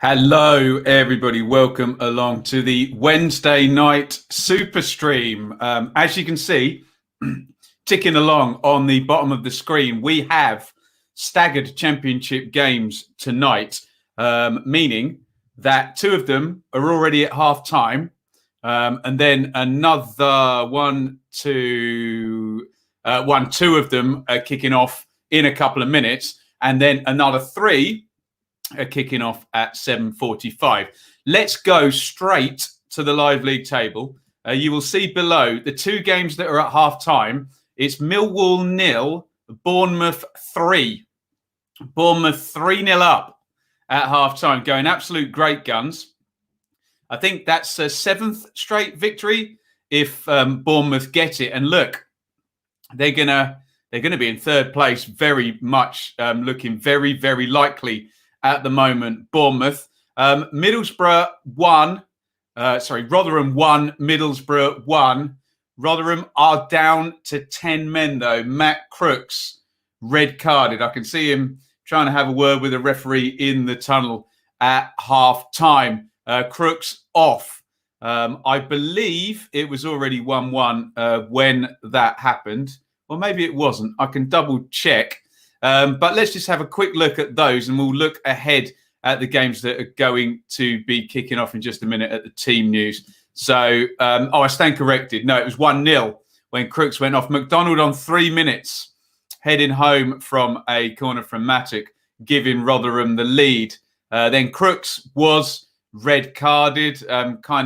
Hello, everybody. Welcome along to the Wednesday night super stream. As you can see, ticking along on the bottom of the screen, we have staggered championship games tonight, meaning that two of them are already at half time. And then another two of them are kicking off in a couple of minutes. And then another three are kicking off at 7:45. Let's go straight to the live league table. You will see below the two games that are at half time. It's Millwall 0, Bournemouth 3. Bournemouth 3-0 up at half time, going absolute great guns. I think that's a seventh straight victory if Bournemouth get it. And look, they're gonna be in third place, very much looking very, very likely at the moment. Bournemouth, Middlesbrough 1. Rotherham 1, Middlesbrough 1. Rotherham are down to 10 men though. Matt Crooks red carded. I can see him trying to have a word with a referee in the tunnel at half time. Crooks off. I believe it was already 1-1 when that happened. Or maybe it wasn't. I can double check. But let's just have a quick look at those and we'll look ahead at the games that are going to be kicking off in just a minute at the team news. So, I stand corrected. No, it was 1-0 when Crooks went off. McDonald on 3 minutes, heading home from a corner from Mattock, giving Rotherham the lead. Then Crooks was red carded, what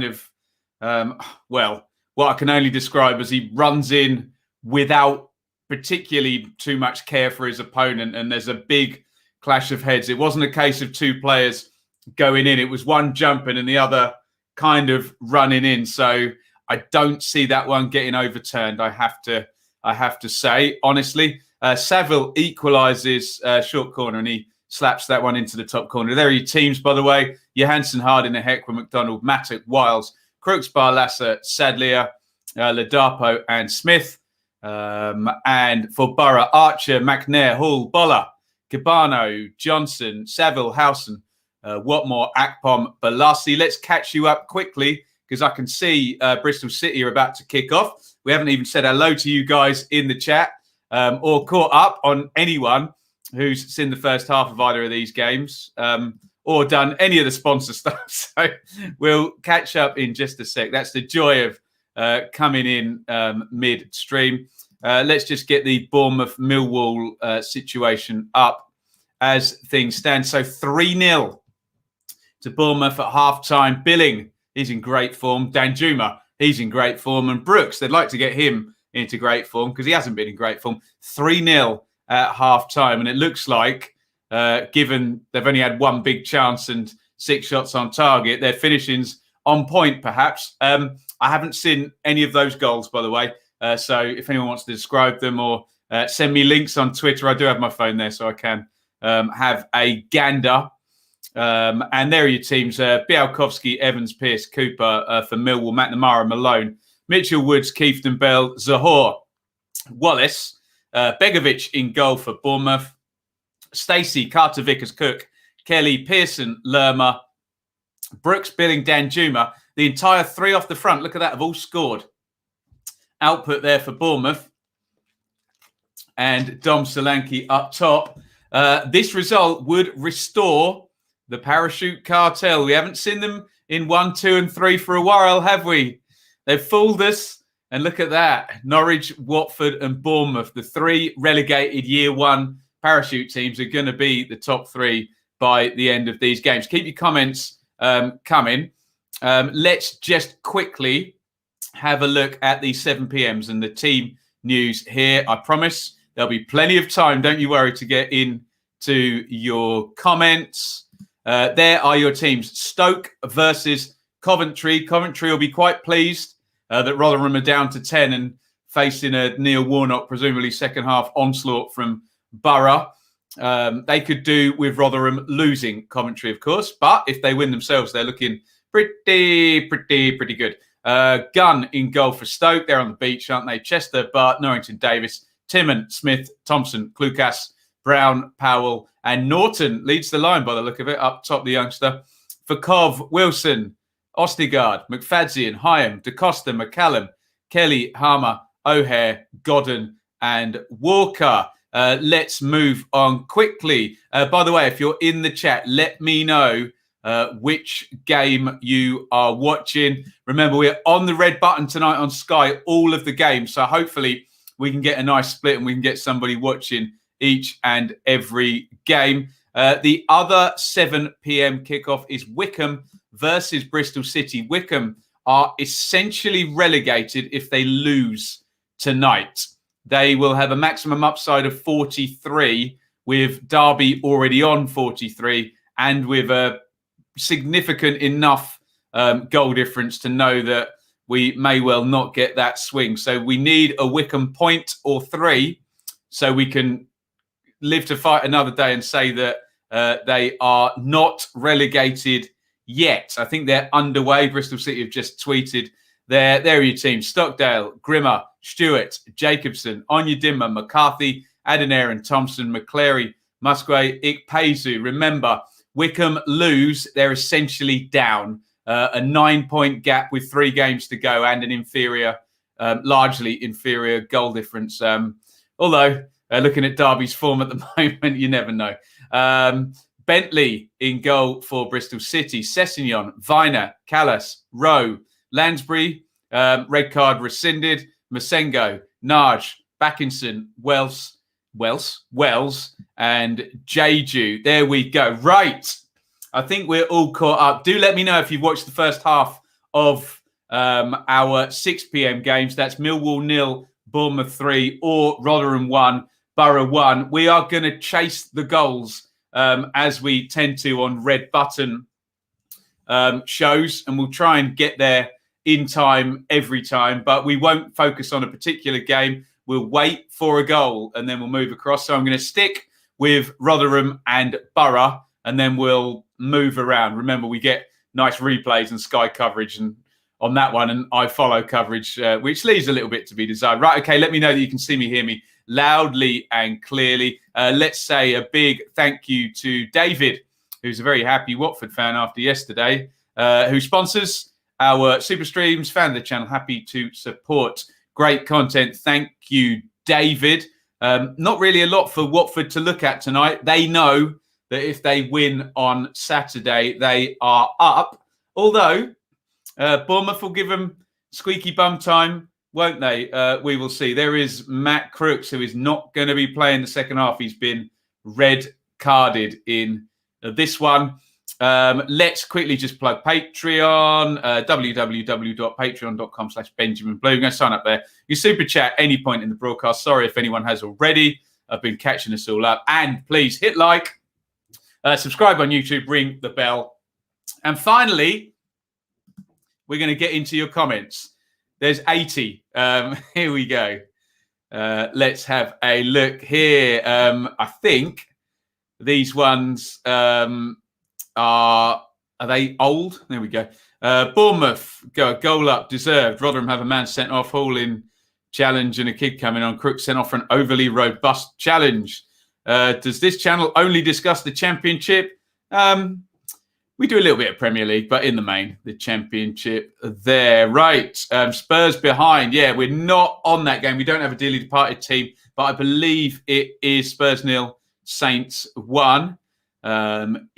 I can only describe as he runs in without particularly too much care for his opponent, and there's a big clash of heads. It wasn't a case of two players going in. It was one jumping and the other kind of running in. So I don't see that one getting overturned, I have to say, honestly. Saville equalises short corner and he slaps that one into the top corner. There are your teams, by the way. Johansson, Harding, Hector, McDonald, Mattock, Wiles, Crooks, Barlasser, Sadlier, Ladapo and Smith. And for Borough, Archer, McNair, Hall, Boller, Cabano, Johnson, Saville, Howson, Watmore, Akpom, Balassi. Let's catch you up quickly because I can see Bristol City are about to kick off. We haven't even said hello to you guys in the chat or caught up on anyone who's seen the first half of either of these games or done any of the sponsor stuff. So we'll catch up in just a sec. That's the joy of coming in mid-stream. Let's just get the Bournemouth-Millwall situation up as things stand. So 3-0 to Bournemouth at half-time. Billing, he's in great form. Danjuma, he's in great form. And Brooks, they'd like to get him into great form because he hasn't been in great form. 3-0 at half-time. And it looks like, given they've only had one big chance and 6 shots on target, their finishing's on point, perhaps. I haven't seen any of those goals, by the way. So if anyone wants to describe them or send me links on Twitter, I do have my phone there, so I can have a gander. And there are your teams. Bialkowski, Evans, Pearce, Cooper for Millwall, McNamara, Malone, Mitchell, Woods, Keefton, Bell, Zahor, Wallace, Begovic in goal for Bournemouth, Stacey, Carter, Vickers, Cook, Kelly, Pearson, Lerma, Brooks, Billing, Danjuma. The entire three off the front, look at that, have all scored. Output there for Bournemouth. And Dom Solanke up top. This result would restore the parachute cartel. We haven't seen them in 1, 2 and 3 for a while, have we? They've fooled us. And look at that. Norwich, Watford and Bournemouth. The three relegated year one parachute teams are going to be the top three by the end of these games. Keep your comments coming. Let's just quickly have a look at the 7 p.m.s and the team news here. I promise there'll be plenty of time, don't you worry, to get into your comments. There are your teams. Stoke versus Coventry. Coventry will be quite pleased that Rotherham are down to 10 and facing a Neil Warnock, presumably second half onslaught from Borough. They could do with Rotherham losing Coventry, of course, but if they win themselves, they're looking pretty good. Gunn in goal for Stoke. They're on the beach, aren't they? Chester, Bart, Norrington, Davis, Timon, Smith, Thompson, Klukas, Brown, Powell, and Norton leads the line by the look of it. Up top, the youngster. Fakov, Wilson, Ostigard, McFadzean, Hyam, DeCosta, McCallum, Kelly, Harmer, O'Hare, Godden, and Walker. Let's move on quickly. By the way, if you're in the chat, let me know which game you are watching. Remember, we're on the red button tonight on Sky, all of the games. So hopefully we can get a nice split and we can get somebody watching each and every game. The other 7 p.m. kickoff is Wycombe versus Bristol City. Wycombe are essentially relegated if they lose tonight. They will have a maximum upside of 43, with Derby already on 43, and with a significant enough goal difference to know that we may well not get that swing. So we need a Wycombe point or 3 so we can live to fight another day and say that they are not relegated yet. I think they're underway. Bristol City have just tweeted there are your teams: Stockdale, Grimmer, Stewart, Jacobson, Onyedinma, McCarthy, Adanair, Thompson, McClary, Musgrave, Ikpeazu. Remember, Wycombe lose, they're essentially down. A 9-point gap with 3 games to go and an inferior, largely inferior goal difference. Although, looking at Derby's form at the moment, you never know. Bentley in goal for Bristol City. Sessignon, Viner, Callas, Rowe, Lansbury, red card rescinded. Masengo, Naj, Backinson, Wells, and Jeju. There we go. Right. I think we're all caught up. Do let me know if you've watched the first half of our 6 p.m. games. That's Millwall 0, Bournemouth 3, or Rotherham 1, Borough 1. We are going to chase the goals as we tend to on red button shows, and we'll try and get there in time every time, but we won't focus on a particular game. We'll wait for a goal and then we'll move across. So I'm going to stick with Rotherham and Borough, and then we'll move around. Remember, we get nice replays and Sky coverage and on that one, and I follow coverage, which leaves a little bit to be desired. Right, okay, let me know that you can see me, hear me loudly and clearly. Let's say a big thank you to David, who's a very happy Watford fan after yesterday, who sponsors our Super Streams, fan of the channel, happy to support great content. Thank you, David. Not really a lot for Watford to look at tonight. They know that if they win on Saturday, they are up. Although Bournemouth will give them squeaky bum time, won't they? We will see. There is Matt Crooks, who is not going to be playing the second half. He's been red carded in this one. Let's quickly just plug Patreon, www.patreon.com/BenjaminBlue. We're going to sign up there. You super chat any point in the broadcast. Sorry if anyone has already. I've been catching us all up. And please hit like, subscribe on YouTube, ring the bell. And finally, we're going to get into your comments. There's 80. Here we go. Let's have a look here. I think these ones... Are they old? There we go. Bournemouth go goal up, deserved. Rotherham have a man sent off, Hall in challenge and a kid coming on. Crook sent off for an overly robust challenge. Does this channel only discuss the Championship? We do a little bit of Premier League, but in the main, the Championship there. Right. Spurs behind. Yeah, we're not on that game. We don't have a dearly departed team, but I believe it is Spurs 0, Saints 1.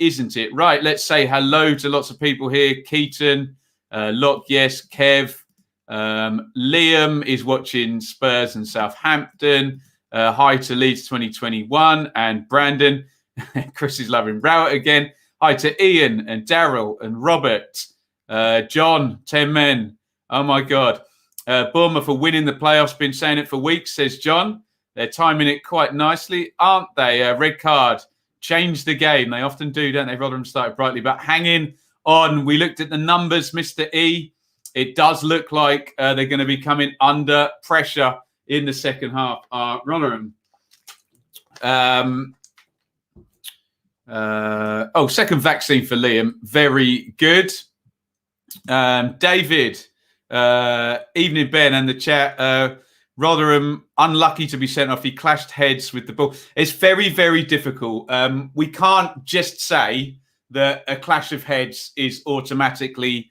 Isn't it? Right, let's say hello to lots of people here. Keaton, Locke, yes, Kev, Liam is watching Spurs and Southampton. Hi to Leeds 2021 and Brandon. Chris is loving Rowett again. Hi to Ian and Daryl and Robert. John, 10 men. Oh my God. Bournemouth are winning the playoffs. Been saying it for weeks, says John. They're timing it quite nicely, aren't they? Red card. Change the game. They often do, don't they? Rotherham started brightly, but hanging on. We looked at the numbers, Mr. E. It does look like they're going to be coming under pressure in the second half. Rotherham. Second vaccine for Liam. Very good. David. Evening, Ben, and the chat. Rotherham, unlucky to be sent off. He clashed heads with the ball. It's very, very difficult. We can't just say that a clash of heads is automatically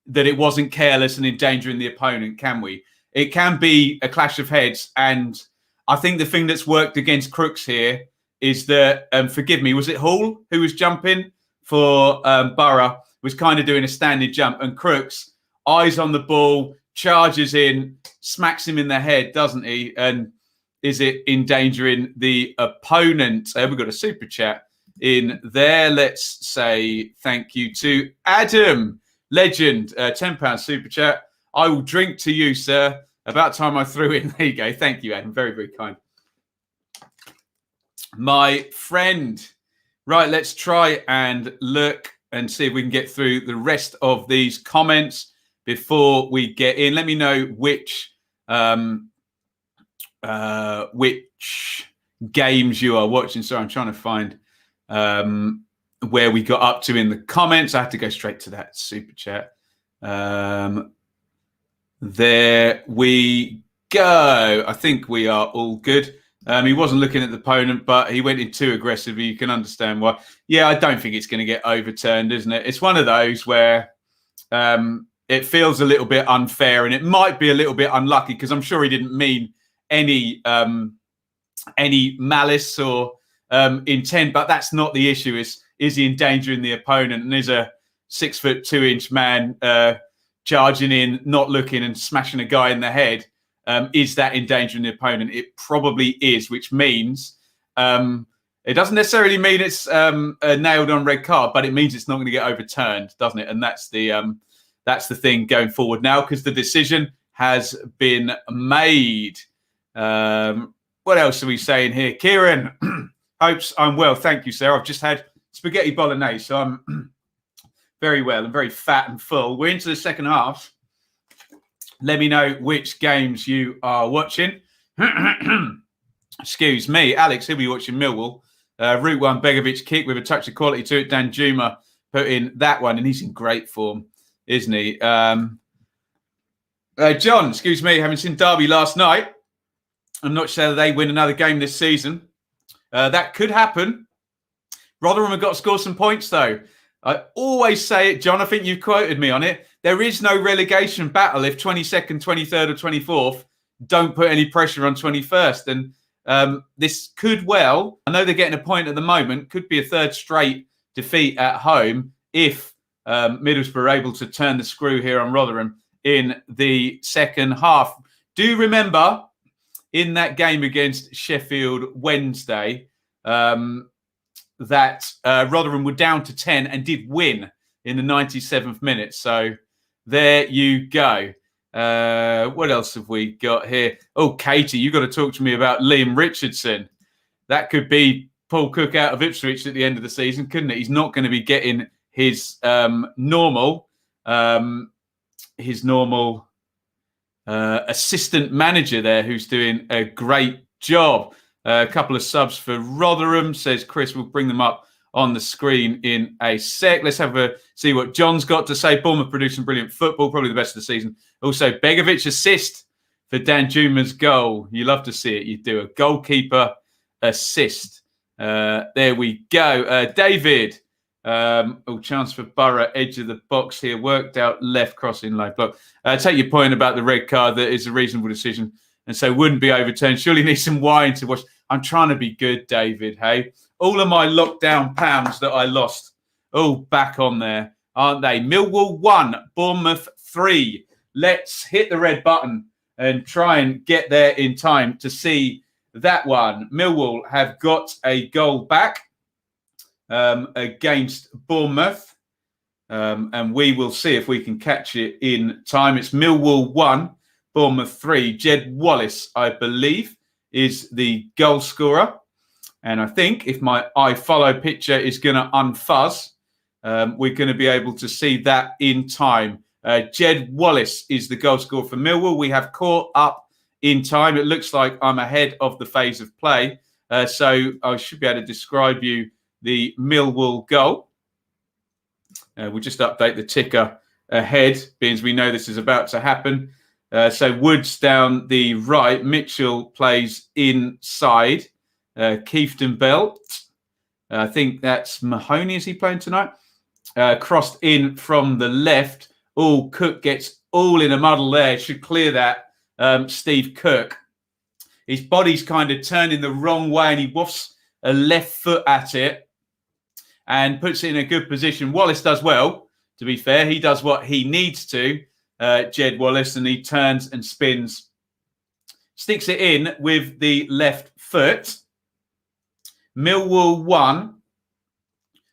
that it wasn't careless and endangering the opponent, can we? It can be a clash of heads. And I think the thing that's worked against Crooks here is that, forgive me, was it Hall who was jumping for Borough, was kind of doing a standing jump, and Crooks, eyes on the ball, charges in, smacks him in the head, doesn't he? And is it endangering the opponent? We've got a super chat in there. Let's say thank you to Adam, legend, £10 super chat. I will drink to you, sir. About time I threw in. There you go. Thank you, Adam. Very, very kind. My friend. Right, let's try and look and see if we can get through the rest of these comments before we get in. Let me know which games you are watching. So I'm trying to find where we got up to in the comments. I have to go straight to that super chat. There we go. I think we are all good. He wasn't looking at the opponent, but he went in too aggressively. You can understand why. Yeah, I don't think it's going to get overturned, isn't it? It's one of those where it feels a little bit unfair, and it might be a little bit unlucky because I'm sure he didn't mean any malice or intent. But that's not the issue. Is he endangering the opponent? And is a 6'2" man charging in, not looking, and smashing a guy in the head? Is that endangering the opponent? It probably is, which means it doesn't necessarily mean it's a nailed-on red card, but it means it's not going to get overturned, doesn't it? And that's the thing going forward now, because the decision has been made. What else are we saying here? Kieran, hopes I'm well. Thank you, sir. I've just had spaghetti bolognese, so I'm very well and very fat and full. We're into the second half. Let me know which games you are watching. Excuse me. Alex, he'll be watching Millwall. Route 1, Begovic kick with a touch of quality to it. Dan Juma put in that one, and he's in great form, isn't he? John, excuse me, having seen Derby last night, I'm not sure they win another game this season. That could happen. Rotherham have got to score some points, though. I always say it, John. I think you've quoted me on it. There is no relegation battle if 22nd, 23rd or 24th don't put any pressure on 21st. And this could well, I know they're getting a point at the moment, could be a third straight defeat at home if Middlesbrough are able to turn the screw here on Rotherham in the second half. Do remember in that game against Sheffield Wednesday that Rotherham were down to 10 and did win in the 97th minute. So there you go. What else have we got here? Oh, Katie, you've got to talk to me about Liam Richardson. That could be Paul Cook out of Ipswich at the end of the season, couldn't it? He's not going to be getting his normal assistant manager there, who's doing a great job. A couple of subs for Rotherham, says Chris. We'll bring them up on the screen in a sec. Let's see what John's got to say. Bournemouth producing brilliant football, probably the best of the season. Also, Begovic assist for Dan Juma's goal. You love to see it. You do a goalkeeper assist. There we go. David, chance for Borough, edge of the box here. Worked out left crossing low block. Take your point about the red card. That is a reasonable decision, and so wouldn't be overturned. Surely need some wine to watch. I'm trying to be good, David. Hey, all of my lockdown pounds that I lost, all back on there, aren't they? Millwall 1, Bournemouth 3. Let's hit the red button and try and get there in time to see that one. Millwall have got a goal back against Bournemouth, and we will see if we can catch it in time. It's Millwall 1, Bournemouth 3. Jed Wallace, I believe, is the goal scorer. And I think if my iFollow picture is going to unfuzz, we're going to be able to see that in time. Jed Wallace is the goal scorer for Millwall. We have caught up in time. It looks like I'm ahead of the phase of play. So I should be able to describe you the Millwall goal. We'll just update the ticker ahead, because we know this is about to happen. So Woods down the right. Mitchell plays inside. Kieftenbelt I think that's Mahoney. Is he playing tonight? Crossed in from the left. Oh, Cook gets all in a muddle there. Should clear that, Steve Cook. His body's kind of turning the wrong way and he wafts a left foot at it and puts it in a good position. Wallace does well, to be fair. He does what he needs to, Jed Wallace, and he turns and spins. Sticks it in with the left foot. Millwall 1,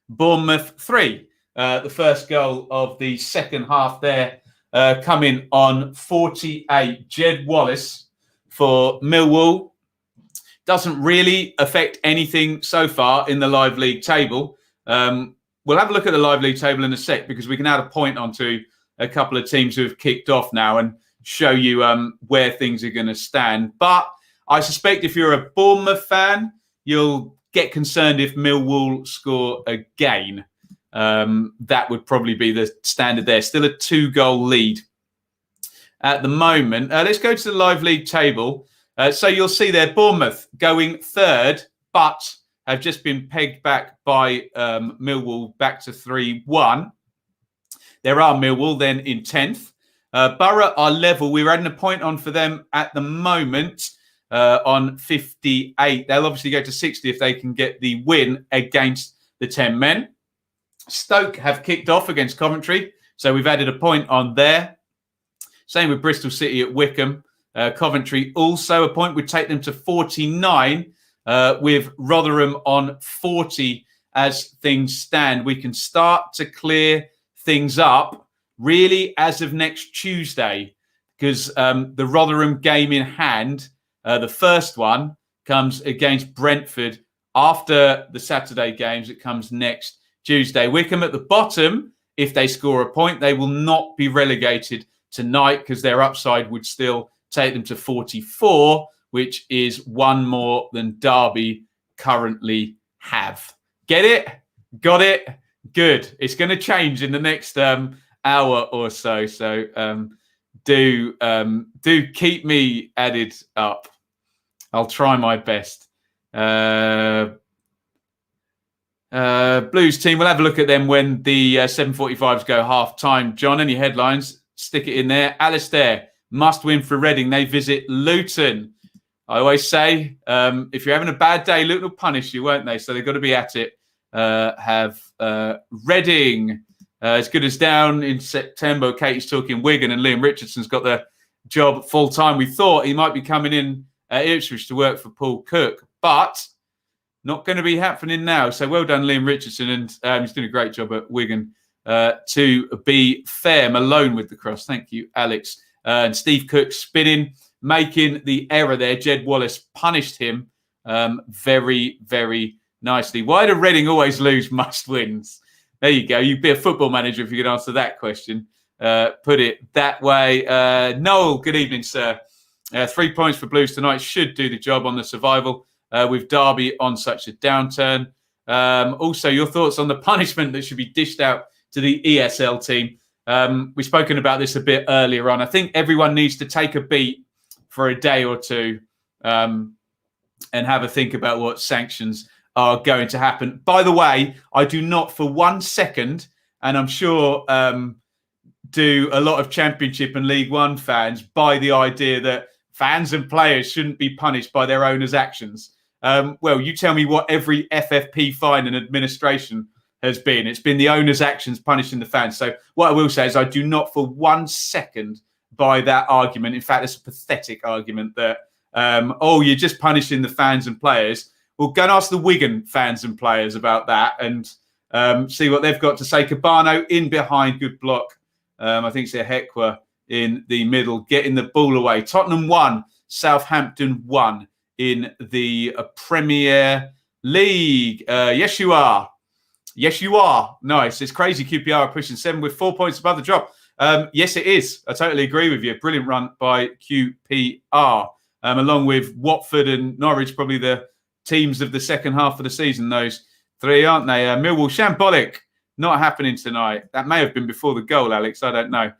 Bournemouth 3. The first goal of the second half there coming on 48. Jed Wallace for Millwall. Doesn't really affect anything so far in the Live League table. We'll have a look at the Live League table in a sec because we can add a point onto a couple of teams who have kicked off now and show you where things are going to stand. But I suspect if you're a Bournemouth fan, you'll get concerned if Millwall score again. That would probably be the standard there. Still a 2-goal lead at the moment. Let's go to the Live League table. So you'll see there Bournemouth going third, but have just been pegged back by Millwall back to 3-1. There are Millwall then in 10th. Borough are level. We're adding a point on for them at the moment on 58. They'll obviously go to 60 if they can get the win against the 10 men. Stoke have kicked off against Coventry, so we've added a point on there. Same with Bristol City at Wickham. Coventry also a point would take them to 49 with Rotherham on 40 as things stand. We can start to clear things up really as of next Tuesday because the Rotherham game in hand, the first one, comes against Brentford after the Saturday games. It comes next Tuesday. Wickham at the bottom, if they score a point, they will not be relegated tonight because their upside would still take them to 44, which is one more than Derby currently have. Get it? Got it? Good. It's going to change in the next hour or so. So do keep me added up. I'll try my best. Blues team, we'll have a look at them when the 7:45s go half time. John, any headlines? Stick it in there. Alistair, must win for Reading. They visit Luton. I always say, if you're having a bad day, Luton will punish you, won't they? So they've got to be at it. Have Reading as good as down in September. Katie's talking Wigan, and Liam Richardson's got the job full time. We thought he might be coming in at Ipswich to work for Paul Cook, but not going to be happening now. So well done, Liam Richardson, and he's doing a great job at Wigan. To be fair, Malone with the cross. Thank you, Alex. And Steve Cook spinning, making the error there. Jed Wallace punished him very, very nicely. Why do Reading always lose must-wins? There you go. You'd be a football manager if you could answer that question. Put it that way. Noel, good evening, sir. 3 points for Blues tonight should do the job on the survival with Derby on such a downturn. Also, your thoughts on the punishment that should be dished out to the ESL team. We've spoken about this a bit earlier on. I think everyone needs to take a beat for a day or two and have a think about what sanctions are going to happen. By the way, I do not for 1 second, and I'm sure do a lot of Championship and League One fans, buy the idea that fans and players shouldn't be punished by their owners' actions. Well, you tell me what every FFP fine and administration has been. It's been the owner's actions punishing the fans. So what I will say is I do not for 1 second buy that argument. In fact, it's a pathetic argument that, you're just punishing the fans and players. Well, go and ask the Wigan fans and players about that and see what they've got to say. Cabano in behind, good block. I think it's a Hekwa in the middle, getting the ball away. Tottenham 1, Southampton 1 in the Premier League. Yes, you are. Yes, you are. Nice. It's crazy. QPR are pushing 7 with 4 points above the drop. Yes, it is. I totally agree with you. Brilliant run by QPR. Along with Watford and Norwich, probably the teams of the second half of the season, those three, aren't they? Millwall, shambolic. Not happening tonight. That may have been before the goal, Alex. I don't know.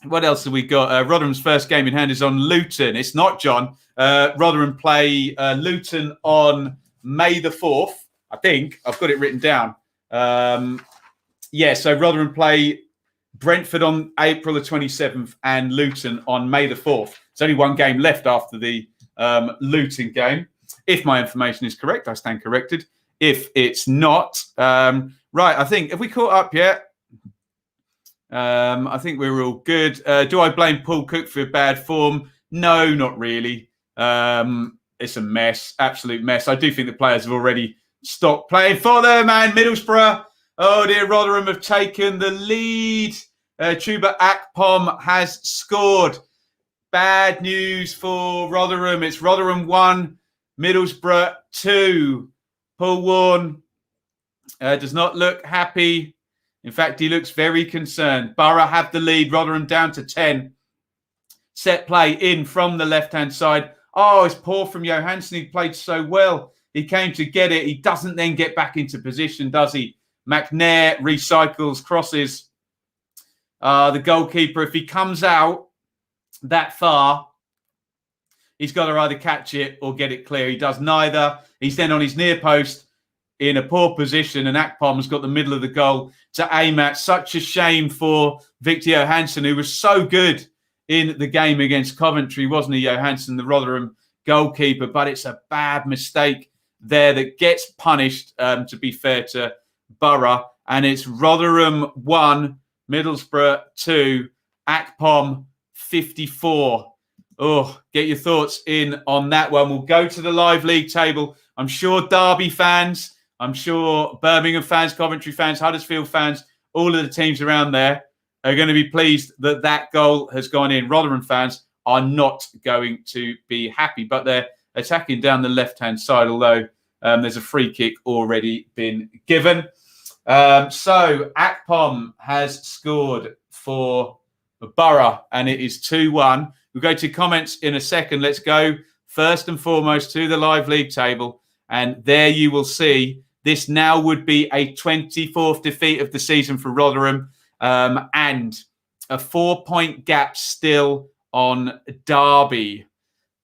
What else have we got? Rotherham's first game in hand is on Luton. It's not, John. Rotherham play Luton on May the 4th. I think I've got it written down. So Rotherham play Brentford on April the 27th and Luton on May the 4th. There's only one game left after the Luton game. If my information is correct, I stand corrected. If it's not, right, I think, have we caught up yet? I think we're all good. Do I blame Paul Cook for bad form? No, not really. It's a mess, absolute mess. I do think the players have already stopped playing for them. And Middlesbrough, oh dear, Rotherham have taken the lead. Chuba Akpom has scored. Bad news for Rotherham. It's Rotherham 1, Middlesbrough 2. Paul Vaughan does not look happy. In fact, he looks very concerned. Borough have the lead. Rotherham down to 10. Set play in from the left-hand side. Oh, it's poor from Johansson. He played so well. He came to get it. He doesn't then get back into position, does he? McNair recycles, crosses. The goalkeeper, if he comes out that far, he's got to either catch it or get it clear. He does neither. He's then on his near post in a poor position, and Akpom's got the middle of the goal to aim at. Such a shame for Victor Johansson, who was so good in the game against Coventry, wasn't he, Johansson, the Rotherham goalkeeper? But it's a bad mistake there that gets punished, to be fair to Borough. And it's Rotherham 1, Middlesbrough 2, Akpom 54. Oh, get your thoughts in on that one. We'll go to the live league table. I'm sure Derby fans, I'm sure Birmingham fans, Coventry fans, Huddersfield fans, all of the teams around there are going to be pleased that that goal has gone in. Rotherham fans are not going to be happy, but they're attacking down the left-hand side, although there's a free kick already been given. So Akpom has scored for Borough, and it is 2-1. We'll go to comments in a second. Let's go first and foremost to the live league table. And there you will see this now would be a 24th defeat of the season for Rotherham, and a 4-point gap still on Derby.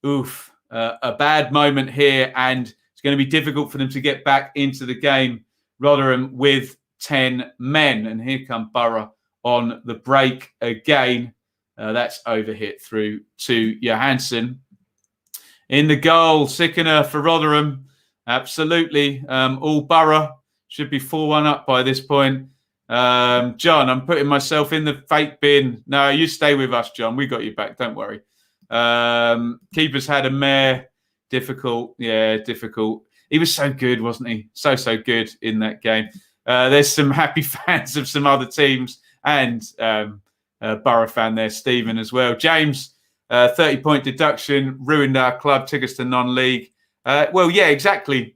Oof, a bad moment here, and it's going to be difficult for them to get back into the game. Rotherham with 10 men, and here come Borough on the break again. That's overhit through to Johansson. In the goal, Sickener for Rotherham. Absolutely. All Borough. Should be 4-1 up by this point. John, I'm putting myself in the fake bin. No, you stay with us, John. We got you back. Don't worry. Keeper's had a mare. Difficult. Yeah, difficult. He was so good, wasn't he? So good in that game. There's some happy fans of some other teams, and Borough fan there, Stephen, as well. James, 30-point deduction, ruined our club, took us to non-league. Well, yeah, exactly.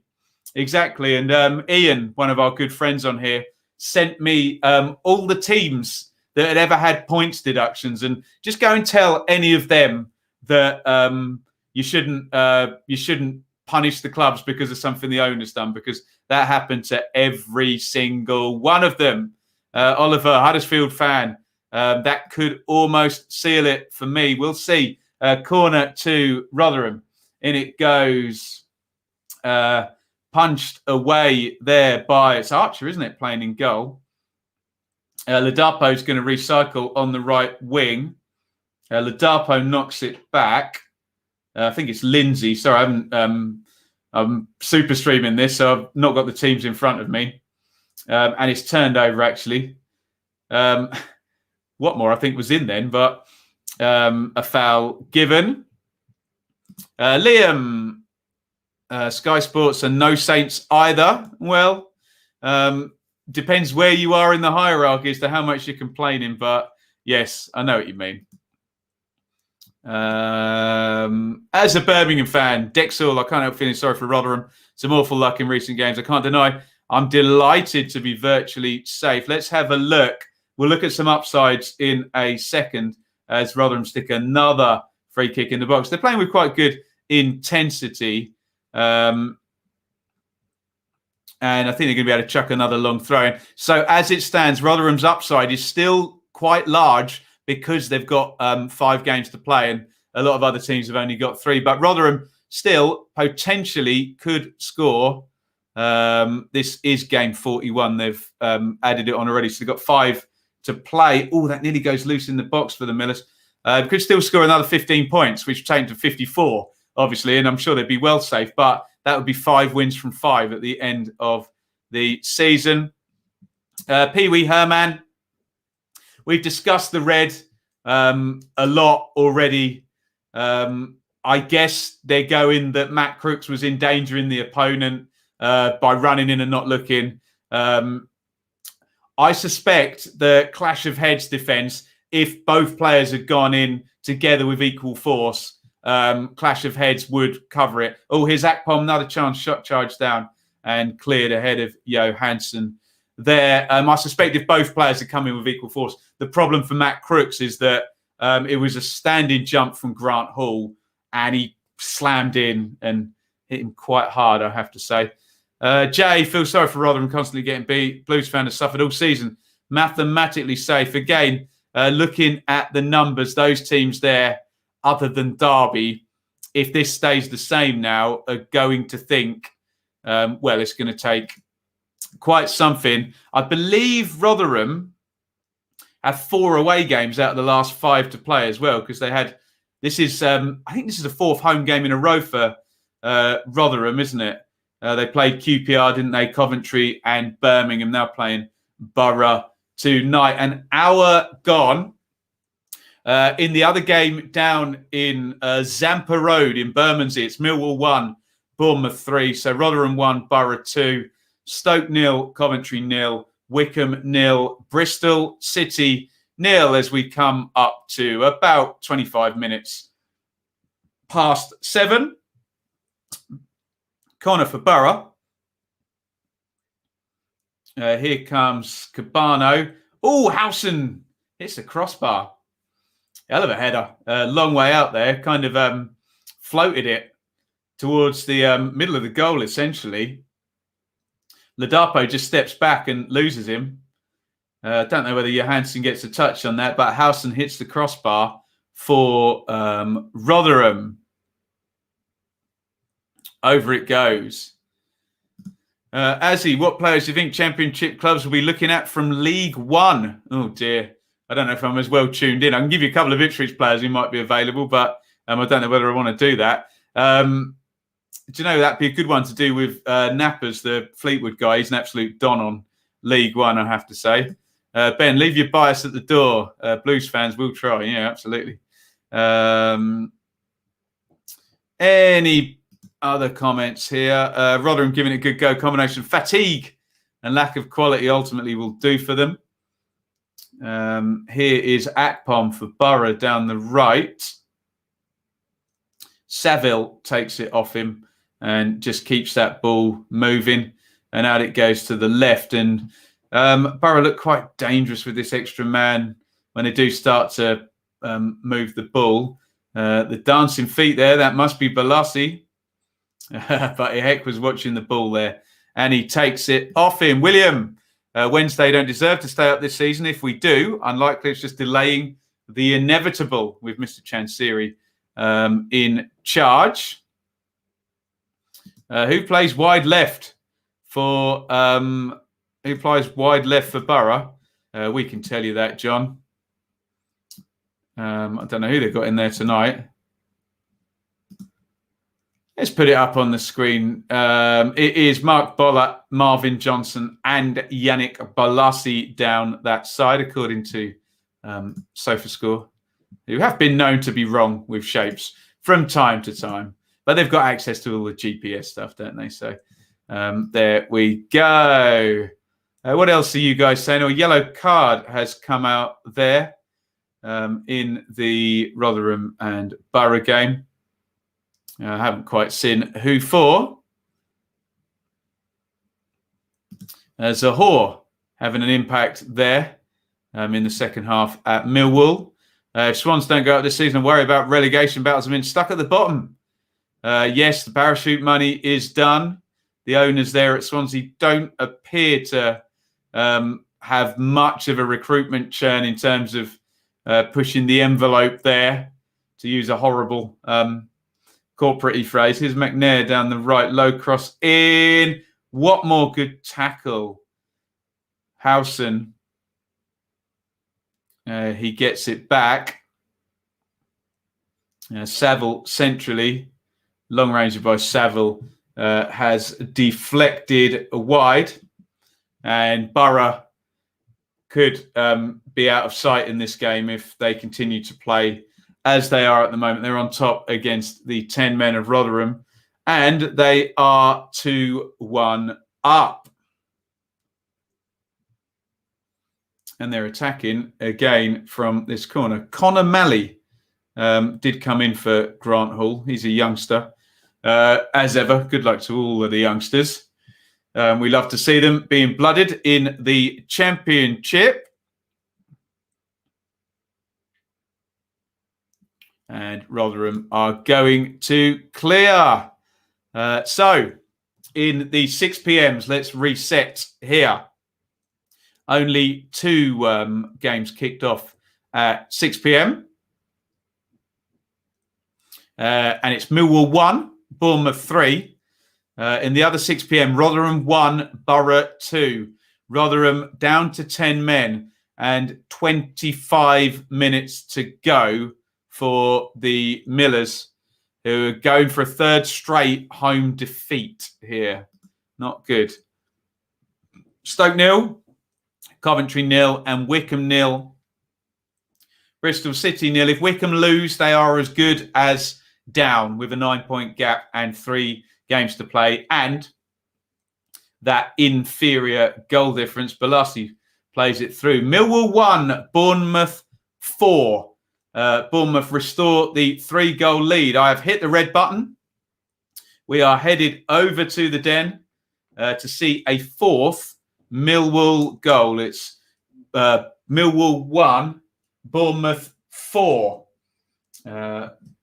And Iain, one of our good friends on here, sent me all the teams that had ever had points deductions, and just go and tell any of them that you shouldn't punish the clubs because of something the owner's done, because that happened to every single one of them. Oliver, Huddersfield fan, that could almost seal it for me. We'll see. Corner to Rotherham. In it goes. Punched away there by, it's Archer, isn't it, playing in goal. Ladapo's going to recycle on the right wing. Ladapo knocks it back. I think it's Lindsay. Sorry, I'm super streaming this, so I've not got the teams in front of me. And it's turned over, actually. Watmore, I think, was in then, but a foul given. Liam, Sky Sports, and no Saints either. Well, depends where you are in the hierarchy as to how much you're complaining, but yes, I know what you mean. As a Birmingham fan, Dexall, I can't help feeling sorry for Rotherham. Some awful luck in recent games. I can't deny. I'm delighted to be virtually safe. Let's have a look. We'll look at some upsides in a second as Rotherham stick another free kick in the box. They're playing with quite good intensity. And I think they're going to be able to chuck another long throw in. So as it stands, Rotherham's upside is still quite large because they've got 5 games to play, and a lot of other teams have only got 3. But Rotherham still potentially could score. This is game 41. They've added it on already. So they've got 5 to play. Oh, that nearly goes loose in the box for the Millers. Could still score another 15 points, which would take them to 54, obviously. And I'm sure they'd be well safe. But that would be 5 wins from 5 at the end of the season. Pee Wee Herman. We've discussed the red a lot already. I guess they're going that Matt Crooks was endangering the opponent by running in and not looking. I suspect the clash of heads defence, if both players had gone in together with equal force, clash of heads would cover it. Oh, here's Akpom, another chance, shot charge down and cleared ahead of Johansson there. I suspect if both players had come in with equal force, the problem for Matt Crooks is that it was a standing jump from Grant Hall and he slammed in and hit him quite hard, I have to say. Jay, feel sorry for Rotherham constantly getting beat. Blues fan has suffered all season. Mathematically safe. Again, looking at the numbers, those teams there, other than Derby, if this stays the same now, are going to think, well, it's going to take quite something. I believe Rotherham have 4 away games out of the last 5 to play as well, because they had, this is, I think this is the 4th home game in a row for Rotherham, isn't it? They played QPR, didn't they? Coventry and Birmingham, now playing Borough tonight. An hour gone. In the other game down in Zampa Road in Bermondsey, it's Millwall 1, Bournemouth 3. So Rotherham 1, Borough 2, Stoke 0, Coventry 0, Wickham 0, Bristol City 0 as we come up to about 25 minutes past 7. Corner for Borough. Here comes Cabano. Oh, Howson hits the crossbar. Hell of a header. Long way out there. Kind of floated it towards the middle of the goal, essentially. Ladapo just steps back and loses him. Don't know whether Johansson gets a touch on that, but Howson hits the crossbar for Rotherham. Over it goes. Azzy, what players do you think Championship clubs will be looking at from League One? Oh, dear. I don't know if I'm as well tuned in. I can give you a couple of Ipswich players who might be available, but I don't know whether I want to do that. Do you know, that'd be a good one to do with Nappers, the Fleetwood guy. He's an absolute don on League One, I have to say. Ben, leave your bias at the door. Blues fans will try. Yeah, absolutely. Any other comments here? Rotherham giving it a good go. Combination of fatigue and lack of quality ultimately will do for them. Here is Akpom for Borough down the right. Saville takes it off him and just keeps that ball moving. And out it goes to the left. And Borough look quite dangerous with this extra man when they do start to move the ball. The dancing feet there, that must be Balassi. But Heck was watching the ball there. And he takes it off him. William, Wednesday don't deserve to stay up this season. If we do, unlikely, it's just delaying the inevitable with Mr. Chansiri in charge. Who plays wide left for Borough? We can tell you that, John. I don't know who they've got in there tonight. Let's put it up on the screen. It is Mark Bollett, Marvin Johnson, and Yannick Balassi down that side, according to SofaScore, who have been known to be wrong with shapes from time to time. But they've got access to all the GPS stuff, don't they? So there we go. What else are you guys saying? Oh, yellow card has come out there in the Rotherham and Borough game. I haven't quite seen who for. Zahor having an impact there in the second half at Millwall. If Swans don't go out this season and worry about relegation battles, have been stuck at the bottom. Yes, the parachute money is done. The owners there at Swansea don't appear to have much of a recruitment churn in terms of pushing the envelope there, to use a horrible corporate phrase. Here's McNair down the right, low cross in. What more good tackle? Howson. He gets it back. Saville centrally, long range by Saville, has deflected wide, and Borough could be out of sight in this game if they continue to play as they are at the moment. They're on top against the 10 men of Rotherham, and they are 2-1 up. And they're attacking again from this corner. Connor Malley did come in for Grant Hall. He's a youngster. As ever, good luck to all of the youngsters. We love to see them being blooded in the Championship. And Rotherham are going to clear. So, in the 6 p.m s, let's reset here. Only 2 games kicked off at 6 p.m. And it's Millwall 1, Bournemouth 3. In the other 6 p.m, Rotherham 1, Borough 2. Rotherham down to 10 men and 25 minutes to go for the Millers, who are going for a 3rd straight home defeat here. Not good. Stoke 0, Coventry 0, and Wycombe 0. Bristol City 0. If Wycombe lose, they are as good as down with a 9-point gap and 3 games to play, and that inferior goal difference. Balassi plays it through. Millwall 1, Bournemouth 4. Bournemouth restore the 3-goal lead. I have hit the red button. We are headed over to the Den to see a 4th Millwall goal. It's Millwall 1, Bournemouth 4.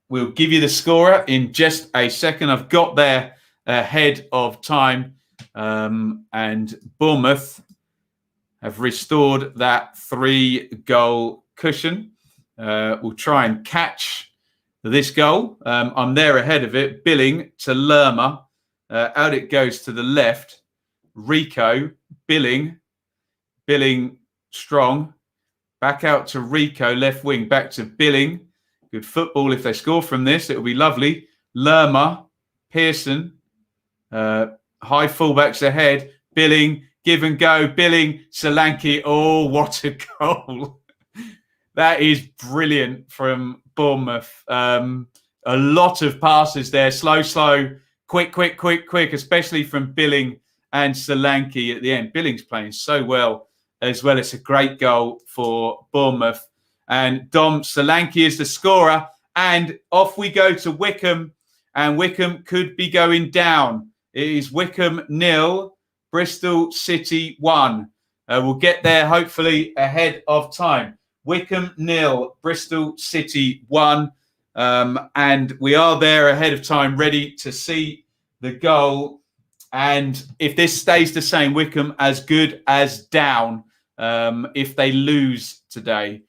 We'll give you the scorer in just a second. I've got there ahead of time. And Bournemouth have restored that 3-goal cushion. We'll try and catch this goal. I'm there ahead of it. Billing to Lerma. Out it goes to the left. Rico, Billing strong. Back out to Rico, left wing. Back to Billing. Good football. If they score from this, it'll be lovely. Lerma, Pearson, high fullbacks ahead. Billing, give and go. Billing, Solanke. Oh, what a goal. That is brilliant from Bournemouth. A lot of passes there. Slow, quick, especially from Billing and Solanke at the end. Billing's playing so well as well. It's a great goal for Bournemouth. And Dom Solanke is the scorer. And off we go to Wycombe. And Wycombe could be going down. It is Wycombe 0, Bristol City 1. We'll get there hopefully ahead of time. Wycombe 0, Bristol City 1. And we are there ahead of time, ready to see the goal. And if this stays the same, Wycombe as good as down. If they lose today,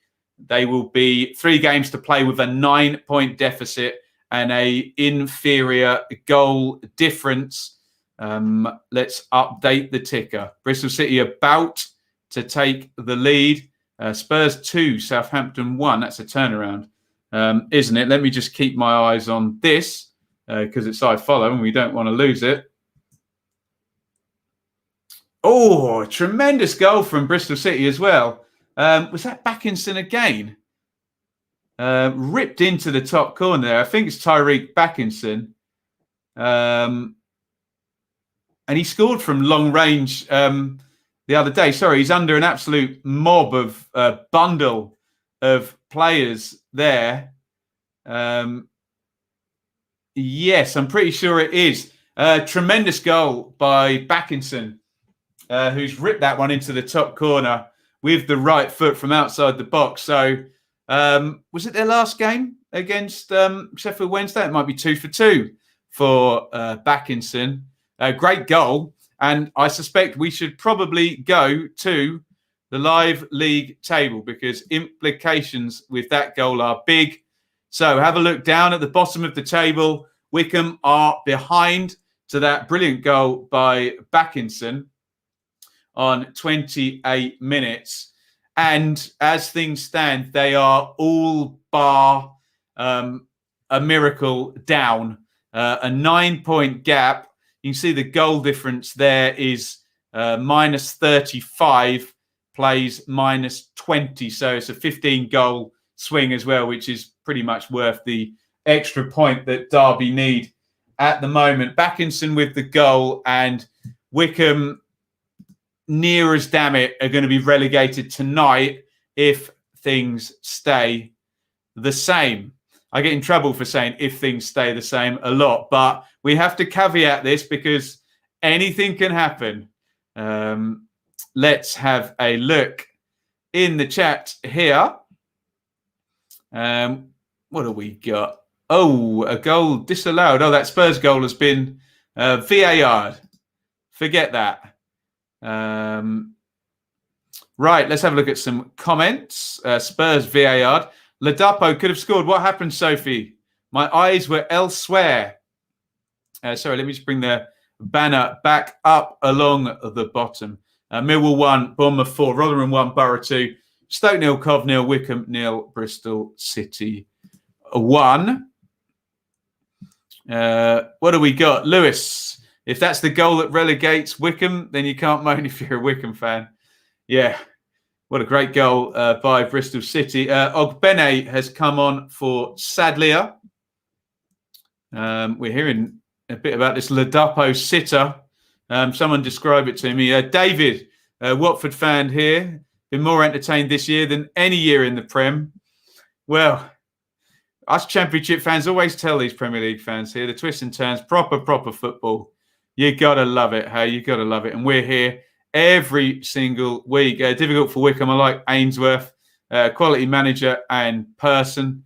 they will be 3 games to play with a 9-point deficit and a inferior goal difference. Let's update the ticker. Bristol City about to take the lead. Spurs 2, Southampton 1. That's a turnaround, isn't it? Let me just keep my eyes on this because it's I follow and we don't want to lose it. Oh, tremendous goal from Bristol City as well. Was that Backinson again? Ripped into the top corner there. I think it's Tyreek Backinson. And he scored from long range the other day. Sorry, he's under an absolute mob of bundle of players there. Yes, I'm pretty sure it is. Tremendous goal by Backinson, who's ripped that one into the top corner with the right foot from outside the box. So was it their last game against Sheffield Wednesday? It might be 2 for 2 for Backinson. Great goal. And I suspect we should probably go to the live league table because implications with that goal are big. So have a look down at the bottom of the table. Wycombe are behind to that brilliant goal by Backinson on 28 minutes. And as things stand, they are all bar a miracle down. A 9-point gap. You can see the goal difference there is minus 35, plays minus 20. So it's a 15-goal swing as well, which is pretty much worth the extra point that Derby need at the moment. Backinson with the goal, and Wycombe, near as damn it, are going to be relegated tonight if things stay the same. I get in trouble for saying if things stay the same a lot, but we have to caveat this because anything can happen. Let's have a look in the chat here. What have we got? Oh, a goal disallowed. Oh, that Spurs goal has been VAR'd. Forget that. Right, let's have a look at some comments. Spurs VAR'd. Ladapo could have scored. What happened, Sophie? My eyes were elsewhere. Sorry, let me just bring the banner back up along the bottom. Millwall 1, Bournemouth 4, Rotherham 1, Borough 2, Stoke 0, Cov 0, Wycombe 0, Bristol City 1. What do we got? Lewis, if that's the goal that relegates Wycombe, then you can't moan if you're a Wycombe fan. Yeah, what a great goal by Bristol City. Ogbene has come on for Sadlier. We're hearing a bit about this Ladapo sitter. Someone describe it to me. David, Watford fan here. Been more entertained this year than any year in the Prem. Well, us Championship fans always tell these Premier League fans here, the twists and turns, proper football. You got to love it, hey? You got to love it. And we're here every single week. Difficult for Wycombe. I like Ainsworth, quality manager and person.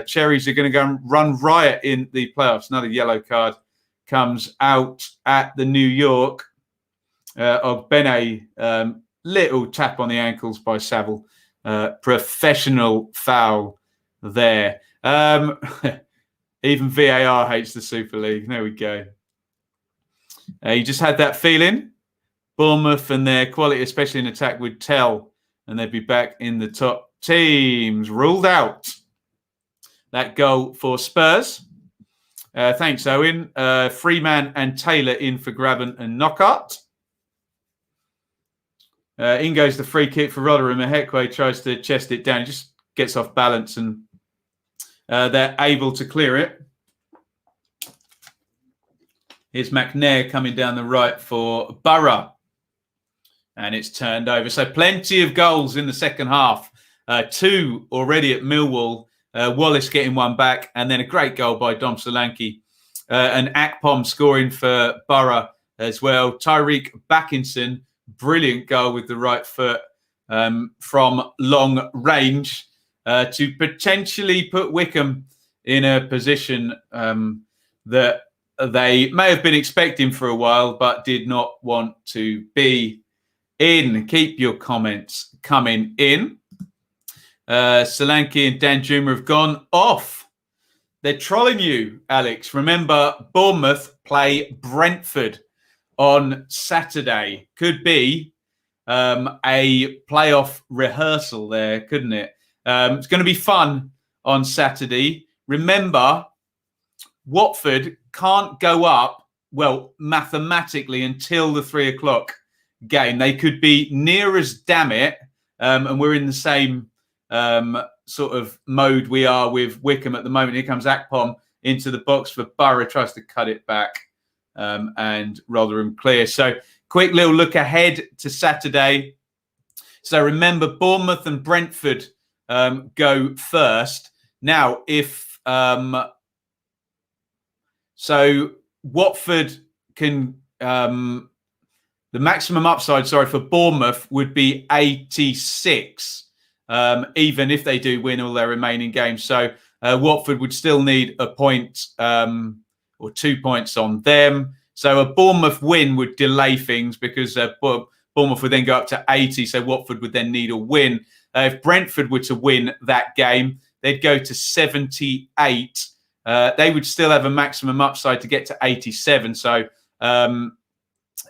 Cherries are going to go and run riot in the playoffs. Another yellow card comes out at the New York. Ogbene, little tap on the ankles by Saville. Professional foul there. Even VAR hates the Super League. There we go. You just had that feeling. Bournemouth and their quality, especially in attack, would tell, and they'd be back in the top teams. Ruled out. That goal for Spurs. Thanks, Owen. Freeman and Taylor in for Graben and Knockhart. In goes the free kick for Rotherham. Ehekwe tries to chest it down. He just gets off balance and they're able to clear it. Here's McNair coming down the right for Borough. And it's turned over. So plenty of goals in the second half. 2 already at Millwall. Wallace getting one back. And then a great goal by Dom Solanke. And Akpom scoring for Borough as well. Tyreek Backinson, brilliant goal with the right foot from long range to potentially put Wycombe in a position that they may have been expecting for a while, but did not want to be in. Keep your comments coming in. Solanke and Dan Juma have gone off. They're trolling you, Alex. Remember, Bournemouth play Brentford on Saturday. Could be a playoff rehearsal there, couldn't it? It's going to be fun on Saturday. Remember, Watford can't go up, well, mathematically until the 3 o'clock game. They could be near as damn it, and we're in the same sort of mode we are with Wycombe at the moment. Here comes Akpom into the box for Borough, tries to cut it back, and Rotherham clear. So quick little look ahead to Saturday. So remember, Bournemouth and Brentford go first. Now, if so, Watford can the maximum upside, for Bournemouth would be 86, even if they do win all their remaining games. So Watford would still need a point or 2 points on them. So a Bournemouth win would delay things because Bournemouth would then go up to 80. So Watford would then need a win. If Brentford were to win that game, they'd go to 78 they would still have a maximum upside to get to 87. So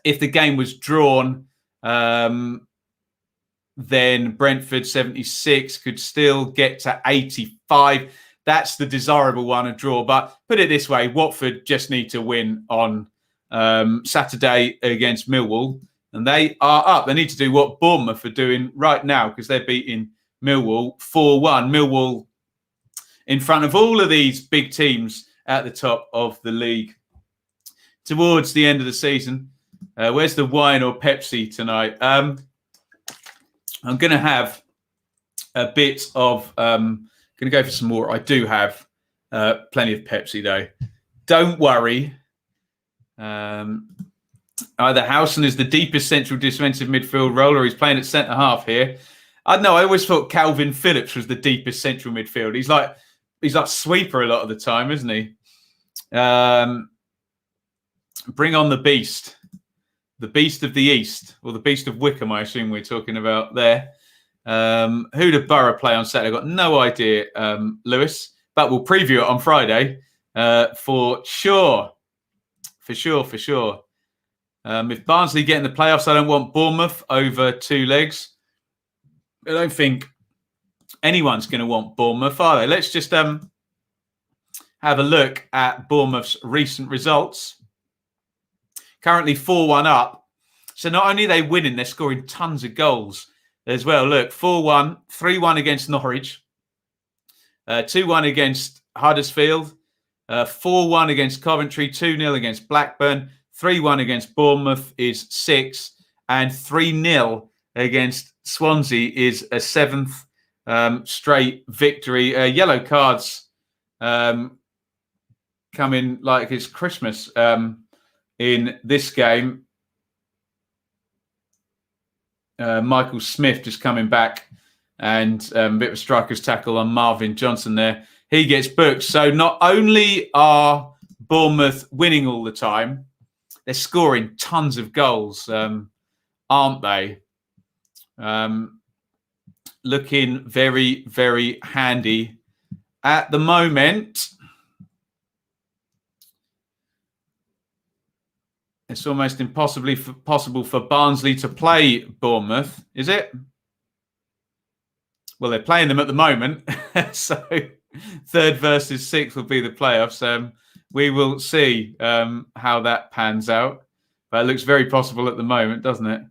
if the game was drawn, then Brentford 76 could still get to 85. That's the desirable one, a draw. But put it this way, Watford just need to win on Saturday against Millwall, and they are up. They need to do what Bournemouth are doing right now because they're beating Millwall 4-1. Millwall in front of all of these big teams at the top of the league. Towards the end of the season, where's the wine or Pepsi tonight? I'm going to have a bit of... going to go for some more. I do have plenty of Pepsi, though. Don't worry. Either Howson is the deepest central defensive midfield role, or he's playing at centre-half here. I don't know. I always thought Calvin Phillips was the deepest central midfield. He's like sweeper a lot of the time, isn't he? Bring on the beast. The beast of the East, or the beast of Wickham, I assume we're talking about there. Who did Borough play on Saturday? I've got no idea, Lewis, but we'll preview it on Friday for sure. For sure. If Barnsley get in the playoffs, I don't want Bournemouth over 2 legs. I don't think anyone's going to want Bournemouth, are they? Let's just have a look at Bournemouth's recent results. Currently 4-1 up. So not only are they winning, they're scoring tons of goals as well. Look, 4-1, 3-1 against Norwich, 2-1 against Huddersfield, 4-1 against Coventry, 2-0 against Blackburn, 3-1 against Bournemouth is 6, and 3-0 against Swansea is a 7th straight victory. Yellow cards coming like it's Christmas in this game. Michael Smith just coming back, and a bit of a striker's tackle on Marvin Johnson there. He gets booked. So not only are Bournemouth winning all the time, they're scoring tons of goals, aren't they? Looking very, very handy at the moment. It's almost possible for Barnsley to play Bournemouth, is it? Well, they're playing them at the moment. So 3rd versus 6th will be the playoffs. We will see how that pans out. But it looks very possible at the moment, doesn't it?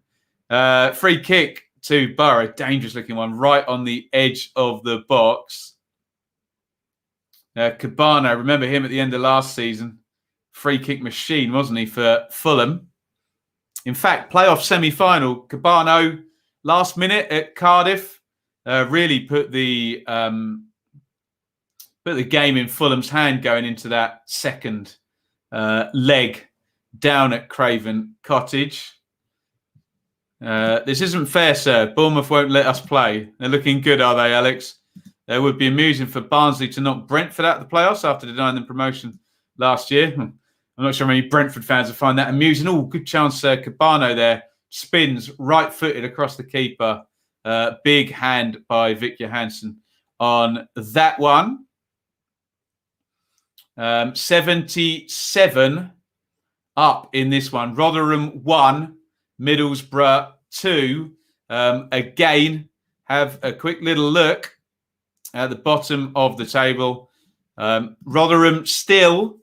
Free kick to Borough. Dangerous looking one right on the edge of the box. Cabana, remember him at the end of last season. Free kick machine, wasn't he, for Fulham? In fact, playoff semi-final, Cabano last minute at Cardiff really put the game in Fulham's hand going into that second leg down at Craven Cottage. This isn't fair, sir. Bournemouth won't let us play. They're looking good, are they, Alex? It would be amusing for Barnsley to knock Brentford out of the playoffs after denying them promotion last year. I'm not sure how many Brentford fans will find that amusing. Oh, good chance. Cabano there spins right-footed across the keeper. Big hand by Vic Johansson on that one. 77 up in this one. Rotherham 1, Middlesbrough 2. Again, have a quick little look at the bottom of the table. Rotherham still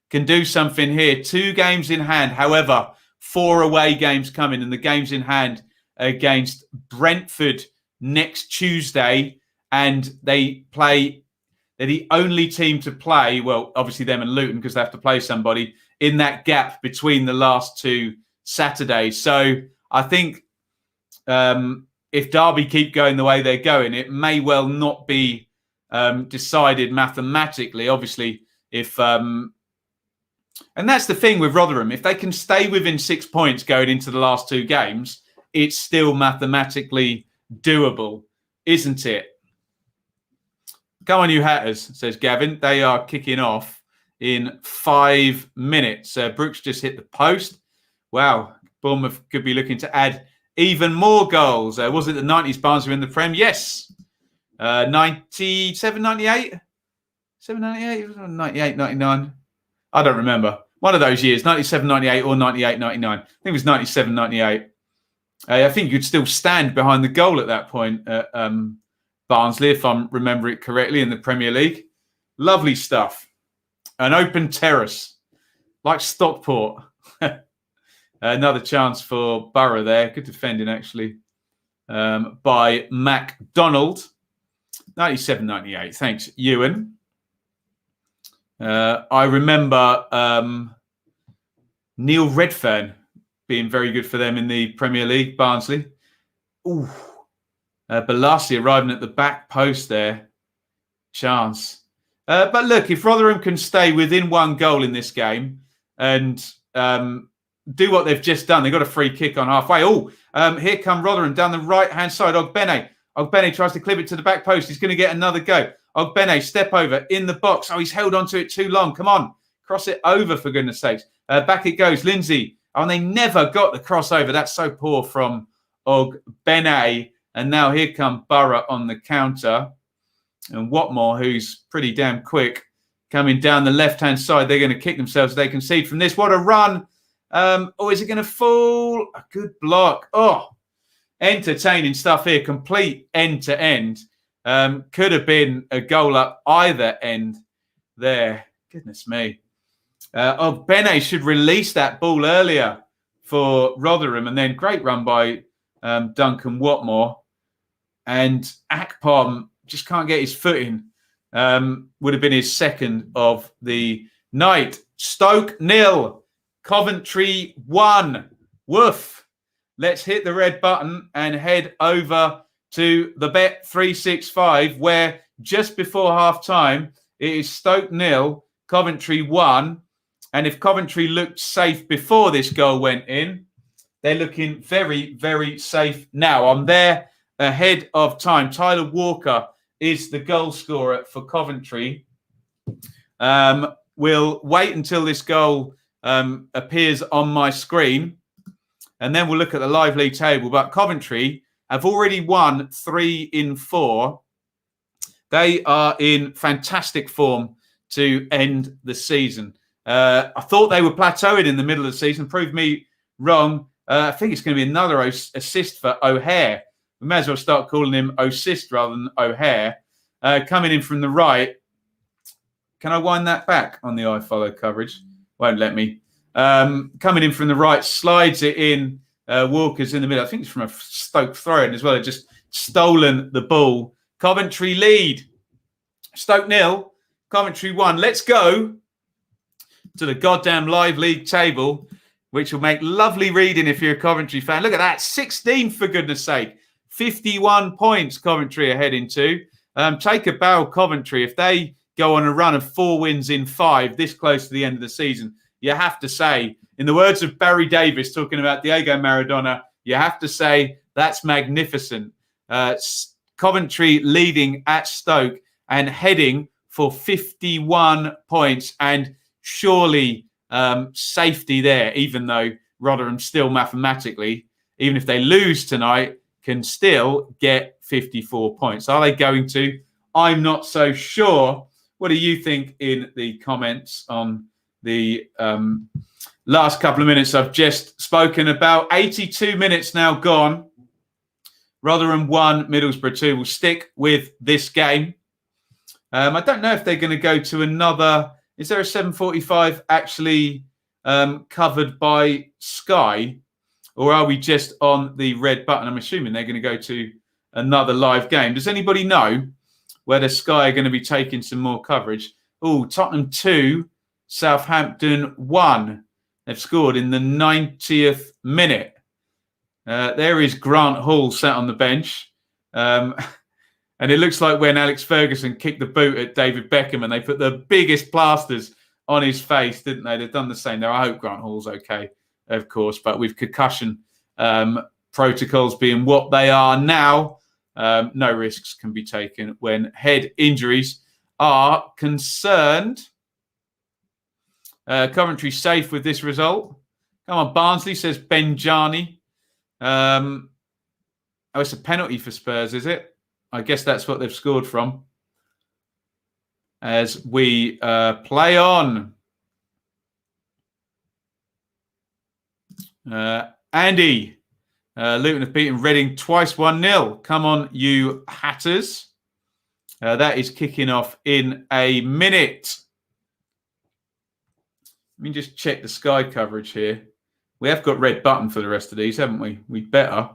can do something here. 2 games in hand. However, 4 away games coming, and the games in hand against Brentford next Tuesday. And they're the only team to play, well, obviously them and Luton, because they have to play somebody in that gap between the last 2 Saturdays. So I think if Derby keep going the way they're going, it may well not be decided mathematically. Obviously, if and that's the thing with Rotherham. If they can stay within 6 points going into the last 2 games, it's still mathematically doable, isn't it? Come on, you Hatters, says Gavin. They are kicking off in 5 minutes. Brooks just hit the post. Wow, Bournemouth could be looking to add even more goals. Was it the 90s Barnsley in the Prem? Yes. 97, 98? 98, 98, 99. I don't remember. One of those years, 97, 98 or 98, 99. I think it was 97, 98. I think you could still stand behind the goal at that point at Barnsley, if I remember it correctly, in the Premier League. Lovely stuff. An open terrace, like Stockport. Another chance for Borough there. Good defending, actually, by MacDonald. 97, 98. Thanks, Ewan. I remember Neil Redfern being very good for them in the Premier League, Barnsley. Ooh. Balassi arriving at the back post there. Chance. But look, if Rotherham can stay within one goal in this game and do what they've just done, they've got a free kick on halfway. Oh, here come Rotherham down the right-hand side. Ogbene. Ogbene tries to clip it to the back post. He's going to get another go. Ogbene, step over in the box. Oh, he's held onto it too long. Come on. Cross it over, for goodness sakes. Back it goes. Lindsay. Oh, and they never got the crossover. That's so poor from Ogbene. And now here come Borough on the counter. And Watmore, who's pretty damn quick, coming down the left-hand side. They're going to kick themselves. They concede from this. What a run. Oh, is it going to fall? A good block. Oh, entertaining stuff here. Complete end-to-end. Could have been a goal up either end there. Goodness me. Bene should release that ball earlier for Rotherham. And then great run by Duncan Watmore. And Akpom just can't get his foot in. Would have been his second of the night. Stoke 0. Coventry 1. Woof. Let's hit the red button and head over to the Bet 365, where just before half-time, it is Stoke 0, Coventry 1. And if Coventry looked safe before this goal went in, they're looking very, very safe now. I'm there ahead of time. Tyler Walker is the goal scorer for Coventry. We'll wait until this goal appears on my screen, and then we'll look at the live league table. But Coventry have already won 3 in 4. They are in fantastic form to end the season. I thought they were plateauing in the middle of the season. Proved me wrong. I think it's going to be another assist for O'Hare. We may as well start calling him Assist rather than O'Hare. Coming in from the right. Can I wind that back on the iFollow coverage? Won't let me. Coming in from the right, slides it in. Walker's in the middle. I think it's from a Stoke throw-in as well. They've just stolen the ball. Coventry lead. Stoke 0, Coventry 1. Let's go to the goddamn live league table, which will make lovely reading if you're a Coventry fan. Look at that. 16, for goodness sake. 51 points Coventry are heading to. Take a bow, Coventry. If they go on a run of 4 wins in 5 this close to the end of the season, you have to say, in the words of Barry Davis talking about Diego Maradona, you have to say that's magnificent. Coventry leading at Stoke and heading for 51 points, and surely safety there, even though Rotherham still mathematically, even if they lose tonight, can still get 54 points. Are they going to? I'm not so sure. What do you think in the comments on the last couple of minutes I've just spoken about? 82 minutes now gone. Rotherham 1, Middlesbrough 2. We'll stick with this game. I don't know if they're going to go to another. Is there a 7:45 actually covered by Sky? Or are we just on the red button? I'm assuming they're going to go to another live game. Does anybody know whether Sky are going to be taking some more coverage? Oh, Tottenham 2, Southampton 1. They've scored in the 90th minute. There is Grant Hall sat on the bench. And it looks like when Alex Ferguson kicked the boot at David Beckham and they put the biggest plasters on his face, didn't they? They've done the same there. I hope Grant Hall's okay, of course. But with concussion protocols being what they are now, no risks can be taken when head injuries are concerned. Coventry safe with this result. Come on, Barnsley, says Benjani. Oh, it's a penalty for Spurs, is it? I guess that's what they've scored from. as we play on. Andy, Luton have beaten Reading twice 1-0. Come on, you Hatters. That is kicking off in a minute. Let me just check the Sky coverage here. We have got red button for the rest of these, haven't we? We better.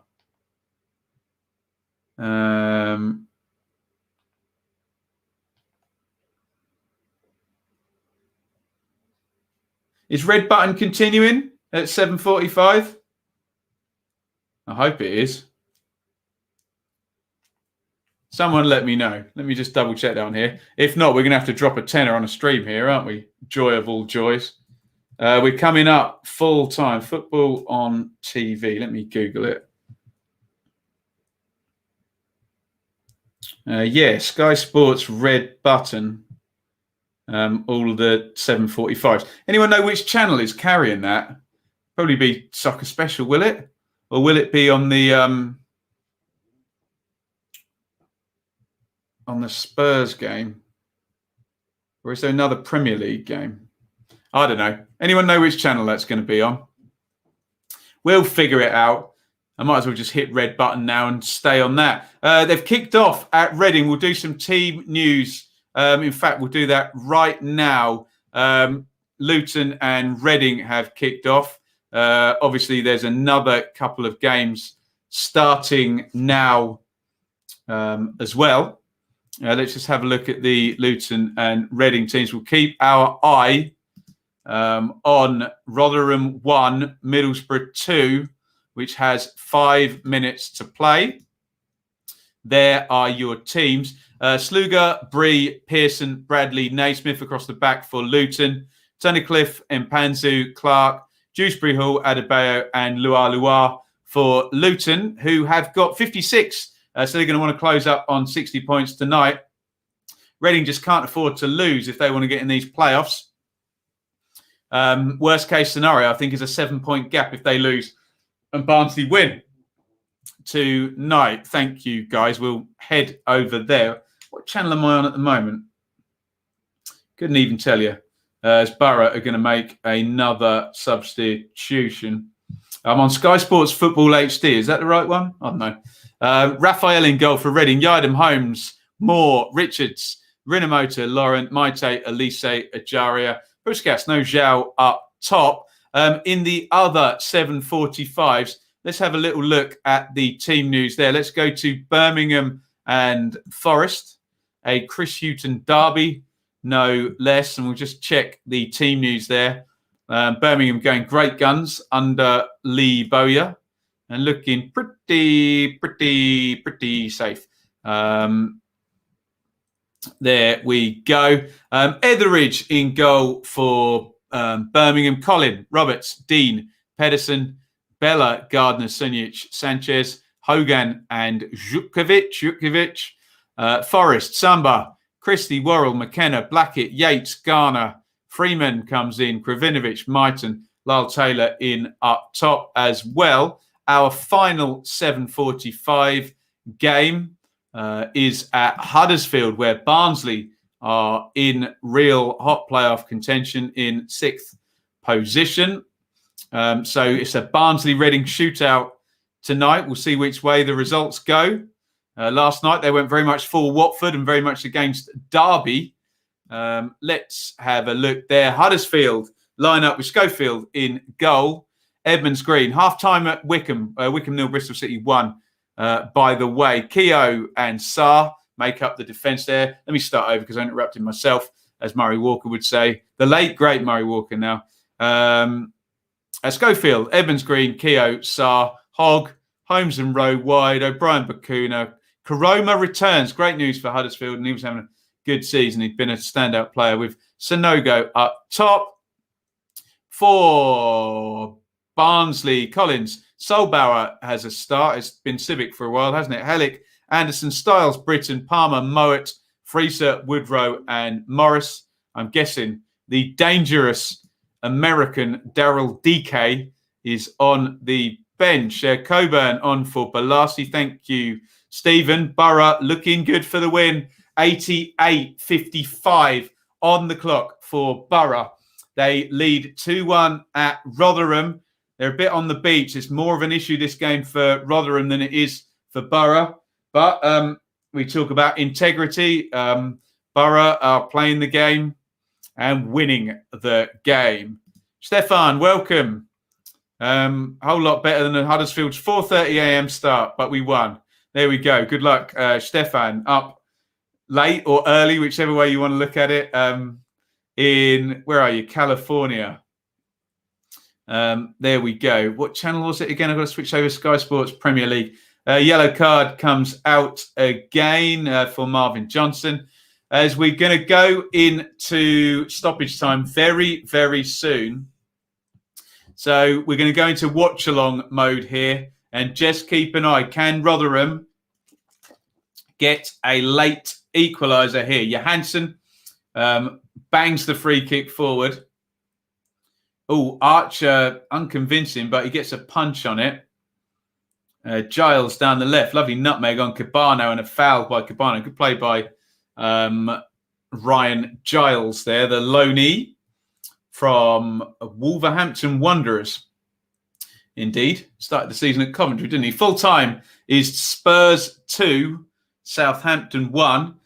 Is red button continuing at 7:45? I hope it is. Someone let me know. Let me just double check down here. If not, we're going to have to drop a tenner on a stream here, aren't we? Joy of all joys. We're coming up full time. Football on TV. Let me Google it. Yeah, Sky Sports red button. All the 7:45s. Anyone know which channel is carrying that? Probably be Soccer Special, will it? Or will it be on the Spurs game? Or is there another Premier League game? I don't know. Anyone know which channel that's going to be on? We'll figure it out. I might as well just hit red button now and stay on that. They've kicked off at Reading. We'll do some team news. In fact, we'll do that right now. Luton and Reading have kicked off. Obviously, there's another couple of games starting now as well. Let's just have a look at the Luton and Reading teams. We'll keep our eye on Rotherham 1, Middlesbrough 2, which has 5 minutes to play. There are your teams. Sluga, Bree, Pearson, Bradley, Naismith across the back for Luton. Tunnicliffe, Mpanzu, Clark, Dewsbury Hall, Adebayo and Lua for Luton, who have got 56. So they're going to want to close up on 60 points tonight. Reading just can't afford to lose if they want to get in these playoffs. Worst case scenario, I think, is a 7-point gap if they lose and Barnsley win tonight. Thank you, guys. We'll head over there. What channel am I on at the moment? Couldn't even tell you. As Borough are going to make another substitution. I'm on Sky Sports Football HD. Is that the right one? I don't know. Raphael in goal for Reading. Yardham, Holmes, Moore, Richards, Rinomota, Laurent, Maite, Elise, Ajaria, Puskas, no Zhao up top. In the other 7:45s, let's have a little look at the team news there. Let's go to Birmingham and Forest, a Chris Hughton derby, no less. And we'll just check the team news there. Birmingham going great guns under Lee Bowyer and looking pretty safe. There we go. Etheridge in goal for Birmingham. Colin, Roberts, Dean, Pedersen, Bella, Gardner, Sunic, Sanchez, Hogan and Zhukovic. Forrest, Samba, Christie, Worrell, McKenna, Blackett, Yates, Garner, Freeman comes in, Kravinovic, Myton, Lyle Taylor in up top as well. Our final 7:45 game is at Huddersfield, where Barnsley are in real hot playoff contention in 6th position. So it's a Barnsley-Reading shootout tonight. We'll see which way the results go. Last night, they went very much for Watford and very much against Derby. Let's have a look there. Huddersfield line up with Schofield in goal. Edmonds Green, half-time at Wickham. Wickham 0, Bristol City 1, by the way. Keogh and Sarr make up the defence there. Let me start over because I interrupted myself, as Murray Walker would say. The late, great Murray Walker now. Schofield, Edmonds Green, Keogh, Sarr, Hogg, Holmes and Rowe wide, O'Brien, Bakuna. Karoma returns. Great news for Huddersfield, and he was having a good season. He'd been a standout player with Sonogo up top. For Barnsley, Collins, Solbauer has a start. It's been Civic for a while, hasn't it? Hellick, Anderson, Styles, Britton, Palmer, Mowat, Freezer, Woodrow and Morris. I'm guessing the dangerous American Daryl DK is on the bench. Coburn on for Balassi. Thank you, Stephen. Borough looking good for the win 88:55 on the clock for Borough. They lead 2-1 at Rotherham. They're a bit on the beach. It's more of an issue this game for Rotherham than it is for Borough. But we talk about integrity. Borough are playing the game and winning the game. Stefan, welcome. Whole lot better than the Huddersfield's 4:30 a.m. start, but we won. There we go. Good luck, Stefan. Up late or early, whichever way you want to look at it. In, where are you? California. There we go. What channel was it again? I've got to switch over. Sky Sports Premier League. Yellow card comes out again for Marvin Johnson. As we're going to go into stoppage time very, very soon. So we're going to go into watch-along mode here. And just keep an eye. Can Rotherham get a late equaliser here? Johansson bangs the free kick forward. Oh, Archer, unconvincing, but he gets a punch on it. Giles down the left. Lovely nutmeg on Cabano and a foul by Cabano. Good play by Ryan Giles there, the loanee from Wolverhampton Wanderers. Indeed. Started the season at Coventry, didn't he? Full time is Spurs 2, Southampton 1.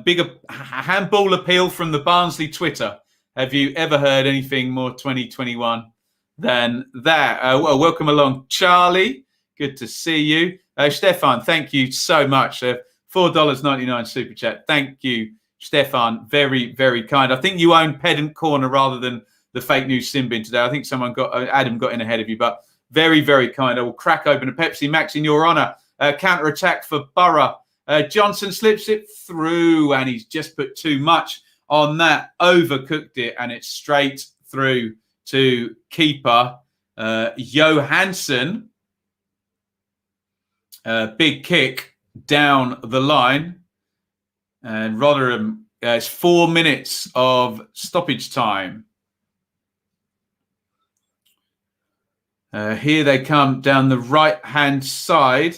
Bigger handball appeal from the Barnsley Twitter. Have you ever heard anything more 2021 than that? Well, welcome along, Charlie. Good to see you. Stefan, thank you so much. $4.99 super chat. Thank you, Stefan. Very, very kind. I think you own Pedant Corner rather than the fake news Simbin today. I think Adam got in ahead of you, but very, very kind. I will crack open a Pepsi Max in your honour. Counter-attack for Borough. Johnson slips it through, and he's just put too much on that. Overcooked it, and it's straight through to keeper Johansson. Big kick down the line. And Rotherham, it's 4 minutes of stoppage time. Here they come down the right-hand side.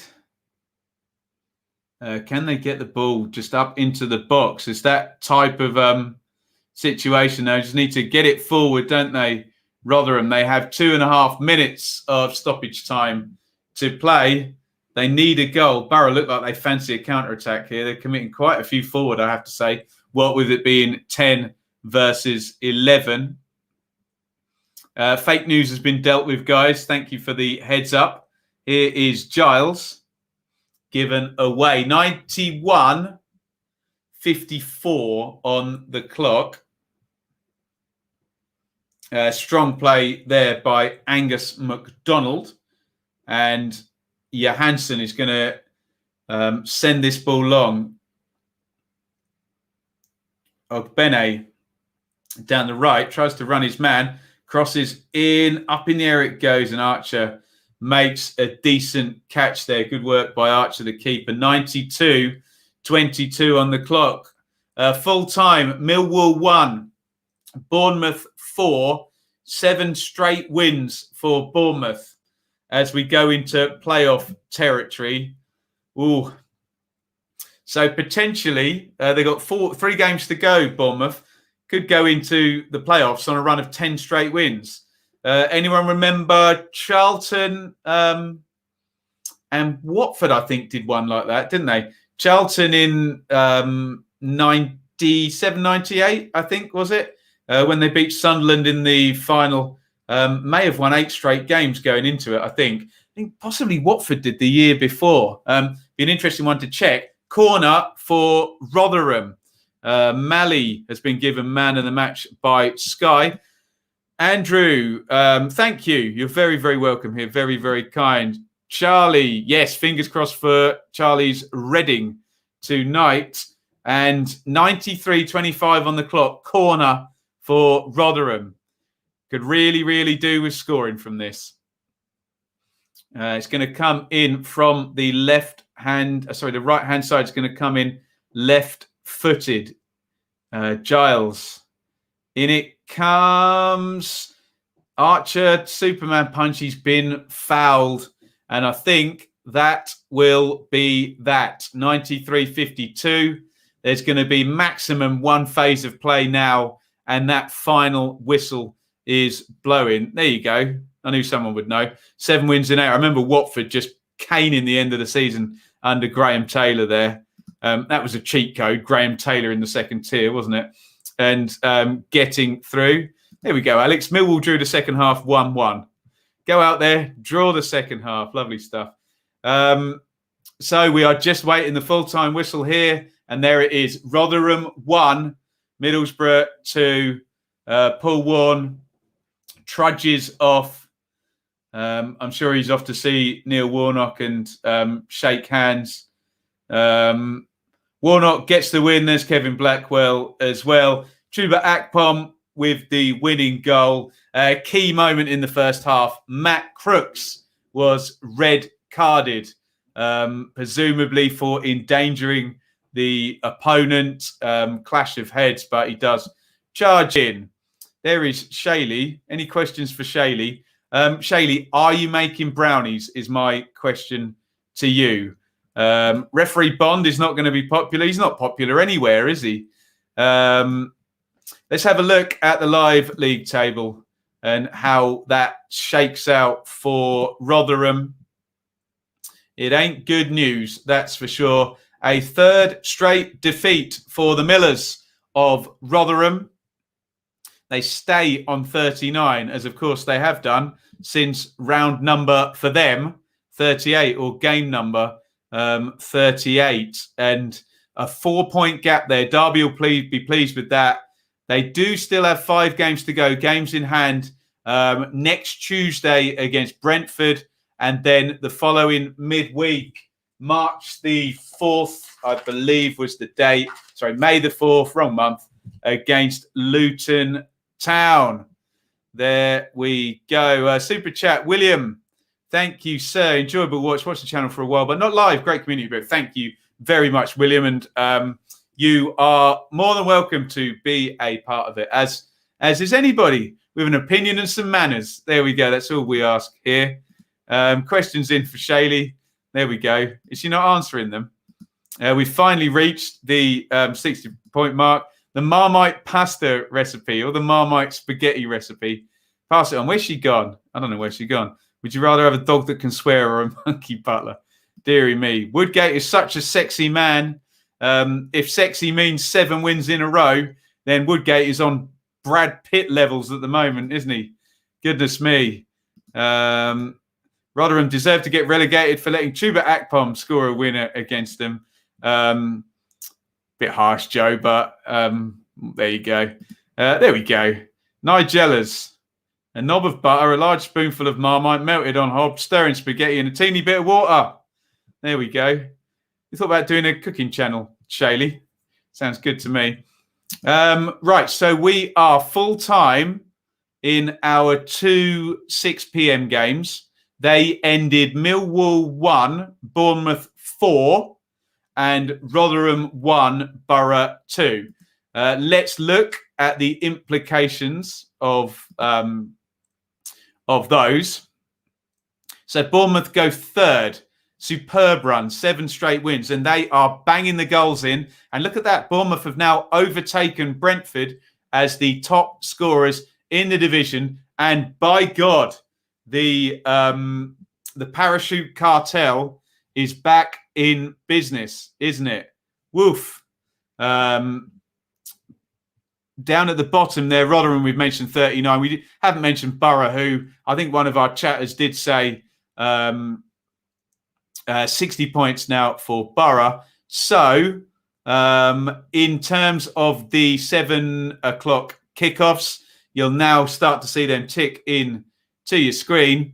Can they get the ball just up into the box? It's that type of situation. They just need to get it forward, don't they? Rotherham, they have 2.5 minutes of stoppage time to play. They need a goal. Borough look like they fancy a counter-attack here. They're committing quite a few forward, I have to say. What with it being 10 versus 11. Fake news has been dealt with, guys. Thank you for the heads up. Here is Giles. Given away. 91:54 on the clock. Strong play there by Angus MacDonald. And Johansson is going to send this ball long. Ogbene down the right. Tries to run his man. Crosses in. Up in the air it goes. And Archer makes a decent catch there. Good work by Archer, the keeper. 92:22 on the clock. Full time, Millwall 1, Bournemouth 4. 7 straight wins for Bournemouth as we go into playoff territory. Ooh. So potentially, they've got 3 games to go, Bournemouth. Could go into the playoffs on a run of 10 straight wins. Anyone remember Charlton and Watford, I think, did one like that, didn't they? Charlton in 97-98, I think, was it? When they beat Sunderland in the final. May have won 8 straight games going into it, I think. Possibly Watford did the year before. Be an interesting one to check. Corner for Rotherham. Malley has been given man of the match by Sky. Andrew, thank you. You're very, very welcome here. Very, very kind. Charlie, yes, fingers crossed for Charlie's Reading tonight. And 93:25 on the clock. Corner for Rotherham. Could really, really do with scoring from this. It's going to come in from the the right-hand side is going to come in left-footed. Giles. In it comes Archer, Superman punch. He's been fouled. And I think that will be that. 93:52. There's going to be maximum one phase of play now, and that final whistle is blowing. There you go. I knew someone would know. 7 wins in 8. I remember Watford just caning the end of the season under Graham Taylor there. That was a cheat code. Graham Taylor in the second tier, wasn't it? And getting through. There we go, Alex. Millwall drew the second half 1-1. Go out there, draw the second half. Lovely stuff. So we are just waiting the full-time whistle here. And there it is. Rotherham 1, Middlesbrough 2. Paul Vaughan trudges off. I'm sure he's off to see Neil Warnock and shake hands. Warnock gets the win. There's Kevin Blackwell as well. Chuba Akpom with the winning goal. Key moment in the first half. Matt Crooks was red carded, presumably for endangering the opponent. Clash of heads, but he does charge in. There is Shayley. Any questions for Shayley? Shayley, are you making brownies? Is my question to you. Referee Bond is not going to be popular. He's not popular anywhere, is he? Let's have a look at the live league table and how that shakes out for Rotherham. It ain't good news, that's for sure. A third straight defeat for the Millers of Rotherham. They stay on 39, as of course they have done since round number for them, 38, or game number 38. And a 4-point gap there. Derby will be pleased with that. They do still have 5 games to go, games in hand. Next Tuesday against Brentford, and then the following midweek, March the 4th, I believe was the date. Sorry, May the 4th, wrong month, against Luton Town. There we go. Super chat, William. Thank you, sir. Enjoyable watch. Watched the channel for a while, but not live. Great community group. Thank you very much, William. And you are more than welcome to be a part of it, as is anybody with an opinion and some manners. There we go. That's all we ask here. Questions in for Shayley. There we go. Is she not answering them? We finally reached the 60-point mark. The Marmite pasta recipe or the Marmite spaghetti recipe. Pass it on. Where's she gone? I don't know where she's gone. Would you rather have a dog that can swear or a monkey butler? Deary me. Woodgate is such a sexy man. If sexy means 7 wins in a row, then Woodgate is on Brad Pitt levels at the moment, isn't he? Goodness me. Rotherham deserved to get relegated for letting Chuba Akpom score a winner against them. Bit harsh, Joe, but there you go. There we go. Nigella's. A knob of butter, a large spoonful of Marmite melted on hob, stirring spaghetti and a teeny bit of water. There we go. You thought about doing a cooking channel, Shayley? Sounds good to me. Right, so we are full-time in our 2 6 p.m. games. They ended Millwall 1, Bournemouth 4, and Rotherham 1, Borough 2. Let's look at the implications of those. So Bournemouth go third. Superb run, 7 straight wins, and they are banging the goals in. And look at that. Bournemouth have now overtaken Brentford as the top scorers in the division. And by God, the parachute cartel is back in business, isn't it? Woof. Down at the bottom there, Rotherham, we've mentioned 39. We haven't mentioned Borough, who I think one of our chatters did say 60 points now for Borough. So in terms of the 7 o'clock kickoffs, you'll now start to see them tick in to your screen.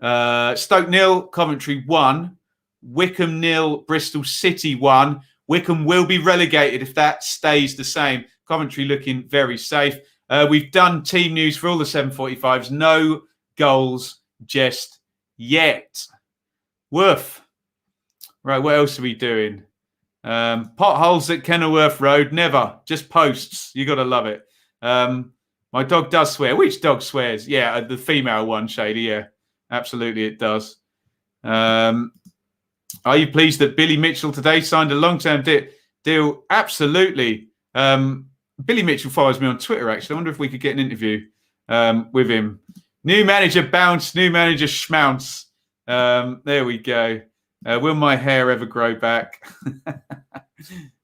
Stoke 0, Coventry 1, Wycombe 0, Bristol City 1. Wycombe will be relegated if that stays the same. Coventry looking very safe. We've done team news for all the 7:45s. No goals just yet. Woof. Right, what else are we doing? Potholes at Kenilworth Road. Never. Just posts. You got to love it. My dog does swear. Which dog swears? Yeah, the female one, Shady. Yeah, absolutely it does. Are you pleased that Billy Mitchell today signed a long-term deal? Deal. Absolutely. Billy Mitchell follows me on Twitter, actually. I wonder if we could get an interview with him. New manager bounce, new manager schmounce. There we go. Will my hair ever grow back?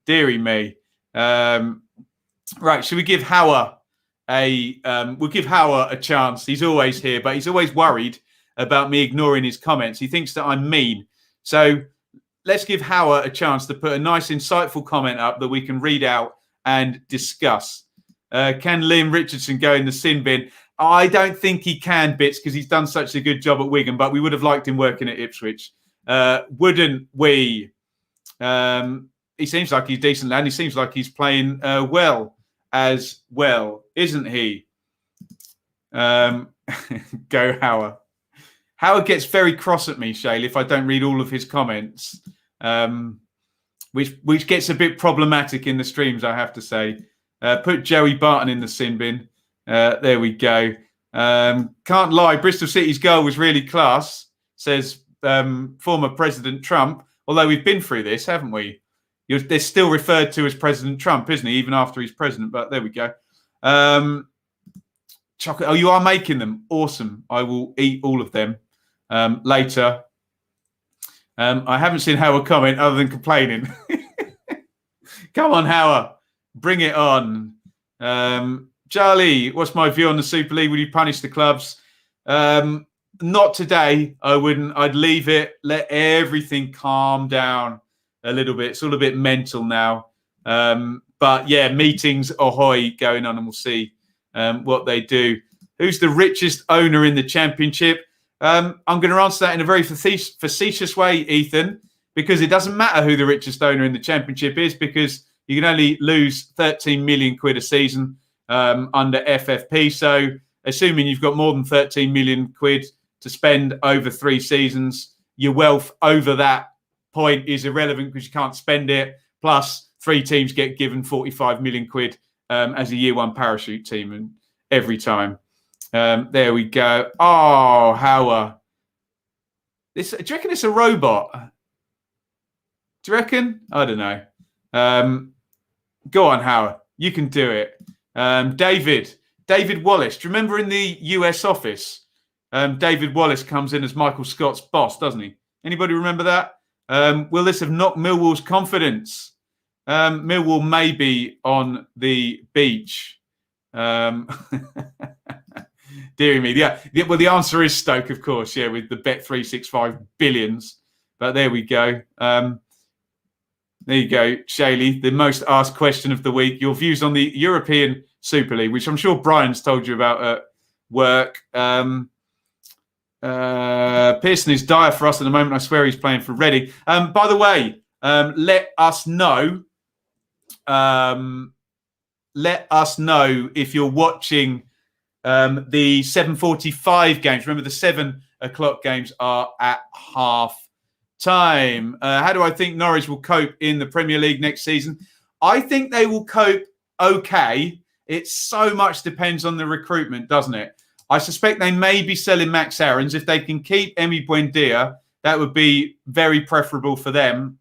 Deary me. Right, should we give Howard we'll give Howard a chance. He's always here, but he's always worried about me ignoring his comments. He thinks that I'm mean. So let's give Howard a chance to put a nice, insightful comment up that we can read out and discuss. Can Liam Richardson go in the sin bin? I don't think he can, Bits, because he's done such a good job at Wigan, but we would have liked him working at Ipswich. Wouldn't we? He seems like he's decent, and he seems like he's playing well as well, isn't he? Go Howard. Howard gets very cross at me, Shaylee, if I don't read all of his comments, which gets a bit problematic in the streams, I have to say. Put Joey Barton in the sin bin. There we go. Can't lie, Bristol City's goal was really class, says former President Trump. Although we've been through this, haven't we? They're still referred to as President Trump, isn't he? Even after he's president. But there we go. Chocolate. Oh, you are making them. Awesome. I will eat all of them later. I haven't seen Howard comment other than complaining. Come on, Howard. Bring it on. Charlie, what's my view on the Super League? Would you punish the clubs? Not today. I wouldn't. I'd leave it. Let everything calm down a little bit. It's all a bit mental now. But yeah, meetings ahoy going on, and we'll see what they do. Who's the richest owner in the Championship? I'm going to answer that in a very facetious way, Ethan, because it doesn't matter who the richest owner in the Championship is, because you can only lose 13 million quid a season under FFP. So assuming you've got more than 13 million quid to spend over 3 seasons, your wealth over that point is irrelevant because you can't spend it. Plus, 3 teams get given 45 million quid as a year 1 parachute team, and every time. There we go. Oh, Howard. Do you reckon it's a robot? Do you reckon? I don't know. Go on, Howard. You can do it. David Wallace. Do you remember in the US office? David Wallace comes in as Michael Scott's boss, doesn't he? Anybody remember that? Will this have knocked Millwall's confidence? Millwall may be on the beach. Deary me. Yeah. Well, the answer is Stoke, of course. Yeah, with the Bet365 billions. But there we go. There you go, Shaylee. The most asked question of the week. Your views on the European Super League, which I'm sure Brian's told you about at work. Pearson is dire for us at the moment. I swear he's playing for Reading. By the way, let us know. Let us know if you're watching the 7:45 games. Remember, the 7 o'clock games are at half time. How do I think Norwich will cope in the Premier League next season? I think they will cope okay. It so much depends on the recruitment, doesn't it? I suspect they may be selling Max Aarons. If they can keep Emi Buendia, that would be very preferable for them.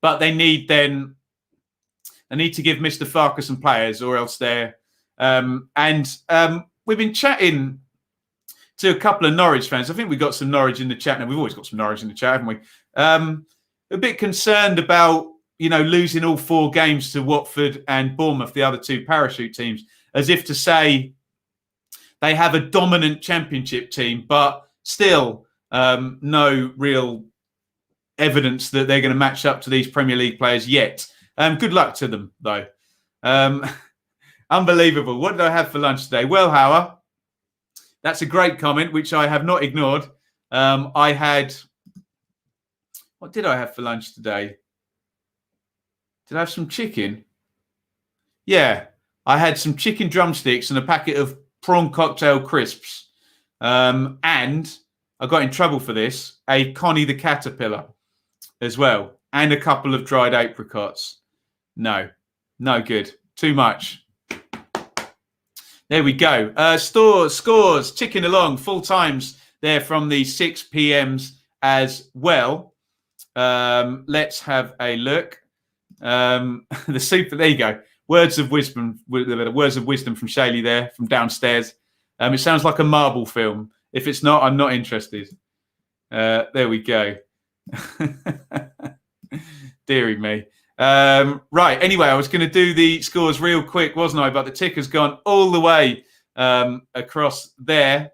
But they need to give Mr. Farkas some players, or else they're... we've been chatting to a couple of Norwich fans. I think we've got some Norwich in the chat now. We've always got some Norwich in the chat, haven't we? A bit concerned about, losing all 4 games to Watford and Bournemouth, the other 2 parachute teams, as if to say they have a dominant Championship team, but still no real evidence that they're going to match up to these Premier League players yet. Good luck to them, though. Unbelievable. What did I have for lunch today? Well, Howard, that's a great comment, which I have not ignored. What did I have for lunch today? Did I have some chicken? Yeah, I had some chicken drumsticks and a packet of prawn cocktail crisps. And I got in trouble for this, a Connie the Caterpillar as well, and a couple of dried apricots. No good. Too much. There we go. Scores ticking along. Full times there from the 6 p.m.s as well. Let's have a look. The super. There you go. Words of wisdom from Shaylee there from downstairs. It sounds like a Marvel film. If it's not, I'm not interested. There we go. Deary me. Right. Anyway, I was going to do the scores real quick, wasn't I? But the ticker's gone all the way across there.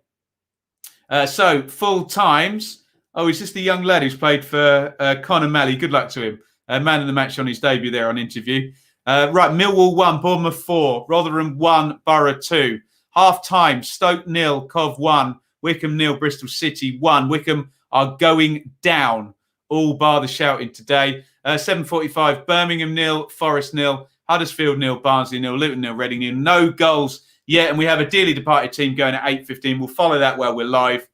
So full times. Oh, is this the young lad who's played for Conor Malley? Good luck to him. Man of the match on his debut there on interview. Right, Millwall 1, Bournemouth 4, Rotherham 1, Borough 2. Half time, Stoke 0, Cov 1, Wickham 0, Bristol City 1. Wickham are going down, all bar the shouting today. 7:45, Birmingham 0, Forest 0, Huddersfield 0, Barnsley 0, Luton 0, Reading 0. No goals yet, and we have a dearly departed team going at 8:15. We'll follow that while we're live.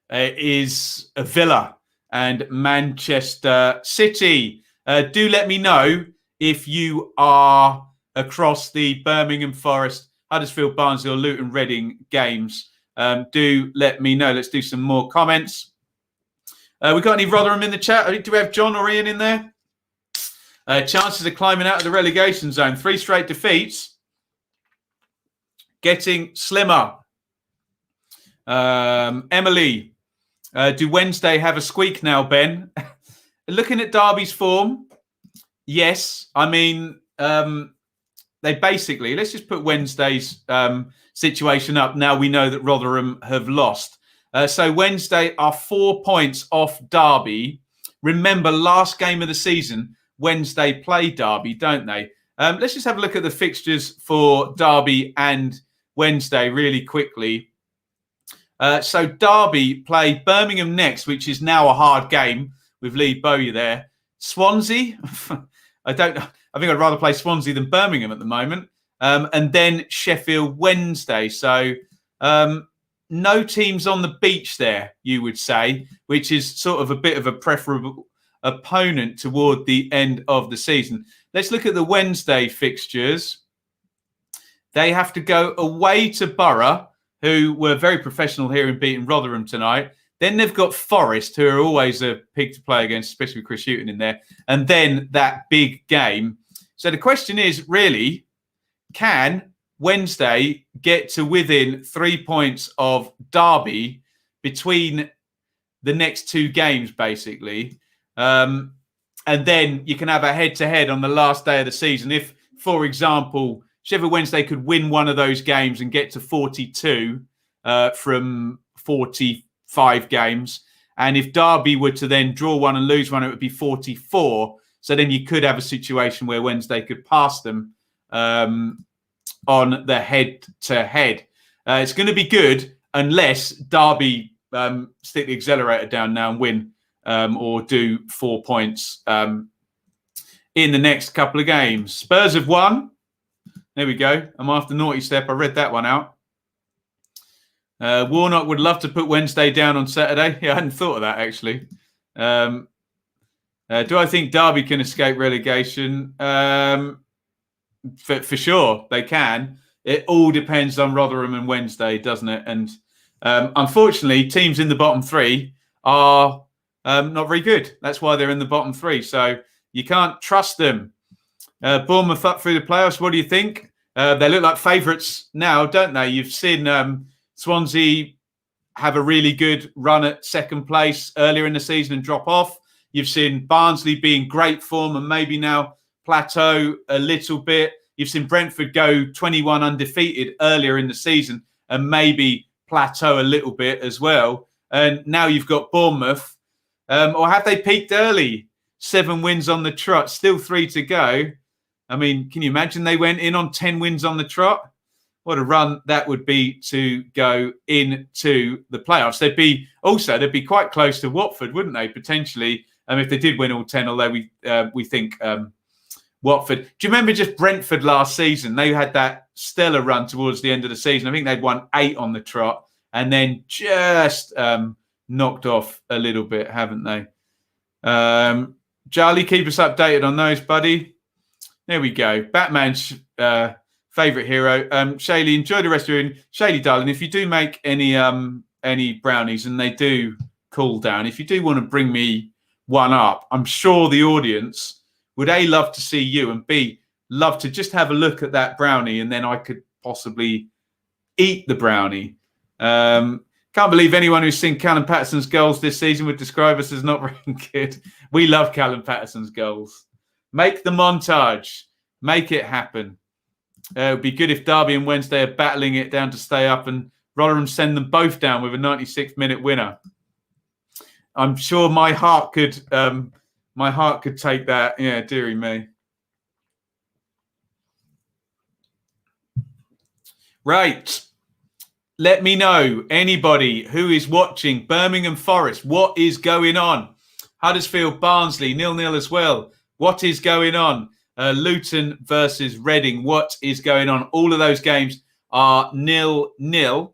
It is Villa and Manchester City. Do let me know if you are across the Birmingham, Forest, Huddersfield, Barnsley or Luton, Reading games. Do let me know. Let's do some more comments. We got any Rotherham in the chat? Do we have John or Iain in there? Chances of climbing out of the relegation zone. 3 straight defeats. Getting slimmer. Emily, do Wednesday have a squeak now, Ben? Looking at Derby's form, yes. I mean, they basically, let's just put Wednesday's situation up. Now we know that Rotherham have lost. So Wednesday are 4 points off Derby. Remember, last game of the season, Wednesday play Derby, don't they? Let's just have a look at the fixtures for Derby and Wednesday really quickly. So Derby play Birmingham next, which is now a hard game with Lee Bowyer there. Swansea, I don't know. I think I'd rather play Swansea than Birmingham at the moment. And then Sheffield Wednesday. So no teams on the beach there, you would say, which is sort of a bit of a preferable opponent toward the end of the season. Let's look at the Wednesday fixtures. They have to go away to Borough, who were very professional here in beating Rotherham tonight. Then they've got Forest, who are always a pig to play against, especially with Chris Hughton in there. And then that big game. So the question is, really, can Wednesday get to within 3 points of Derby between the next 2 games, basically? And then you can have a head-to-head on the last day of the season. If, for example, Sheffield Wednesday could win one of those games and get to 42 from 45 games. And if Derby were to then draw one and lose one, it would be 44. So then you could have a situation where Wednesday could pass them on the head-to-head. It's going to be good unless Derby stick the accelerator down now and win or do 4 points in the next couple of games. Spurs have won. There we go. I'm after naughty step. I read that one out. Warnock would love to put Wednesday down on Saturday. Yeah, I hadn't thought of that, actually. Do I think Derby can escape relegation? For sure, they can. It all depends on Rotherham and Wednesday, doesn't it? And unfortunately, teams in the bottom 3 are not very good. That's why they're in the bottom 3. So you can't trust them. Bournemouth up through the playoffs. What do you think? They look like favourites now, don't they? You've seen Swansea have a really good run at second place earlier in the season and drop off. You've seen Barnsley be in great form and maybe now plateau a little bit. You've seen Brentford go 21 undefeated earlier in the season and maybe plateau a little bit as well. And now you've got Bournemouth. Or have they peaked early? 7 wins on the trot, still 3 to go. I mean, can you imagine they went in on 10 wins on the trot? What a run that would be to go into the playoffs. They'd be quite close to Watford, wouldn't they, potentially? If they did win all 10, although we think Watford. Do you remember just Brentford last season? They had that stellar run towards the end of the season. I think they'd won 8 on the trot and then just knocked off a little bit, haven't they? Charlie, keep us updated on those, buddy. There we go. Batman's favourite hero. Shaylee, enjoy the rest of your evening. Shaylee, darling, if you do make any brownies and they do cool down, if you do want to bring me one up. I'm sure the audience would A, love to see you, and B, love to just have a look at that brownie, and then I could possibly eat the brownie. Can't believe anyone who's seen Callum Patterson's goals this season would describe us as not very good. We love Callum Patterson's goals. Make the montage. Make it happen. It would be good if Derby and Wednesday are battling it down to stay up and Rotherham send them both down with a 96th minute winner. I'm sure my heart could take that. Yeah, dearie me. Right. Let me know, anybody who is watching Birmingham Forest, what is going on? Huddersfield Barnsley 0-0 as well. What is going on? Luton versus Reading. What is going on? All of those games are 0-0.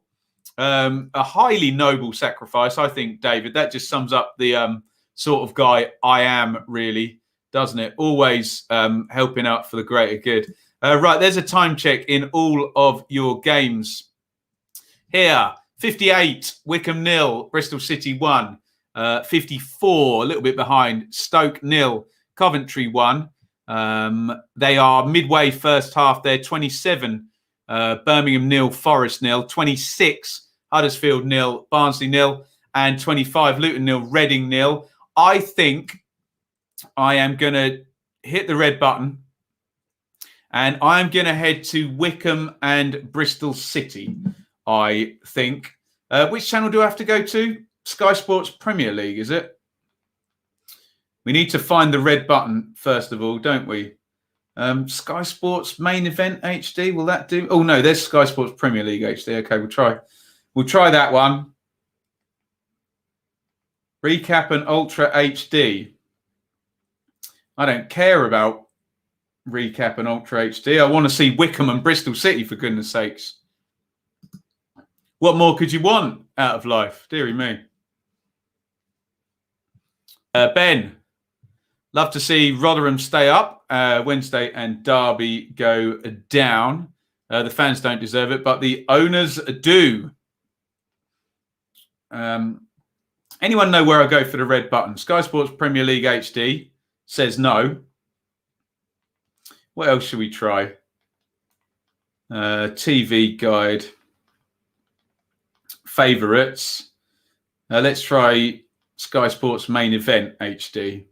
A highly noble sacrifice, I think, David. That just sums up the sort of guy I am, really, doesn't it? Always helping out for the greater good. Right, there's a time check in all of your games. Here, 58, Wycombe 0, Bristol City 1. 54, a little bit behind, Stoke 0, Coventry 1. They are midway first half there, 27, Birmingham 0, Forest 0, 26, Huddersfield 0, Barnsley 0, and 25, Luton 0, Reading 0. I think I am going to hit the red button and I'm going to head to Wycombe and Bristol City, I think. Which channel do I have to go to? Sky Sports Premier League, is it? We need to find the red button, first of all, don't we? Sky Sports Main Event HD, will that do? Oh, no, there's Sky Sports Premier League HD. Okay, we'll try that one. Recap and Ultra HD. I don't care about Recap and Ultra HD. I want to see Wycombe and Bristol City, for goodness sakes. What more could you want out of life? Deary me. Ben, love to see Rotherham stay up. Wednesday and Derby go down. The fans don't deserve it, but the owners do. Anyone know where I go for the red button? Sky Sports Premier League HD says no. What else should we try? TV guide. Favourites. Let's try Sky Sports Main Event HD.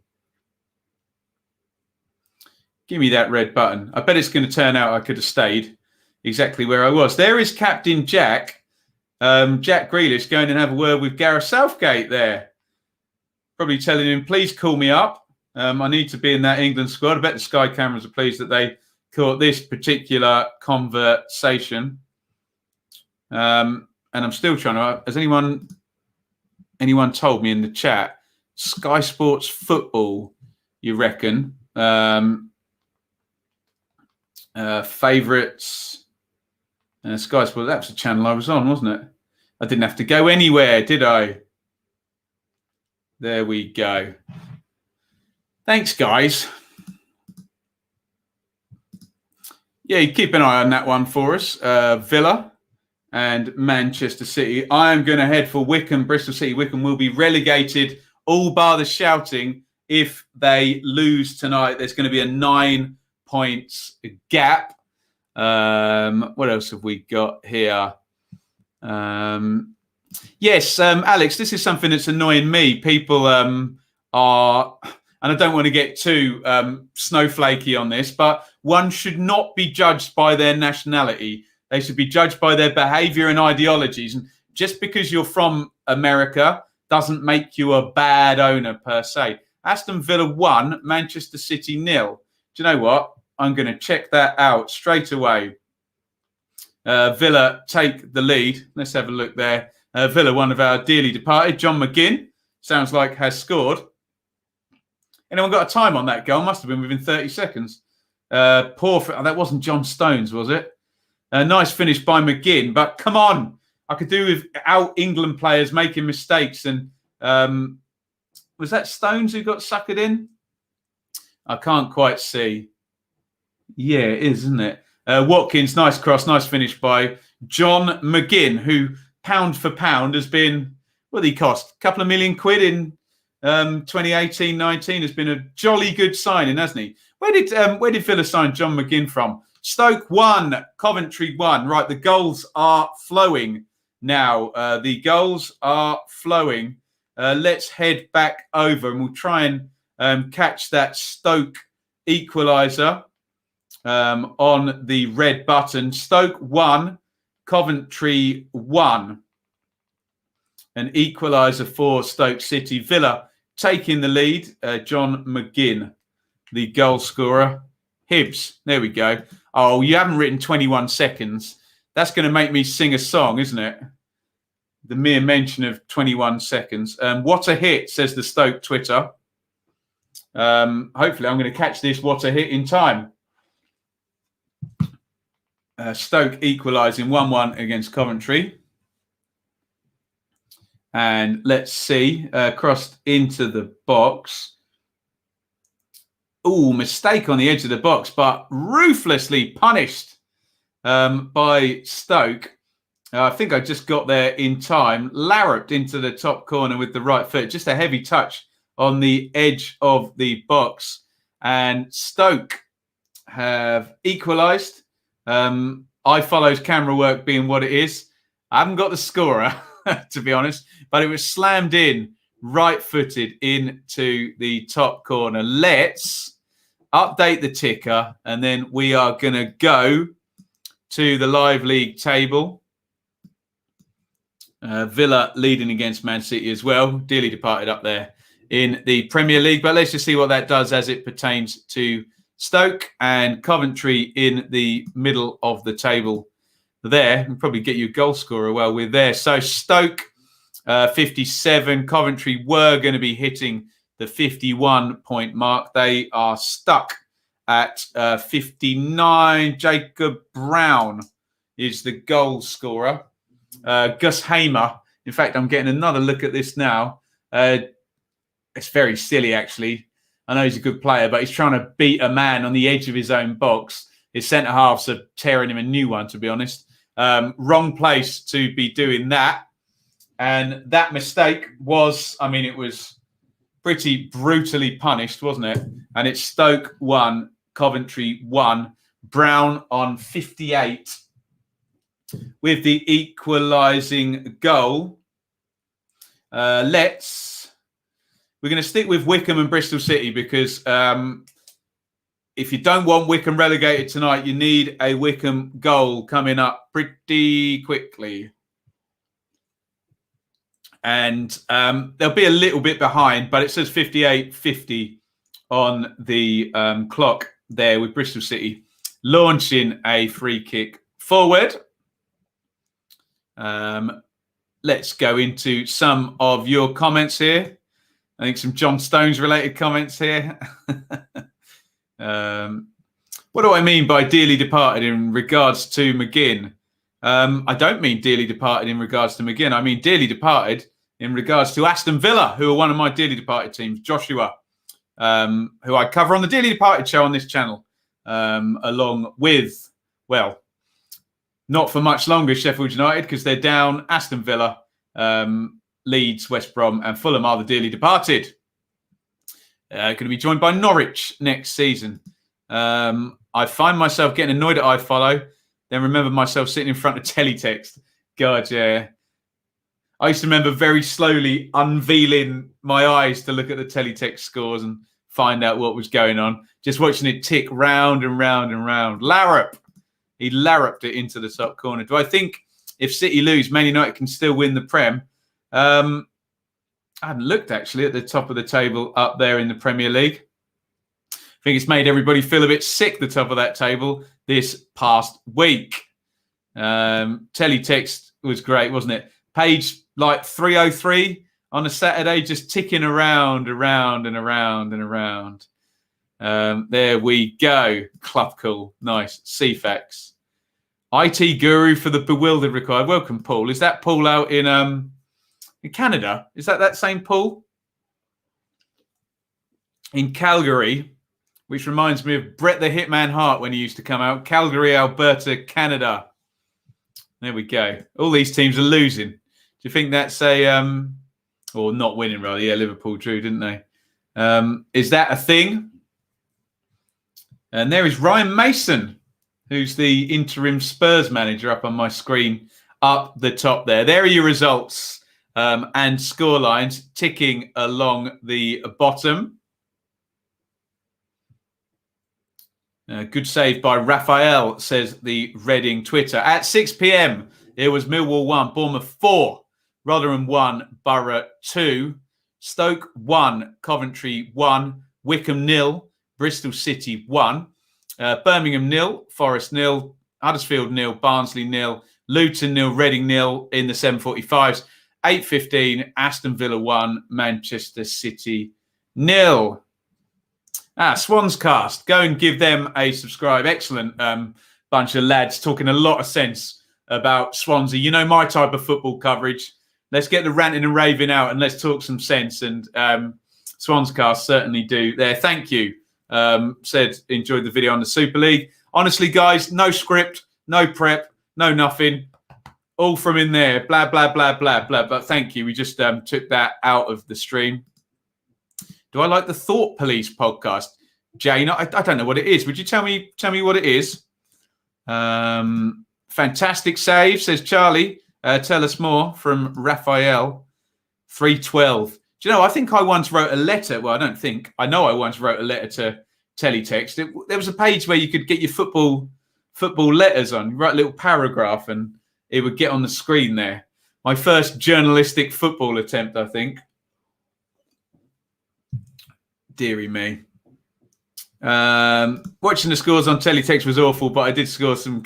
Give me that red button. I bet it's going to turn out I could have stayed exactly where I was. There is Captain Jack. Jack Grealish going and have a word with Gareth Southgate there. Probably telling him, please call me up. I need to be in that England squad. I bet the Sky cameras are pleased that they caught this particular conversation. And I'm still trying to... Has anyone told me in the chat? Sky Sports Football, you reckon? Favourites. Sky Sports, that was the channel I was on, wasn't it? I didn't have to go anywhere, did I? There we go. Thanks, guys. Yeah, keep an eye on that one for us. Villa and Manchester City. I am going to head for Wycombe, Bristol City. Wycombe will be relegated, all bar the shouting, if they lose tonight. There's going to be a 9 points gap. What else have we got here? Yes, Alex, this is something that's annoying me. People are, and I don't want to get too snowflakey on this, but one should not be judged by their nationality. They should be judged by their behaviour and ideologies. And just because you're from America doesn't make you a bad owner per se. Aston Villa 1, Manchester City 0. Do you know what? I'm going to check that out straight away. Villa take the lead. Let's have a look there. Villa, one of our dearly departed, John McGinn, sounds like has scored. Anyone got a time on that goal? Must have been within 30 seconds. That wasn't John Stones, was it? Nice finish by McGinn, but come on. I could do without England players making mistakes. And was that Stones who got suckered in? I can't quite see. Yeah, it is, isn't it? Watkins, nice cross, nice finish by John McGinn, who pound for pound has been, what did he cost? A couple of £1 million in 2018-19 has been a jolly good signing, hasn't he? Where did Villa sign John McGinn from? Stoke 1, Coventry 1. Right, the goals are flowing now. The goals are flowing. Let's head back over and we'll try and catch that Stoke equaliser on the red button. Stoke 1, Coventry 1. An equaliser for Stoke City. Villa taking the lead. John McGinn, the goal scorer. Hibbs, there we go. Oh, you haven't written 21 seconds. That's going to make me sing a song, isn't it? The mere mention of 21 seconds. What a hit, says the Stoke Twitter. Hopefully I'm going to catch this what a hit in time. Stoke equalising 1-1 against Coventry. And let's see, crossed into the box. Oh, mistake on the edge of the box, but ruthlessly punished by Stoke. I think I just got there in time. Larruped into the top corner with the right foot. Just a heavy touch on the edge of the box. And Stoke have equalised. iFollow's camera work being what it is. I haven't got the scorer, to be honest, but it was slammed in, right-footed into the top corner. Let's update the ticker, and then we are going to go to the live league table. Villa leading against Man City as well. Dearly departed up there in the Premier League. But let's just see what that does as it pertains to Stoke and Coventry in the middle of the table there. We'll probably get you a goal scorer while we're there. So Stoke, 57. Coventry were going to be hitting the 51-point mark. They are stuck at 59. Jacob Brown is the goal scorer. Gus Hamer. In fact, I'm getting another look at this now. It's very silly, actually. I know he's a good player, but he's trying to beat a man on the edge of his own box. His centre-halves are tearing him a new one, to be honest. Wrong place to be doing that. And that mistake was, I mean, it was pretty brutally punished, wasn't it? And it's Stoke 1, Coventry 1. Brown on 58 with the equalising goal. We're going to stick with Wycombe and Bristol City because if you don't want Wycombe relegated tonight, you need a Wycombe goal coming up pretty quickly. And they'll be a little bit behind, but it says 58-50 on the clock there with Bristol City launching a free kick forward. Let's go into some of your comments here. I think some John Stones related comments here. What do I mean by dearly departed in regards to McGinn? I don't mean dearly departed in regards to McGinn. I mean dearly departed in regards to Aston Villa, who are one of my dearly departed teams. Joshua, who I cover on the Dearly Departed show on this channel, along with, well, not for much longer, Sheffield United, because they're down. Aston Villa, Leeds, West Brom, and Fulham are the dearly departed. Going to be joined by Norwich next season. I find myself getting annoyed at iFollow, then remember myself sitting in front of teletext. God, yeah. I used to remember very slowly unveiling my eyes to look at the teletext scores and find out what was going on. Just watching it tick round and round and round. Larrup. He larruped it into the top corner. Do I think if City lose, Man United can still win the Prem? I hadn't looked, actually, at the top of the table up there in the Premier League. I think it's made everybody feel a bit sick, the top of that table, this past week. Teletext was great, wasn't it? Page like 303 on a Saturday, just ticking around. There we go. Club Cool. Nice. CFAX. IT Guru for the bewildered required. Welcome, Paul. Is that Paul out in Canada? Is that same Paul? In Calgary, which reminds me of Bret the Hitman Hart when he used to come out. Calgary, Alberta, Canada. There we go. All these teams are losing. Do you think that's a Or not winning, rather. Yeah, Liverpool drew, didn't they? Is that a thing? And there is Ryan Mason, who's the interim Spurs manager, up on my screen, up the top there. There are your results and score lines ticking along the bottom. Good save by Raphael, says the Reading Twitter. At 6 p.m, it was Millwall 1, Bournemouth 4, Rotherham 1, Borough 2, Stoke 1, Coventry 1, Wickham 0, Bristol City 1, Birmingham 0, Forest 0, Huddersfield 0, Barnsley 0, Luton 0, Reading 0 in the 7:45s. 8:15, Aston Villa 1, Manchester City 0. Swans Cast. Go and give them a subscribe. Excellent bunch of lads talking a lot of sense about Swansea. You know my type of football coverage. Let's get the ranting and raving out and let's talk some sense. And Swans Cast certainly do there. Thank you. Said enjoyed the video on the Super League. Honestly, guys, no script, no prep, no nothing. All from in there. Blah, blah, blah, blah, blah. But thank you. We just took that out of the stream. Do I like the Thought Police podcast? Jane, I don't know what it is. Would you tell me what it is? Fantastic save, says Charlie. Tell us more from Raphael. 312. Do you know, I think I once wrote a letter. Well, I don't think. I know I once wrote a letter to Teletext. There was a page where you could get your football letters on. You write a little paragraph and it would get on the screen there. My first journalistic football attempt, I think. Deary me. Watching the scores on Teletext was awful, but I did score some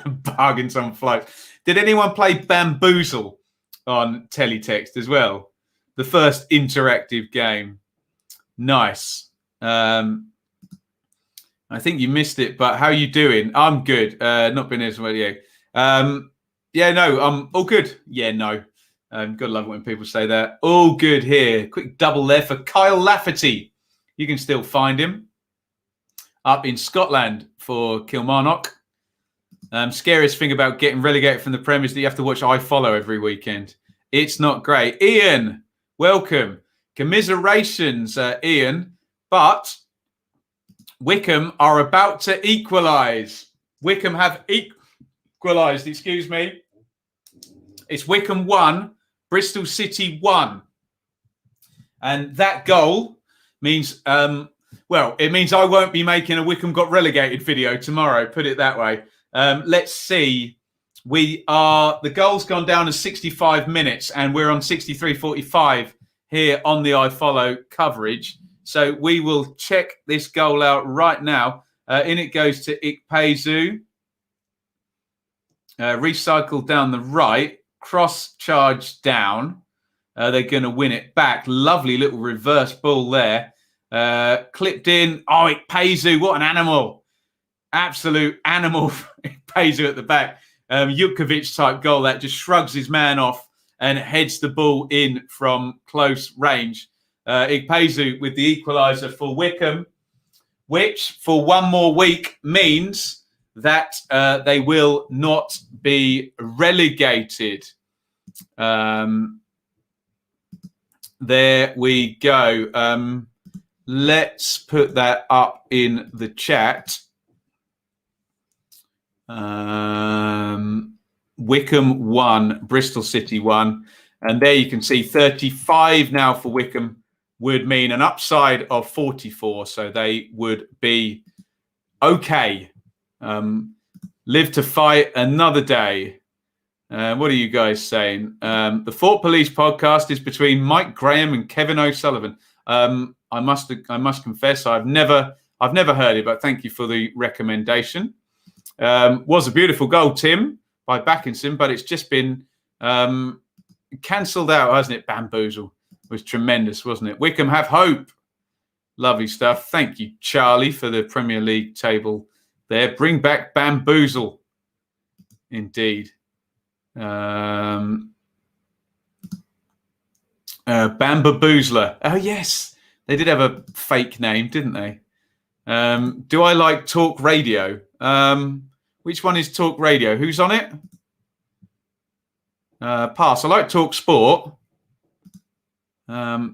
bargains on flights. Did anyone play Bamboozle on Teletext as well? The first interactive game. Nice. I think you missed it, but how are you doing? I'm good. Not been as well, yeah. Yeah, no, I'm all good. Yeah, no. Gotta love it when people say that. All good here. Quick double there for Kyle Lafferty. You can still find him up in Scotland for Kilmarnock. Scariest thing about getting relegated from the Prem is that you have to watch I Follow every weekend. It's not great. Iain, welcome. Commiserations, Iain. But Wickham are about to equalise. Wickham have equalised, excuse me. It's Wickham 1, Bristol City 1. And that goal means, it means I won't be making a Wickham got relegated video tomorrow, put it that way. Let's see. The goal's gone down to 65 minutes and we're on 63:45 here on the I Follow coverage. So we will check this goal out right now. In it goes to Ikpeazu. Recycled down the right. Cross charge down. They're going to win it back. Lovely little reverse ball there. Clipped in. Oh, Ikpeazu, what an animal. Absolute animal. Ikpeazu at the back. Jutkovic type goal that just shrugs his man off and heads the ball in from close range. Ikpeazu with the equaliser for Wickham, which for one more week means that they will not be relegated. There we go. Let's put that up in the chat. Wickham 1, Bristol City 1. And there you can see 35 now for Wickham would mean an upside of 44. So they would be okay. Live to fight another day. What are you guys saying? The Thought Police podcast is between Mike Graham and Kevin O'Sullivan. I must confess, I've never heard it, but thank you for the recommendation. Was a beautiful goal, Tim, by Backinson, but it's just been cancelled out, hasn't it? Bamboozle was tremendous, wasn't it? Wickham have hope. Lovely stuff. Thank you, Charlie, for the Premier League table there. Bring back Bamboozle. Indeed. Bamboozler. Oh, yes. They did have a fake name, didn't they? Do I like Talk Radio? Which one is Talk Radio? Who's on it? Pass. I like Talk Sport. There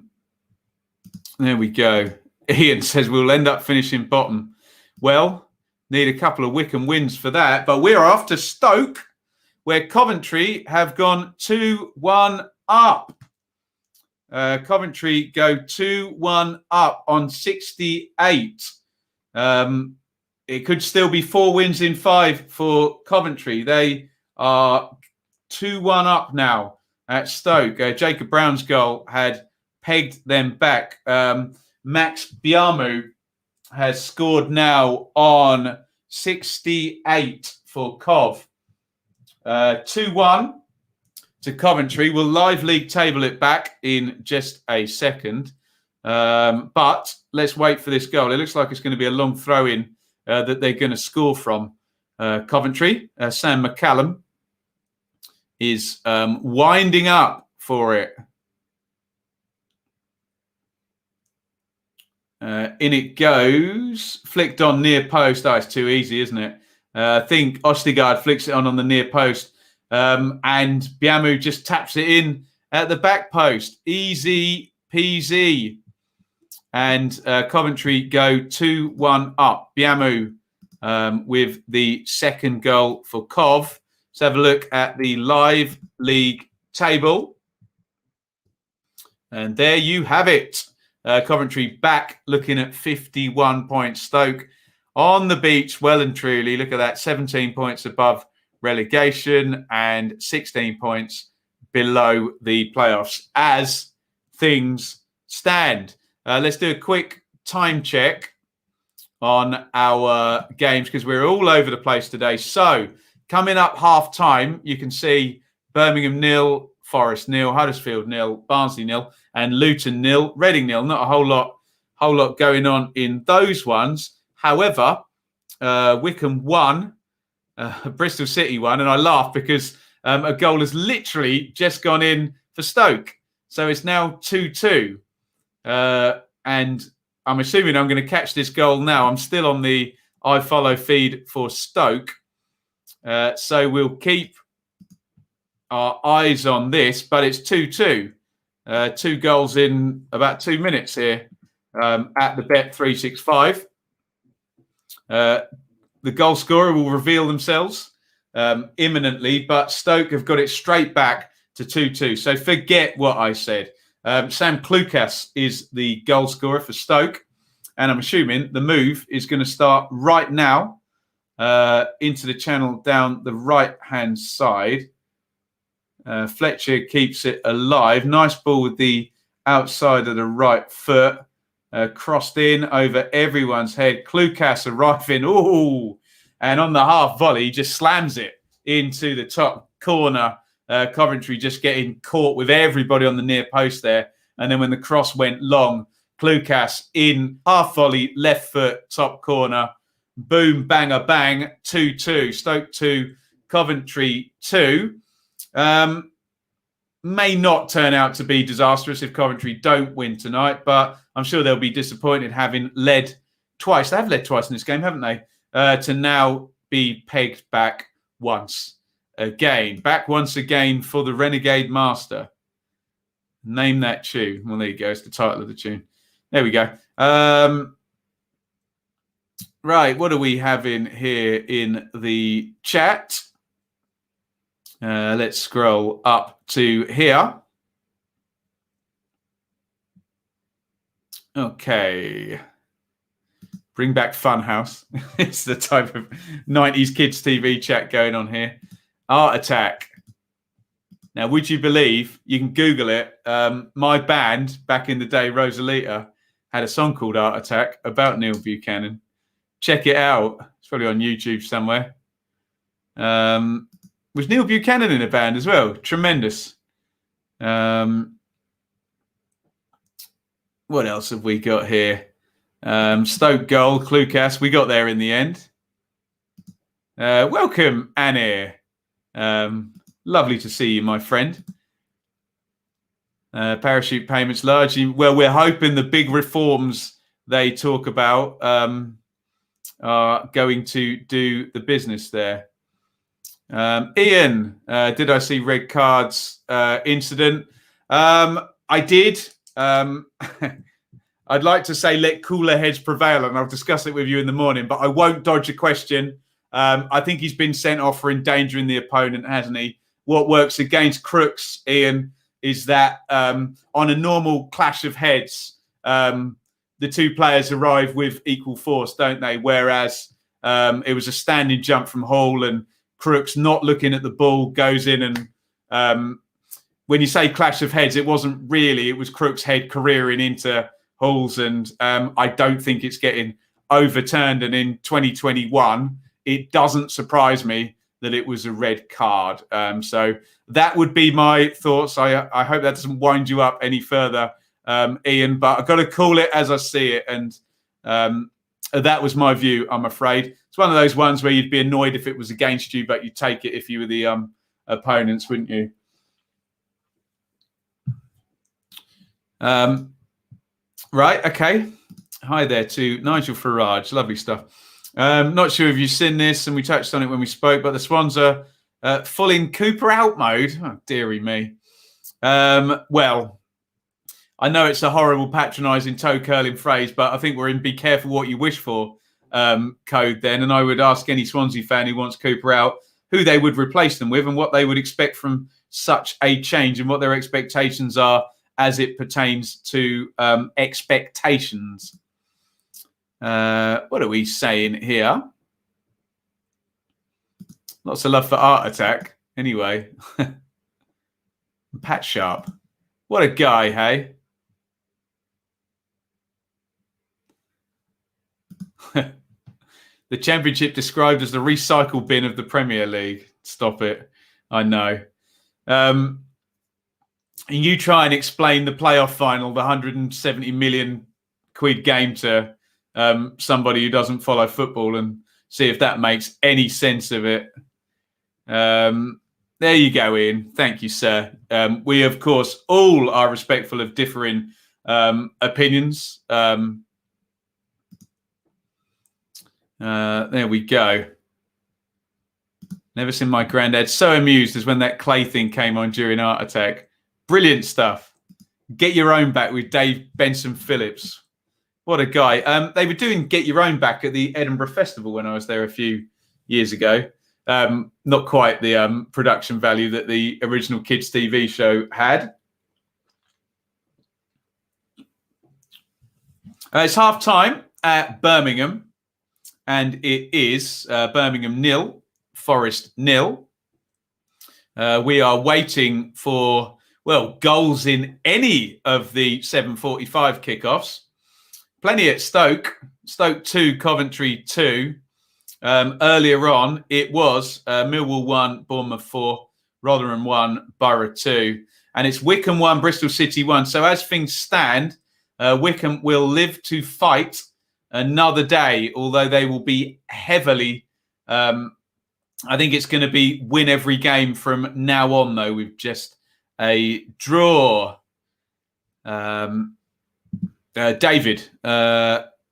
we go. Iain says we'll end up finishing bottom. Well, need a couple of Wickham wins for that. But we're off to Stoke, where Coventry have gone 2-1 up. Coventry go 2-1 up on 68. It could still be 4 wins in 5 for Coventry. They are 2-1 up now at Stoke. Jacob Brown's goal had pegged them back. Max Biamu has scored now on 68 for Cov. 2-1 to Coventry. We'll live league table it back in just a second. But let's wait for this goal. It looks like it's going to be a long throw-in that they're going to score from Coventry. Sam McCallum is winding up for it. In it goes. Flicked on near post. Oh, it's too easy, isn't it? I think Ostigard flicks it on the near post. And Biamu just taps it in at the back post. Easy peasy. And Coventry go 2-1 up. Biamu with the second goal for Cov. Let's have a look at the live league table. And there you have it. Coventry back looking at 51 points. Stoke on the beach, well and truly. Look at that, 17 points above relegation and 16 points below the playoffs as things stand. Let's do a quick time check on our games because we're all over the place today. So coming up half time, you can see Birmingham 0, Forest 0, Huddersfield 0, Barnsley 0, and Luton 0, Reading 0. Not a whole lot going on in those ones. However, Wickham 1, Bristol City 1, and I laugh because a goal has literally just gone in for Stoke. So it's now 2-2. And I'm assuming I'm going to catch this goal now. I'm still on the iFollow feed for Stoke. So we'll keep our eyes on this, but it's 2-2. 2 goals in about 2 minutes here at the Bet365. The goal scorer will reveal themselves imminently, but Stoke have got it straight back to 2-2. So forget what I said. Sam Klukas is the goal scorer for Stoke, and I'm assuming the move is going to start right now into the channel down the right-hand side. Fletcher keeps it alive. Nice ball with the outside of the right foot. Crossed in over everyone's head. Klukas arriving. Ooh. And on the half volley, just slams it into the top corner. Coventry just getting caught with everybody on the near post there. And then when the cross went long, Klukas in half volley, left foot, top corner. Boom, banger, bang, 2-2. Stoke 2, Coventry 2. May not turn out to be disastrous if Coventry don't win tonight, but I'm sure they'll be disappointed having led twice. They have led twice in this game, haven't they? To now be pegged back once again. Back once again for the Renegade Master. Name that tune. Well, there you go. It's the title of the tune. There we go. Right, what do we have in here in the chat? Let's scroll up to here. Okay. Bring back Funhouse. It's the type of 90s kids TV chat going on here. Art Attack. Now, would you believe, you can Google it, my band back in the day, Rosalita, had a song called Art Attack about Neil Buchanan. Check it out. It's probably on YouTube somewhere. Was Neil Buchanan in a band as well? Tremendous. What else have we got here? Stoke goal, Klukas. We got there in the end. Welcome, Anir. Lovely to see you, my friend. Parachute payments largely. Well, we're hoping the big reforms they talk about are going to do the business there. Iain, did I see red cards incident? I did. I'd like to say let cooler heads prevail, and I'll discuss it with you in the morning, but I won't dodge a question. I think he's been sent off for endangering the opponent, hasn't he? What works against Crooks, Iain, is that on a normal clash of heads, the two players arrive with equal force, don't they? Whereas it was a standing jump from Hall, and Crooks, not looking at the ball, goes in and when you say clash of heads, it wasn't really. It was Crooks' head careering into Hall's, and I don't think it's getting overturned. And in 2021, it doesn't surprise me that it was a red card. So that would be my thoughts. I hope that doesn't wind you up any further, Iain, but I've got to call it as I see it. And that was my view, I'm afraid. It's one of those ones where you'd be annoyed if it was against you, but you'd take it if you were the opponents, wouldn't you? Right, okay. Hi there to Nigel Farage. Lovely stuff. Not sure if you've seen this, and we touched on it when we spoke, but the Swans are full in Cooper out mode. Oh, dearie me. Well, I know it's a horrible patronising toe curling phrase, but I think we're in be careful what you wish for code then. And I would ask any Swansea fan who wants Cooper out who they would replace them with and what they would expect from such a change and what their expectations are as it pertains to expectations. What are we saying here? Lots of love for Art Attack. Anyway. Pat Sharp. What a guy, hey? The Championship described as the recycle bin of the Premier League. Stop it. I know. You try and explain the playoff final, the 170 million quid game to somebody who doesn't follow football and see if that makes any sense of it. There you go, Iain. Thank you, sir. We, of course, all are respectful of differing opinions. There we go. Never seen my granddad so amused as when that clay thing came on during Art Attack. Brilliant stuff. Get Your Own Back with Dave Benson Phillips. What a guy. They were doing Get Your Own Back at the Edinburgh Festival when I was there a few years ago. Not quite the production value that the original kids' TV show had. It's half time at Birmingham, and it is Birmingham 0, Forest 0. We are waiting for, well, goals in any of the 7:45 kickoffs. Plenty at Stoke. Stoke 2, Coventry 2. Earlier on, it was Millwall 1, Bournemouth 4, Rotherham 1, Borough 2. And it's Wycombe 1, Bristol City 1. So as things stand, Wycombe will live to fight another day, although they will be heavily... I think it's going to be win every game from now on, though, with just a draw. David,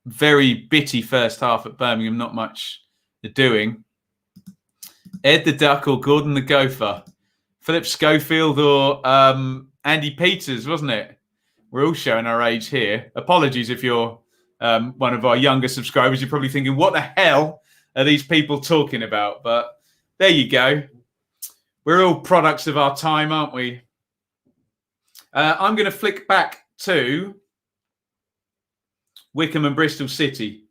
very bitty first half at Birmingham, not much doing. Ed the Duck or Gordon the Gopher? Philip Schofield or Andy Peters, wasn't it? We're all showing our age here. Apologies if you're one of our younger subscribers. You're probably thinking, what the hell are these people talking about? But there you go. We're all products of our time, aren't we? I'm going to flick back to Wycombe and Bristol City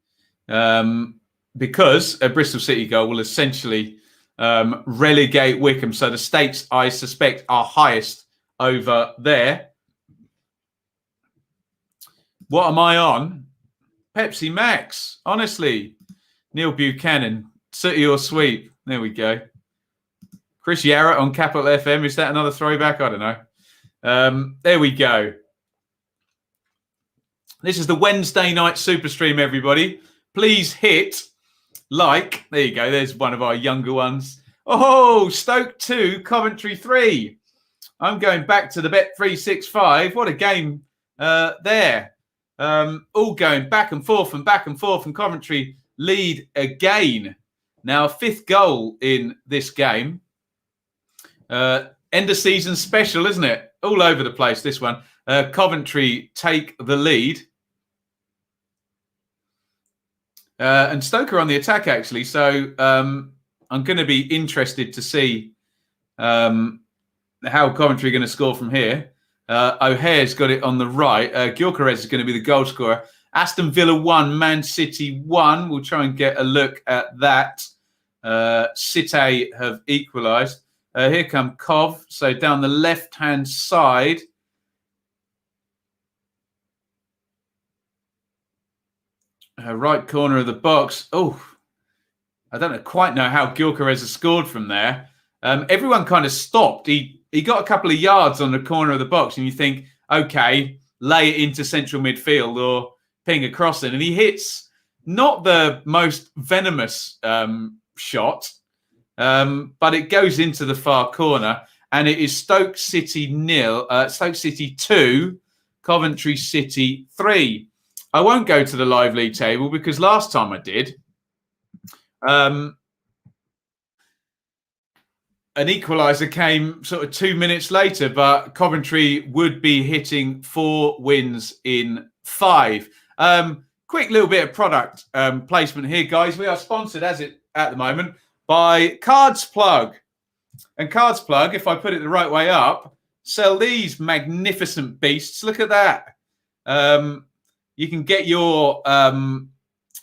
because a Bristol City goal will essentially relegate Wycombe. So the stakes, I suspect, are highest over there. What am I on? Pepsi Max. Honestly. Neil Buchanan. City or sweep. There we go. Chris Yarrett on Capital FM. Is that another throwback? I don't know. There we go. This is the Wednesday night super stream, everybody. Please hit like. There you go. There's one of our younger ones. Oh, Stoke 2, Coventry 3. I'm going back to the Bet365. What a game there. All going back and forth and back and forth, and Coventry lead again. Now, a fifth goal in this game. End of season special, isn't it? All over the place, this one. Coventry take the lead. And Stoke are on the attack, actually. So I'm going to be interested to see how Coventry are going to score from here. O'Hare's got it on the right. Gyökeres is going to be the goal scorer. Aston Villa 1, Man City 1. We'll try and get a look at that. City have equalised. Here come Cov. So down the left-hand side. Right corner of the box. Oh, I don't quite know how Gyökeres has scored from there. Everyone kind of stopped. He got a couple of yards on the corner of the box, and you think, okay, lay it into central midfield or ping across it. And he hits not the most venomous shot, but it goes into the far corner, and it is Stoke City 2, Coventry City 3. I won't go to the live league table because last time I did, an equaliser came sort of 2 minutes later, but Coventry would be hitting 4 wins in 5. Quick little bit of product placement here, guys. We are sponsored at the moment by Cards Plug. And Cards Plug, if I put it the right way up, sell these magnificent beasts. Look at that. You can get your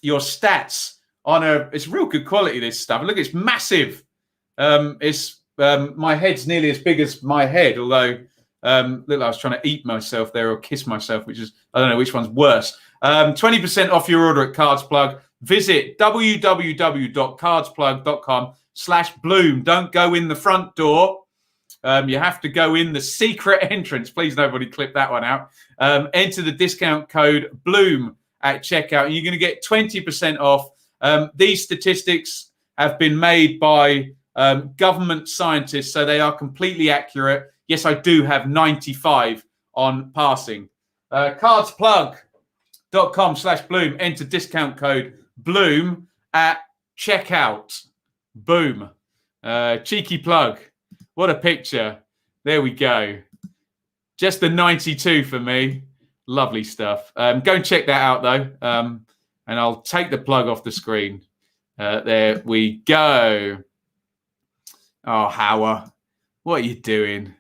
stats on it's real good quality, this stuff. Look, it's massive. It's my head's nearly as big as my head, although look like I was trying to eat myself there or kiss myself, which is, I don't know which one's worse. 20% off your order at Cards Plug. Visit www.cardsplug.com/bloom. Don't go in the front door. You have to go in the secret entrance. Please, nobody clip that one out. Enter the discount code BLOOM at checkout, and you're going to get 20% off. These statistics have been made by government scientists, so they are completely accurate. Yes, I do have 95 on passing. Cardsplug.com/bloom. Enter discount code BLOOM at checkout. Boom. Cheeky plug. What a picture. There we go. Just the 92 for me. Lovely stuff. Go and check that out, though. And I'll take the plug off the screen. There we go. Oh, Howard, what are you doing?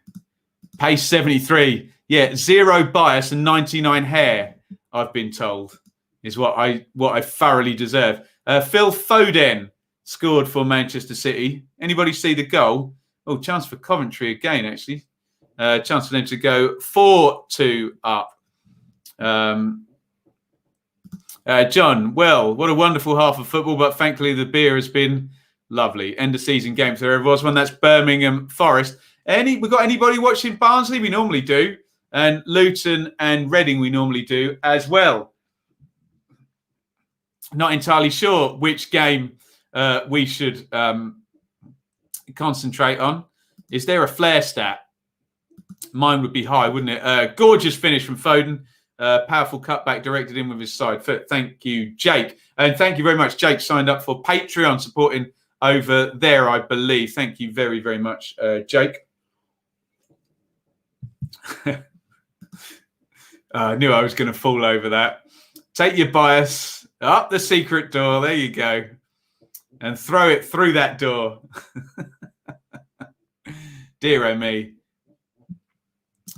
Pace 73. Yeah, 0 bias and 99 hair, I've been told, is what I thoroughly deserve. Phil Foden scored for Manchester City. Anybody see the goal? Oh, chance for Coventry again, actually. Chance for them to go 4-2 up. John, well, what a wonderful half of football, but thankfully the beer has been lovely. End of season game. So there was one. That's Birmingham Forest. We got anybody watching Barnsley? We normally do. And Luton and Reading we normally do as well. Not entirely sure which game we should concentrate on. Is there a flare stat? Mine would be high, wouldn't it? Gorgeous finish from Foden. Powerful cutback directed in with his side foot. Thank you, Jake. And thank you very much. Jake signed up for Patreon, supporting over there, I believe. Thank you very, very much, Jake. I knew I was going to fall over that. Take your bias up the secret door. There you go. And throw it through that door. Dear oh me.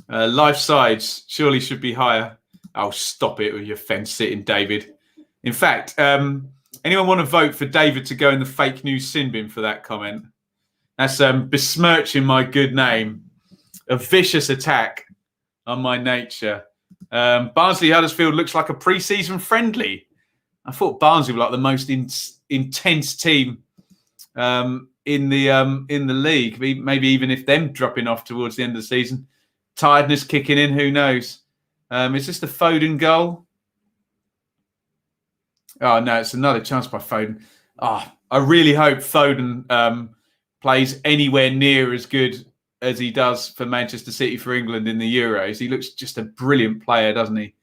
Life sides surely should be higher. Oh, stop it with your fence sitting, David. In fact, anyone want to vote for David to go in the fake news sin bin for that comment? That's besmirching my good name. A vicious attack on my nature. Barnsley Huddersfield looks like a pre-season friendly. I thought Barnsley were like the most intense team in the league. Maybe even if them dropping off towards the end of the season. Tiredness kicking in, who knows? Is this the Foden goal? Oh, no, it's another chance by Foden. Oh, I really hope Foden plays anywhere near as good as he does for Manchester City for England in the Euros. He looks just a brilliant player, doesn't he?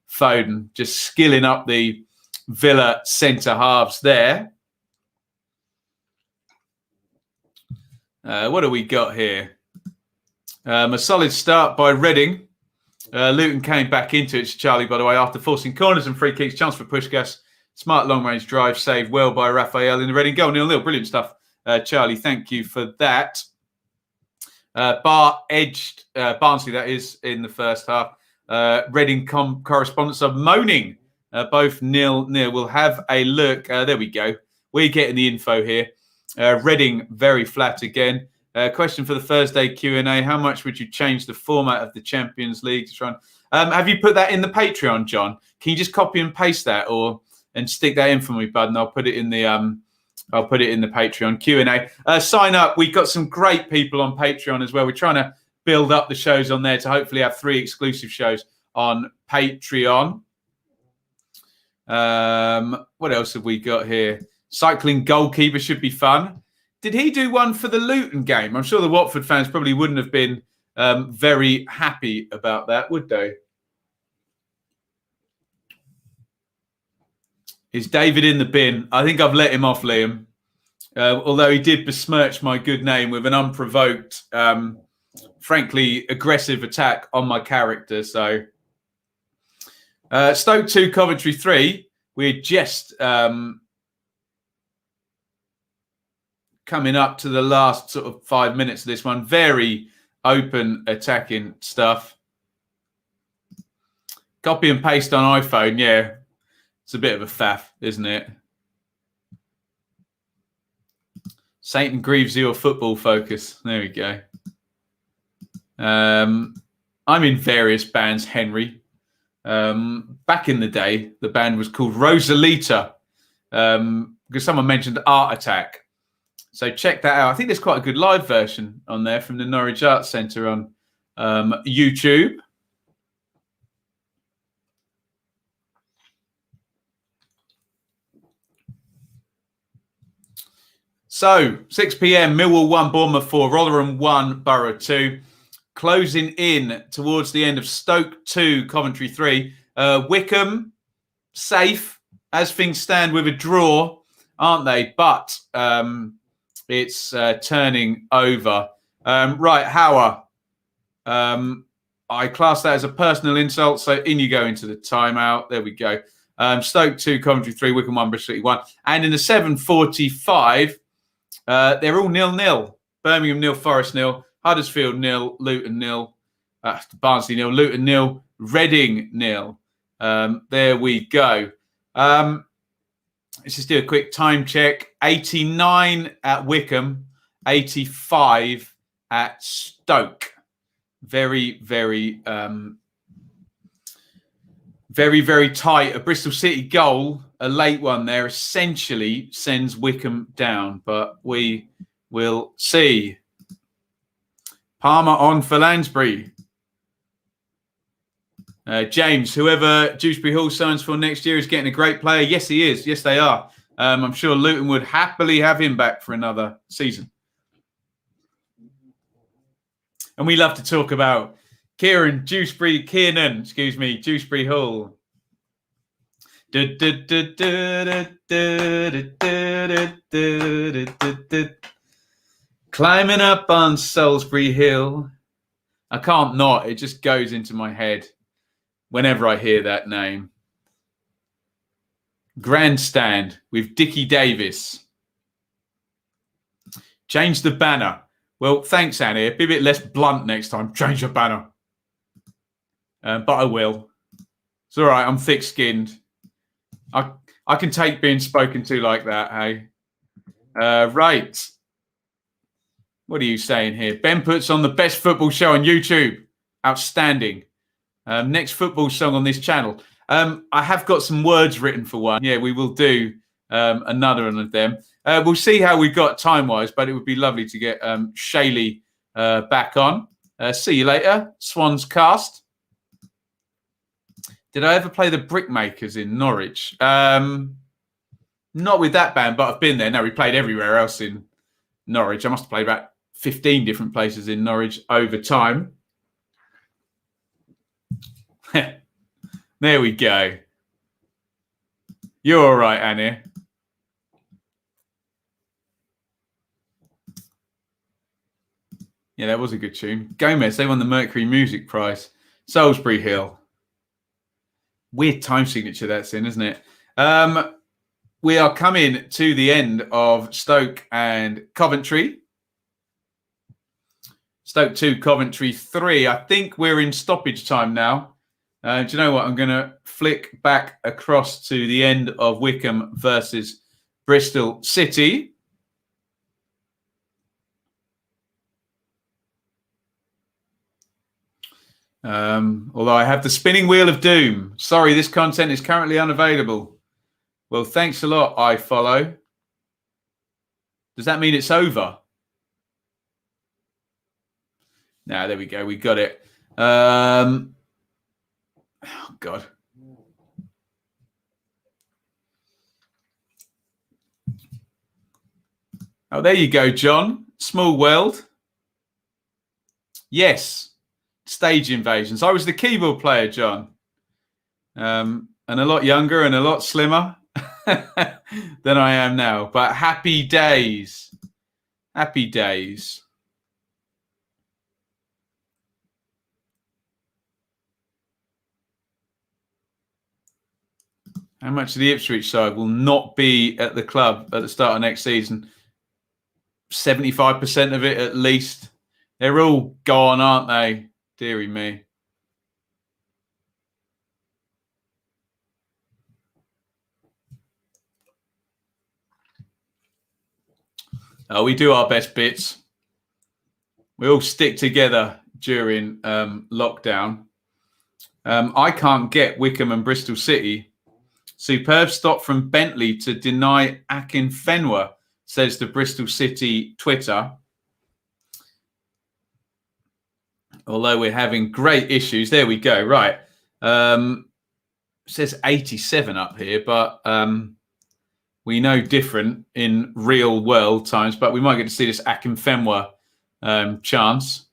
Foden, just skilling up the Villa centre halves there. What do we got here? A solid start by Reading. Luton came back into it, Charlie, by the way, after forcing corners and free kicks. Chance for Puskás. Smart long-range drive saved well by Raphael in the Reading goal. 0-0. Brilliant stuff, Charlie. Thank you for that. Bar edged Barnsley, that is, in the first half. Reading correspondents are moaning. Both 0-0. We'll have a look. There we go. We're getting the info here. Reading very flat again. Question for the Thursday Q&A. How much would you change the format of the Champions League to try and... have you put that in the Patreon, John? Can you just copy and paste that and stick that in for me, bud? And I'll put it in the Patreon Q&A. Sign up. We've got some great people on Patreon as well. We're trying to build up the shows on there to hopefully have 3 exclusive shows on Patreon. What else have we got here? Cycling goalkeeper should be fun. Did he do one for the Luton game? I'm sure the Watford fans probably wouldn't have been very happy about that, would they? Is David in the bin? I think I've let him off, Liam. Although he did besmirch my good name with an unprovoked, frankly, aggressive attack on my character. So, Stoke 2, Coventry 3. We're just coming up to the last sort of 5 minutes of this one. Very open attacking stuff. Copy and paste on iPhone. Yeah, it's a bit of a faff, isn't it? Satan grieves your football focus. There we go. I'm in various bands, Henry. Back in the day, the band was called Rosalita because someone mentioned Art Attack. So check that out. I think there's quite a good live version on there from the Norwich Arts Centre on YouTube. So, 6 p.m, Millwall 1, Bournemouth 4, Rotherham 1, Borough 2. Closing in towards the end of Stoke 2, Coventry 3. Wickham, safe as things stand with a draw, aren't they? But it's turning over. Right, Hauer. I class that as a personal insult, so in you go into the timeout. There we go. Stoke 2, Coventry 3, Wickham 1, Bristol City 1. And in the 7:45... they're all 0-0. Birmingham 0, Forest 0, Huddersfield 0, Luton 0, Barnsley 0, Luton 0, Reading 0. There we go. Let's just do a quick time check. 89 at Wickham, 85 at Stoke. Very, very, very tight. A Bristol City goal, a late one there, essentially sends Wickham down, but we will see. Palmer on for Lansbury. James, whoever Dewsbury Hall signs for next year is getting a great player. Yes, he is. Yes, they are. I'm sure Luton would happily have him back for another season. And we love to talk about Kieran Dewsbury Hall. Climbing up on Salisbury Hill. I can't not. It just goes into my head whenever I hear that name. Grandstand with Dickie Davis. Change the banner. Well, thanks, Annie. Be a bit less blunt next time. Change your banner. But I will. It's all right. I'm thick-skinned. I can take being spoken to like that, hey? Right. What are you saying here? Ben puts on the best football show on YouTube. Outstanding. Next football song on this channel. I have got some words written for one. Yeah, we will do another one of them. We'll see how we got time-wise, but it would be lovely to get Shaylee back on. See you later. Swans Cast. Did I ever play the Brickmakers in Norwich? Not with that band, but I've been there. No, we played everywhere else in Norwich. I must have played about 15 different places in Norwich over time. There we go. You're all right, Annie. Yeah, that was a good tune. Gomez, they won the Mercury Music Prize. Salisbury Hill. Weird time signature that's in, isn't it? We are coming to the end of Stoke and Coventry. Stoke 2, Coventry 3. I think we're in stoppage time now. Do you know what? I'm going to flick back across to the end of Wycombe versus Bristol City. Although I have the spinning wheel of doom. Sorry, this content is currently unavailable. Well, thanks a lot, iFollow. Does that mean it's over? No, there we go. We got it. Oh, God. Oh, there you go, John. Small world. Yes. Stage invasions. I was the keyboard player, John. And a lot younger and a lot slimmer than I am now. But happy days. Happy days. How much of the Ipswich side will not be at the club at the start of next season? 75% of it at least. They're all gone, aren't they? Deary me. Oh, we do our best bits. We all stick together during lockdown. I can't get Wycombe and Bristol City. Superb stop from Bentley to deny Akinfenwa, says the Bristol City Twitter. Although we're having great issues. There we go. Right. Says 87 up here, but we know different in real world times. But we might get to see this Akinfenwa chance.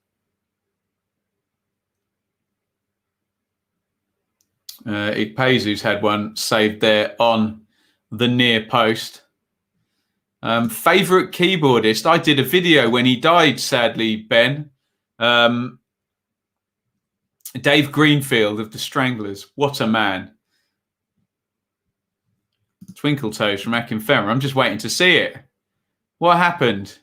Ikpezu's had one saved there on the near post. Favourite keyboardist? I did a video when he died, sadly, Ben. Dave Greenfield of the Stranglers. What a man. Twinkle Toes from Akinfenwa. I'm just waiting to see it. What happened?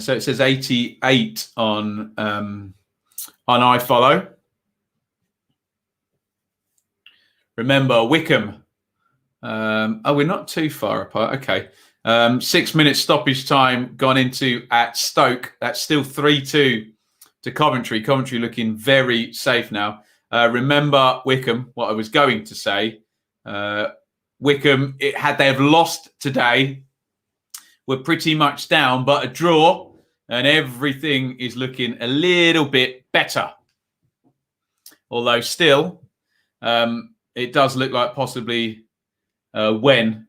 So it says 88 on iFollow. Remember, Wycombe. Oh, we're not too far apart. Okay. 6 minutes stoppage time gone into at Stoke. That's still 3-2 to Coventry. Coventry looking very safe now. Remember, Wycombe, what I was going to say. Wycombe, had they have lost today, we're pretty much down, but a draw and everything is looking a little bit better. Although still, it does look like possibly when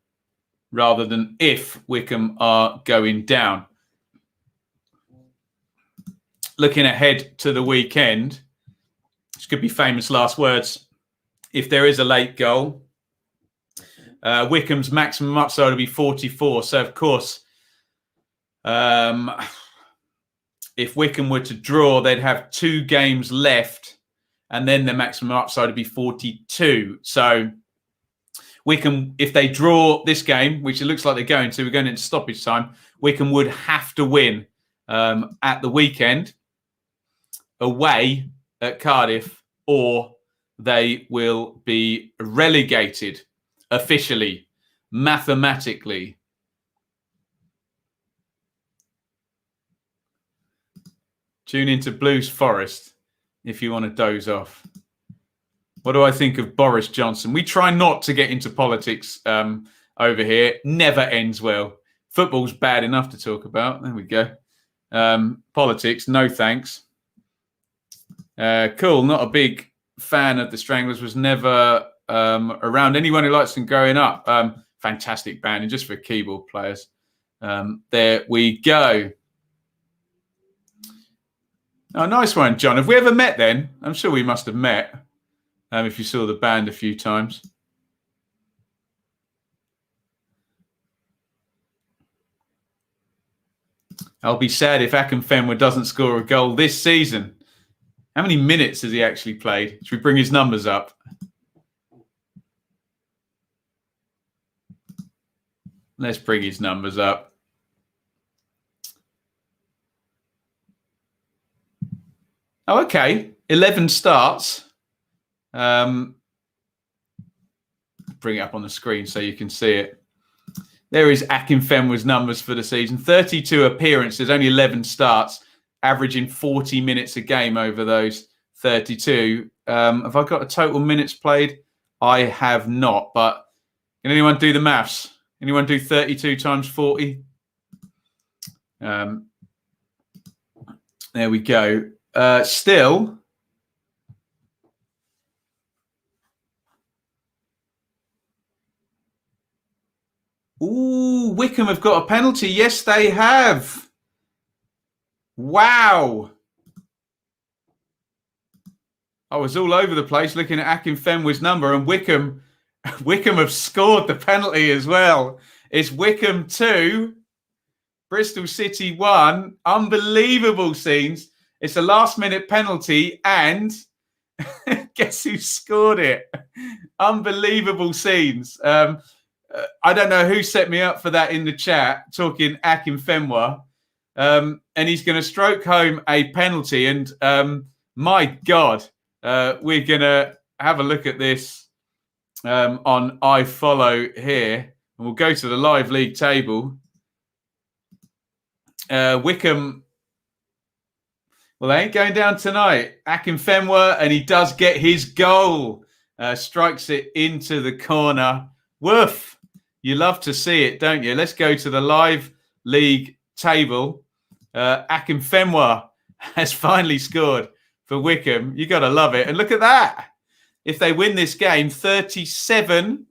rather than if Wycombe are going down. Looking ahead to the weekend, this could be famous last words. If there is a late goal, Wycombe's maximum upside will be 44. So, of course, if Wycombe were to draw, they'd have 2 games left, and then the maximum upside would be 42. So, Wycombe, if they draw this game, which it looks like they're going to, we're going into stoppage time, Wycombe would have to win at the weekend away at Cardiff, or they will be relegated officially, mathematically. Tune into Blues Forest if you want to doze off. What do I think of Boris Johnson? We try not to get into politics over here. Never ends well. Football's bad enough to talk about. There we go. Politics, no thanks. Cool. Not a big fan of the Stranglers. Was never around anyone who likes them growing up. Fantastic band, and just for keyboard players. There we go. Oh, nice one, John. Have we ever met then? I'm sure we must have met. if you saw the band a few times. I'll be sad if Akinfenwa doesn't score a goal this season. How many minutes has he actually played? Should we bring his numbers up? Let's bring his numbers up. Oh, okay. 11 starts. Bring it up on the screen so you can see it. There is Akinfenwa's numbers for the season. 32 appearances, only 11 starts, averaging 40 minutes a game over those 32. Have I got a total minutes played? I have not, but can anyone do the maths? Anyone do 32 times 40? There we go. Still... Ooh, Wycombe have got a penalty. Yes, they have. Wow. I was all over the place looking at Akinfenwa's number, and Wycombe have scored the penalty as well. It's Wycombe 2, Bristol City 1. Unbelievable scenes. It's a last-minute penalty, and guess who scored it? Unbelievable scenes. I don't know who set me up for that in the chat, talking Akinfenwa. And he's going to stroke home a penalty. And my God, we're going to have a look at this on iFollow here. And we'll go to the live league table. Wycombe, well, they ain't going down tonight. Akinfenwa, and he does get his goal. Strikes it into the corner. Woof. You love to see it, don't you? Let's go to the live league table. Akinfenwa has finally scored for Wycombe. You got to love it. And look at that. If they win this game, 37,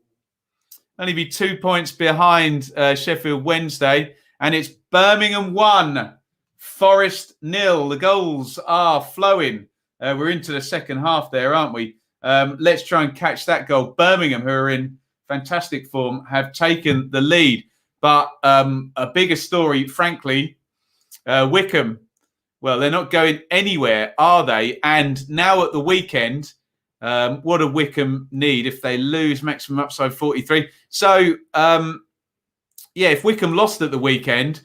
only be 2 points behind Sheffield Wednesday. And it's Birmingham 1, Forest 0. The goals are flowing. We're into the second half there, aren't we? Let's try and catch that goal. Birmingham, who are in fantastic form, have taken the lead. But a bigger story, frankly, Wycombe, well, they're not going anywhere, are they? And now at the weekend, what do Wycombe need if they lose? Maximum upside 43. So, yeah, if Wycombe lost at the weekend,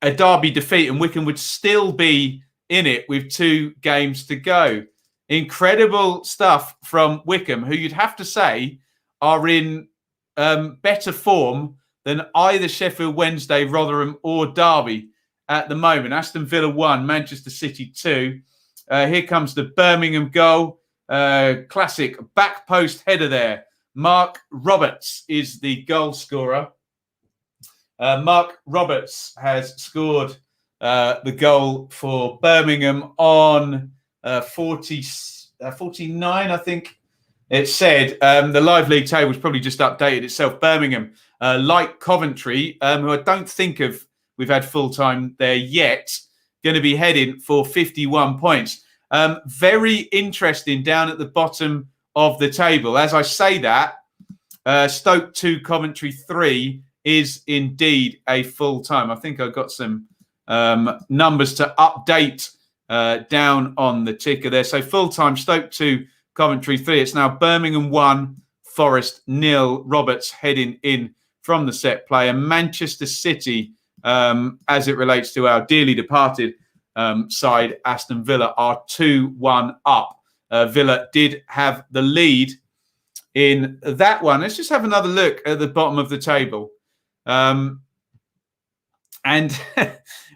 a derby defeat, and Wycombe would still be in it with 2 games to go. Incredible stuff from Wycombe, who you'd have to say are in better form than either Sheffield Wednesday, Rotherham or Derby at the moment. Aston Villa 1, Manchester City 2. Here comes the Birmingham goal. Classic back post header there. Mark Roberts is the goal scorer. Mark Roberts has scored the goal for Birmingham on 49, I think. It said the live league table has probably just updated itself. Birmingham, like Coventry, who I don't think we've had full time there yet, going to be heading for 51 points. Very interesting down at the bottom of the table. As I say that, Stoke 2, Coventry 3 is indeed a full time. I think I've got some numbers to update down on the ticker there. So full time, Stoke 2, Coventry 3. It's now Birmingham 1, Forest 0. Roberts heading in from the set play. And Manchester City, as it relates to our dearly departed side, Aston Villa, are 2-1 up. Villa did have the lead in that one. Let's just have another look at the bottom of the table. And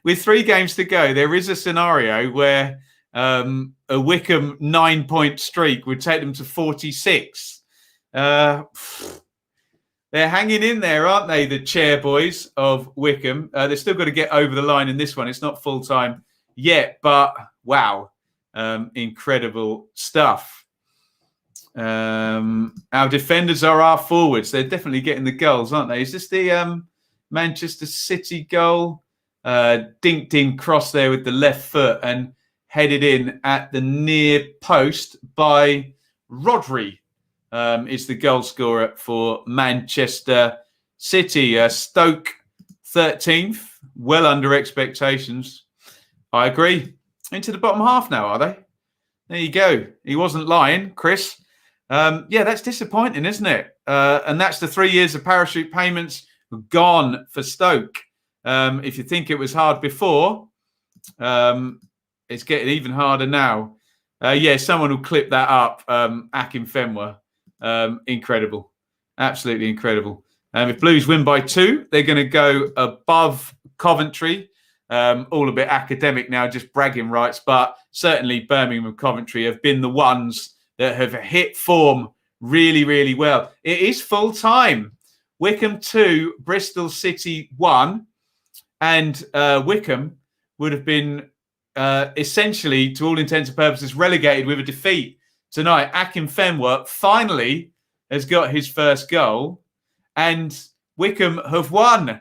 with 3 games to go, there is a scenario where a Wycombe 9-point streak would take them to 46. They're hanging in there, aren't they, the chair boys of Wycombe? They've still got to get over the line in this one. It's not full-time yet, but wow, incredible stuff. Our defenders are our forwards. They're definitely getting the goals, aren't they? Is this the Manchester City goal? Dinked in cross there with the left foot and headed in at the near post by Rodri is the goal scorer for Manchester City. Stoke 13th, well under expectations. I agree. Into the bottom half now, are they? There you go. He wasn't lying, Chris. Yeah, that's disappointing, isn't it? And that's the 3 years of parachute payments gone for Stoke. If you think it was hard before, it's getting even harder now. Yeah, someone will clip that up. Akinfenwa. Incredible. Absolutely incredible. If Blues win by 2, they're going to go above Coventry. All a bit academic now, just bragging rights. But certainly Birmingham and Coventry have been the ones that have hit form really, really well. It is full time. Wycombe 2, Bristol City 1. And Wycombe would have been essentially, to all intents and purposes, relegated with a defeat tonight. Akinfenwa finally has got his first goal. And Wycombe have won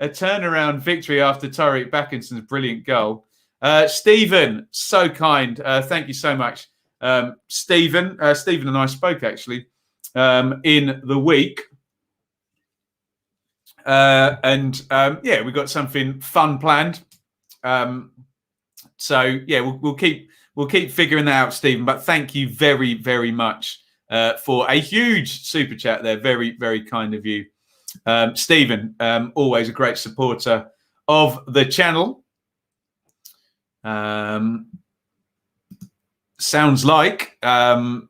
a turnaround victory after Tariq Backinson's brilliant goal. Stephen, so kind. Thank you so much. Stephen and I spoke actually in the week. Yeah, we've got something fun planned. So yeah, we'll keep figuring that out, Stephen. But thank you very, very much for a huge super chat there. Very, very kind of you. Stephen, always a great supporter of the channel. Sounds like a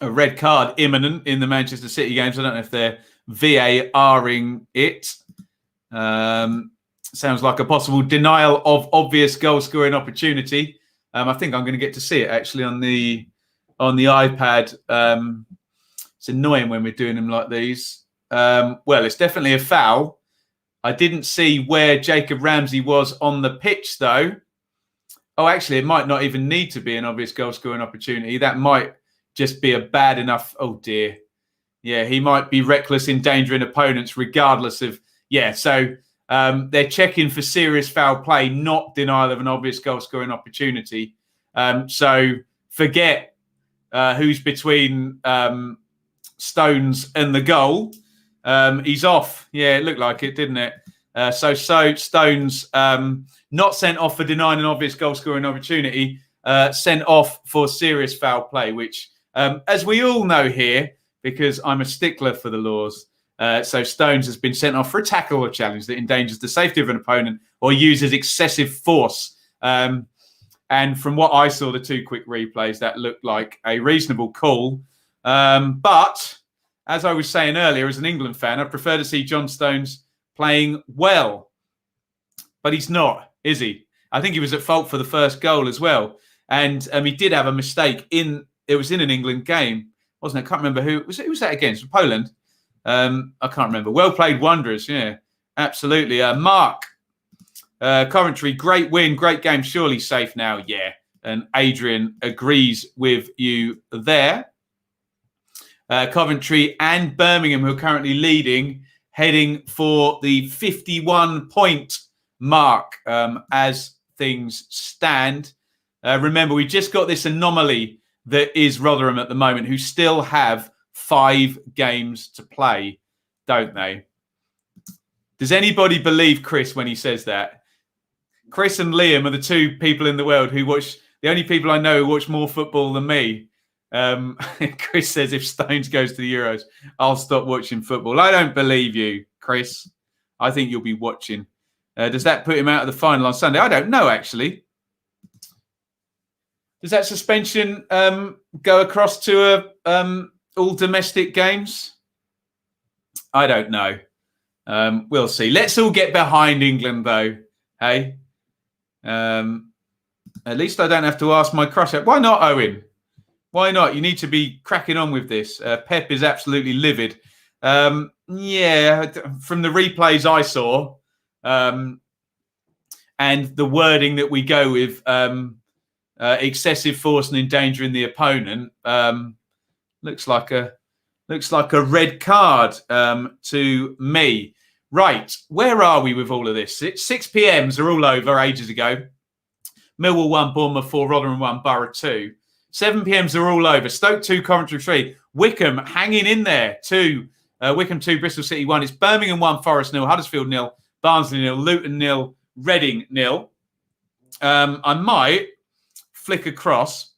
red card imminent in the Manchester City games. I don't know if they're VARing it. Sounds like a possible denial of obvious goal scoring opportunity. I think I'm going to get to see it actually on the iPad. It's annoying when we're doing them like these. Well, it's definitely a foul. I didn't see where Jacob Ramsey was on the pitch, though. Oh, actually, it might not even need to be an obvious goal-scoring opportunity. That might just be a bad enough... Oh, dear. Yeah, he might be reckless endangering opponents regardless of... Yeah, so they're checking for serious foul play, not denial of an obvious goal-scoring opportunity. So forget who's between Stones and the goal. He's off. Yeah, it looked like it, didn't it? So Stones not sent off for denying an obvious goal-scoring opportunity, sent off for serious foul play, which, as we all know here, because I'm a stickler for the laws, so Stones has been sent off for a tackle or challenge that endangers the safety of an opponent or uses excessive force. And from what I saw, the 2 quick replays, that looked like a reasonable call. But as I was saying earlier, as an England fan, I prefer to see John Stones playing well. But he's not, is he? I think he was at fault for the first goal as well. And he did have a mistake it was in an England game, wasn't it? I can't remember who was that against. Poland? I can't remember. Well played, Wanderers. Yeah, absolutely. Mark, Coventry, great win, great game. Surely safe now. Yeah. And Adrian agrees with you there. Coventry and Birmingham, who are currently leading, heading for the 51-point mark as things stand. Remember, we just got this anomaly that is Rotherham at the moment, who still have 5 games to play, don't they? Does anybody believe Chris when he says that? Chris and Liam are the 2 people in the world who watch, the only people I know who watch more football than me. Chris says if Stones goes to the Euros, I'll stop watching football. I don't believe you, Chris. I think you'll be watching. Does that put him out of the final on Sunday? I don't know, actually. Does that suspension go across to all domestic games? I don't know. We'll see. Let's all get behind England, though. Hey? At least I don't have to ask my crush. Why not, Owen? Why not? You need to be cracking on with this. Pep is absolutely livid. Yeah, from the replays I saw and the wording that we go with, excessive force and endangering the opponent, looks like a red card to me. Right, where are we with all of this? 6 PMs are all over ages ago. Millwall 1, Bournemouth 4, Rotherham 1, Borough 2. 7 p.m.s are all over. Stoke 2, Coventry 3. Wickham hanging in there. 2. Wickham 2, Bristol City 1. It's Birmingham 1, Forest 0, Huddersfield 0, Barnsley 0, Luton 0, Reading 0. I might flick across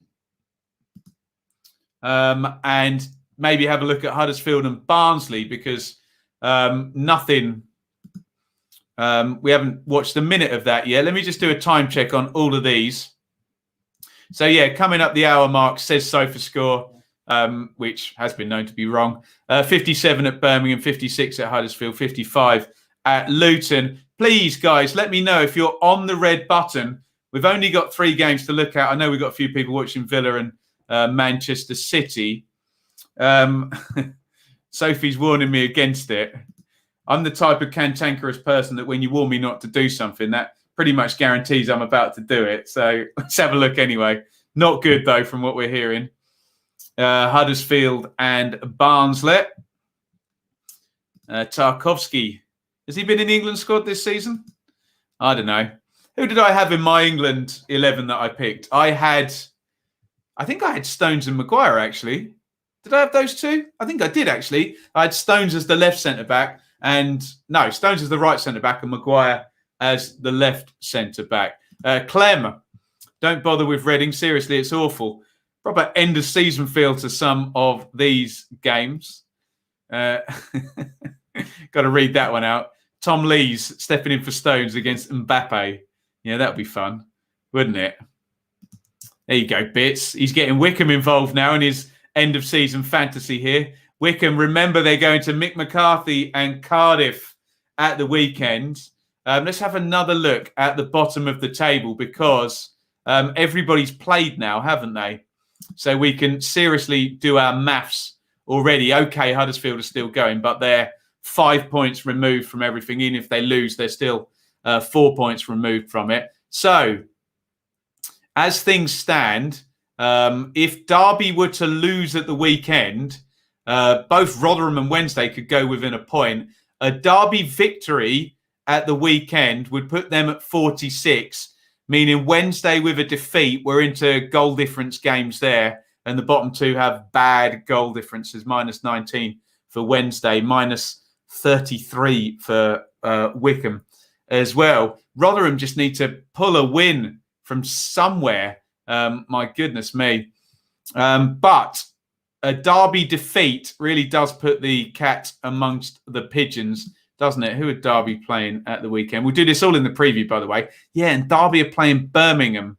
and maybe have a look at Huddersfield and Barnsley because nothing. We haven't watched a minute of that yet. Let me just do a time check on all of these. So, yeah, coming up the hour mark, says SofaScore, which has been known to be wrong. 57 at Birmingham, 56 at Huddersfield, 55 at Luton. Please, guys, let me know if you're on the red button. We've only got 3 games to look at. I know we've got a few people watching Villa and Manchester City. Sophie's warning me against it. I'm the type of cantankerous person that when you warn me not to do something, that pretty much guarantees I'm about to do it. So let's have a look anyway. Not good, though, from what we're hearing. Huddersfield and Barnsley. Tarkovsky. Has he been in the England squad this season? I don't know. Who did I have in my England 11 that I picked? I think I had Stones and Maguire, actually. Did I have those 2? I think I did, actually. I had Stones as the left centre-back. Stones as the right centre-back and Maguire as the left centre-back. Clem, don't bother with Reading. Seriously, it's awful. Proper end-of-season feel to some of these games. Got to read that one out. Tom Lees stepping in for Stones against Mbappe. Yeah, that would be fun, wouldn't it? There you go, Bits. He's getting Wickham involved now in his end-of-season fantasy here. Wickham, remember, they're going to Mick McCarthy and Cardiff at the weekend. Let's have another look at the bottom of the table because everybody's played now, haven't they? So we can seriously do our maths already. Okay, Huddersfield are still going, but they're 5 points removed from everything. Even if they lose, they're still 4 points removed from it. So as things stand, if Derby were to lose at the weekend, both Rotherham and Wednesday could go within a point. A Derby victory at the weekend would put them at 46, meaning Wednesday with a defeat, we're into goal difference games there. And the bottom 2 have bad goal differences, minus 19 for Wednesday, minus 33 for Wickham as well. Rotherham just need to pull a win from somewhere. My goodness me. But a Derby defeat really does put the cat amongst the pigeons, doesn't it? Who are Derby playing at the weekend? We'll do this all in the preview, by the way. Yeah, and Derby are playing Birmingham,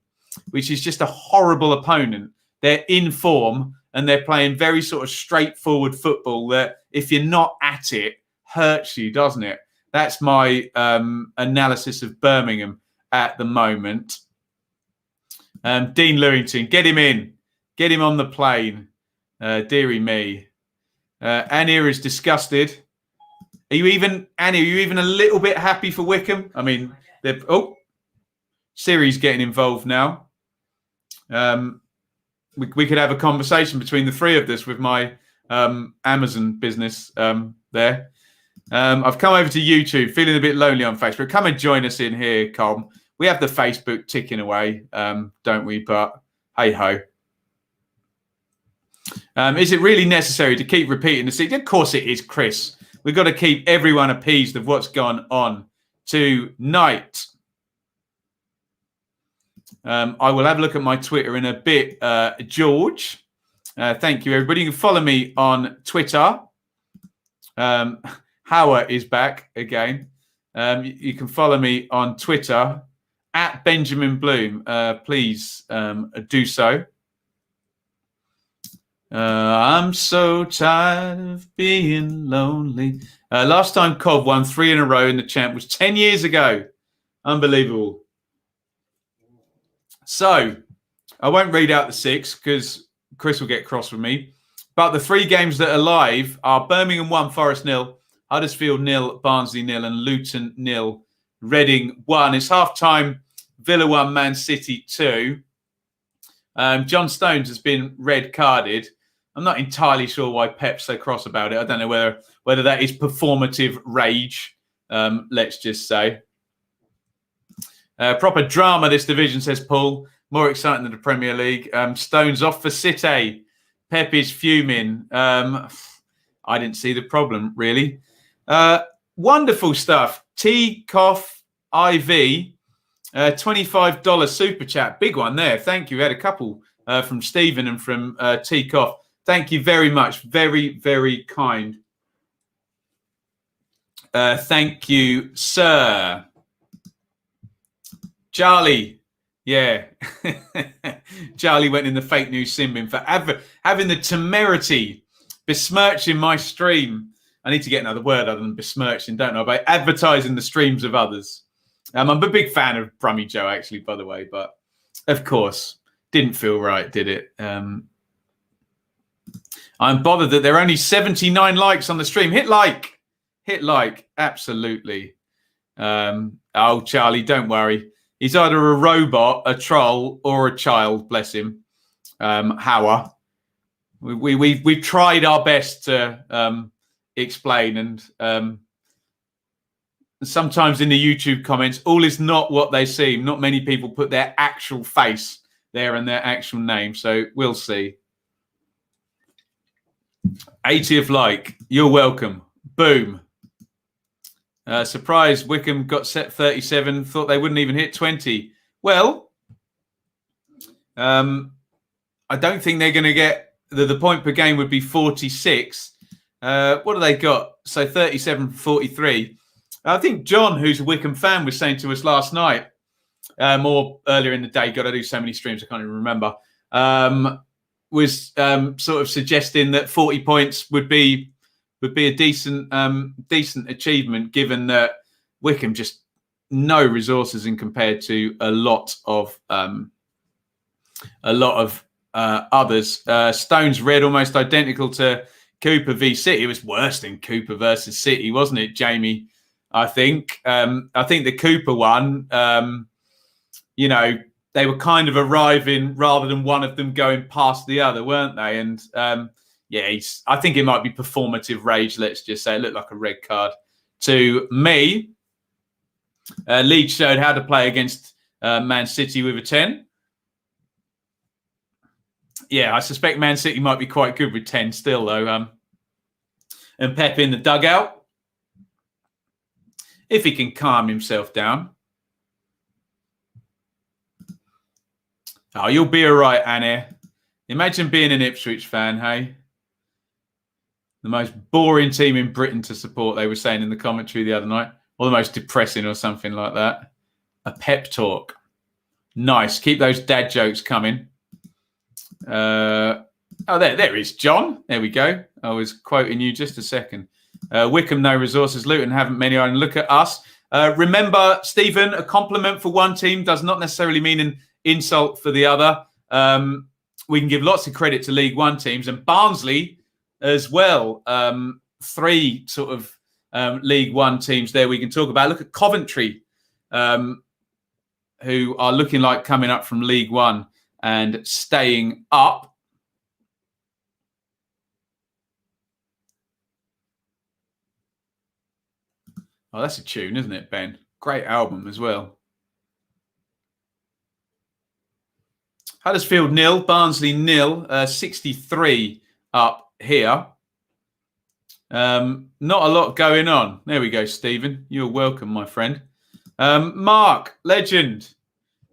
which is just a horrible opponent. They're in form and they're playing very sort of straightforward football that if you're not at it, hurts you, doesn't it? That's my analysis of Birmingham at the moment. Dean Lewington, get him in. Get him on the plane. Dearie me. Annie is disgusted. Annie, are you even a little bit happy for Wickham? I mean, Siri's getting involved now. We could have a conversation between the 3 of us with my Amazon business there. I've come over to YouTube, feeling a bit lonely on Facebook. Come and join us in here, Com. We have the Facebook ticking away, don't we? But hey ho. Is it really necessary to keep repeating the scene? Of course it is, Chris. We've got to keep everyone appeased of what's gone on tonight. I will have a look at my Twitter in a bit, George. Thank you, everybody. You can follow me on Twitter. Howard is back again. You can follow me on Twitter at Benjamin Bloom. Please do so. I'm so tired of being lonely. Last time Cobb won 3 in a row in the champ was 10 years ago. Unbelievable. So I won't read out the 6 because Chris will get cross with me. But the 3 games that are live are Birmingham 1, Forest 0, Huddersfield 0, Barnsley 0, and Luton 0, Reading 1. It's half-time. Villa 1, Man City 2. John Stones has been red-carded. I'm not entirely sure why Pep's so cross about it. I don't know whether that is performative rage, let's just say. Proper drama, this division, says Paul. More exciting than the Premier League. Stones off for City. Pep is fuming. I didn't see the problem, really. Wonderful stuff. T-Coff IV, $25 super chat. Big one there. Thank you. We had a couple from Stephen and from T-Coff. Thank you very much. Very, very kind. Thank you, sir. Charlie. Yeah. Charlie went in the fake news sin bin for having the temerity besmirching my stream. I need to get another word other than besmirching, don't I? By advertising the streams of others. I'm a big fan of Brummy Joe, actually, by the way. But, of course, didn't feel right, did it? I'm bothered that there are only 79 likes on the stream. Hit like. Hit like. Absolutely. Oh, Charlie, don't worry. He's either a robot, a troll, or a child, bless him. Howa. We've tried our best to explain, and sometimes in the YouTube comments, all is not what they seem. Not many people put their actual face there and their actual name, so we'll see. 80th like. You're welcome. Boom. Surprise, Wickham got set 37. Thought they wouldn't even hit 20. Well, I don't think they're going to get... The point per game would be 46. What do they got? So 37 from 43. I think John, who's a Wickham fan, was saying to us last night, or earlier in the day, God, I do so many streams, I can't even remember, was sort of suggesting that 40 points would be a decent achievement, given that Wickham just no resources in compared to a lot of others. Stones red almost identical to Cooper v City. It was worse than Cooper versus City, wasn't it, Jamie? I think the Cooper one, they were kind of arriving rather than one of them going past the other, weren't they? And I think it might be performative rage, let's just say. It looked like a red card to me. Leeds showed how to play against Man City with a 10. Yeah, I suspect Man City might be quite good with 10 still, though. And Pep in the dugout. If he can calm himself down. Oh, you'll be all right, Annie. Imagine being an Ipswich fan, hey? The most boring team in Britain to support, they were saying in the commentary the other night. Or the most depressing or something like that. A pep talk. Nice. Keep those dad jokes coming. There is John. There we go. I was quoting you just a second. Wickham, no resources. Luton haven't many. And look at us. Remember, Stephen, a compliment for one team does not necessarily mean an insult for the other. We can give lots of credit to League One teams and Barnsley as well. 3 sort of League One teams there we can talk about. Look at Coventry, who are looking like coming up from League One and staying up. Oh, that's a tune, isn't it, Ben? Great album as well. Huddersfield 0, Barnsley 0, 63 up here. Not a lot going on. There we go, Stephen. You're welcome, my friend. Mark, legend,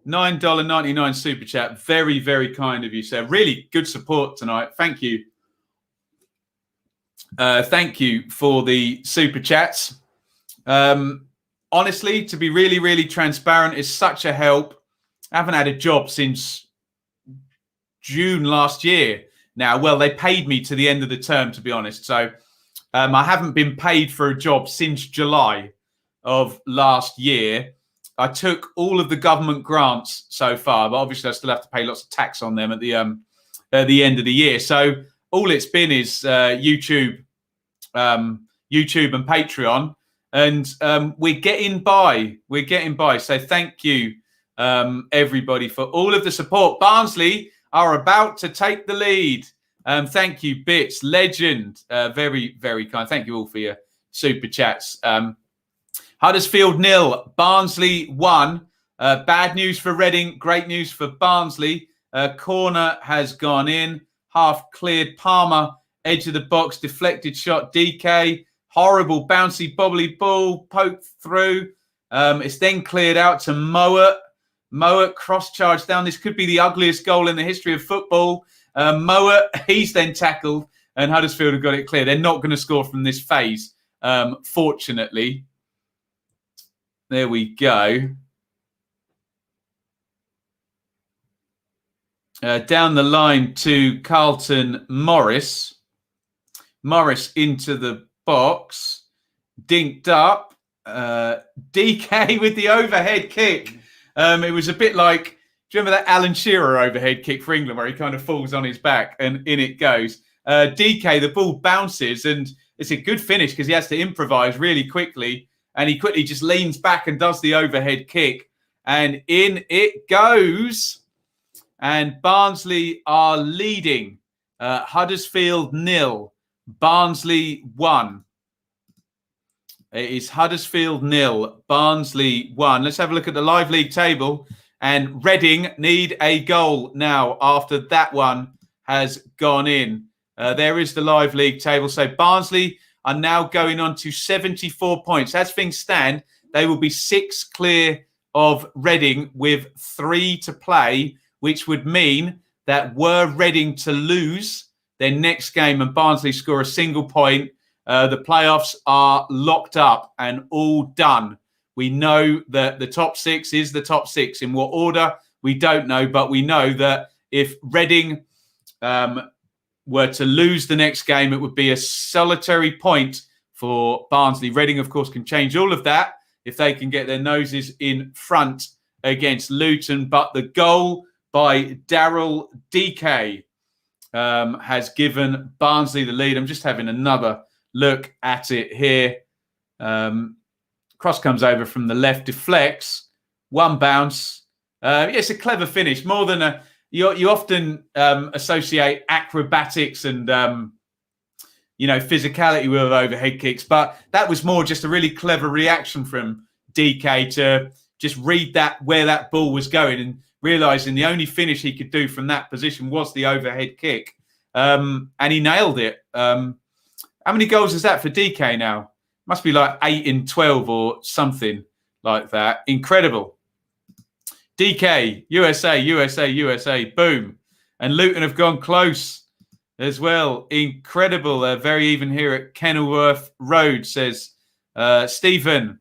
$9.99 super chat. Very, very kind of you, sir. Really good support tonight. Thank you. Thank you for the super chats. Honestly, to be really, really transparent, is such a help. I haven't had a job since June last year now. Well, they paid me to the end of the term, to be honest. So I haven't been paid for a job since July of last year. I took all of the government grants so far, but obviously I still have to pay lots of tax on them at the end of the year. So all it's been is YouTube and Patreon. And we're getting by. We're getting by. So thank you, everybody, for all of the support. Barnsley are about to take the lead. Thank you, Bits. Legend. Very, very kind. Thank you all for your super chats. Huddersfield 0, Barnsley 1. Bad news for Reading, great news for Barnsley. Corner has gone in, half cleared. Palmer, edge of the box, deflected shot. DK, horrible bouncy bobbly ball, poked through. It's then cleared out to Mowat. Mowat cross charge down. This could be the ugliest goal in the history of football. Mowat, he's then tackled, and Huddersfield have got it clear. They're not going to score from this phase, fortunately. There we go. Down the line to Carlton Morris. Morris into the box. Dinked up. DK with the overhead kick. It was a bit like, do you remember that Alan Shearer overhead kick for England where he kind of falls on his back and in it goes? DK, the ball bounces and it's a good finish because he has to improvise really quickly. And he quickly just leans back and does the overhead kick. And in it goes. And Barnsley are leading. Huddersfield 0, Barnsley 1. It is Huddersfield 0, Barnsley 1. Let's have a look at the live league table. And Reading need a goal now after that one has gone in. There is the live league table. So Barnsley are now going on to 74 points. As things stand, they will be 6 clear of Reading with 3 to play, which would mean that were Reading to lose their next game and Barnsley score a single point, the playoffs are locked up and all done. We know that the top 6 is the top 6. In what order, we don't know, but we know that if Reading were to lose the next game, it would be a solitary point for Barnsley. Reading, of course, can change all of that if they can get their noses in front against Luton. But the goal by Daryl DK has given Barnsley the lead. I'm just having another look at it here. Cross comes over from the left, deflects, one bounce. It's a clever finish. More than a, you often associate acrobatics and physicality with overhead kicks, but that was more just a really clever reaction from DK to just read that where that ball was going and realizing the only finish he could do from that position was the overhead kick. And he nailed it. How many goals is that for DK now? Must be like 8 in 12 or something like that. Incredible. DK, USA, boom. And Luton have gone close as well. Incredible. Very even here at Kenilworth Road, says Stephen.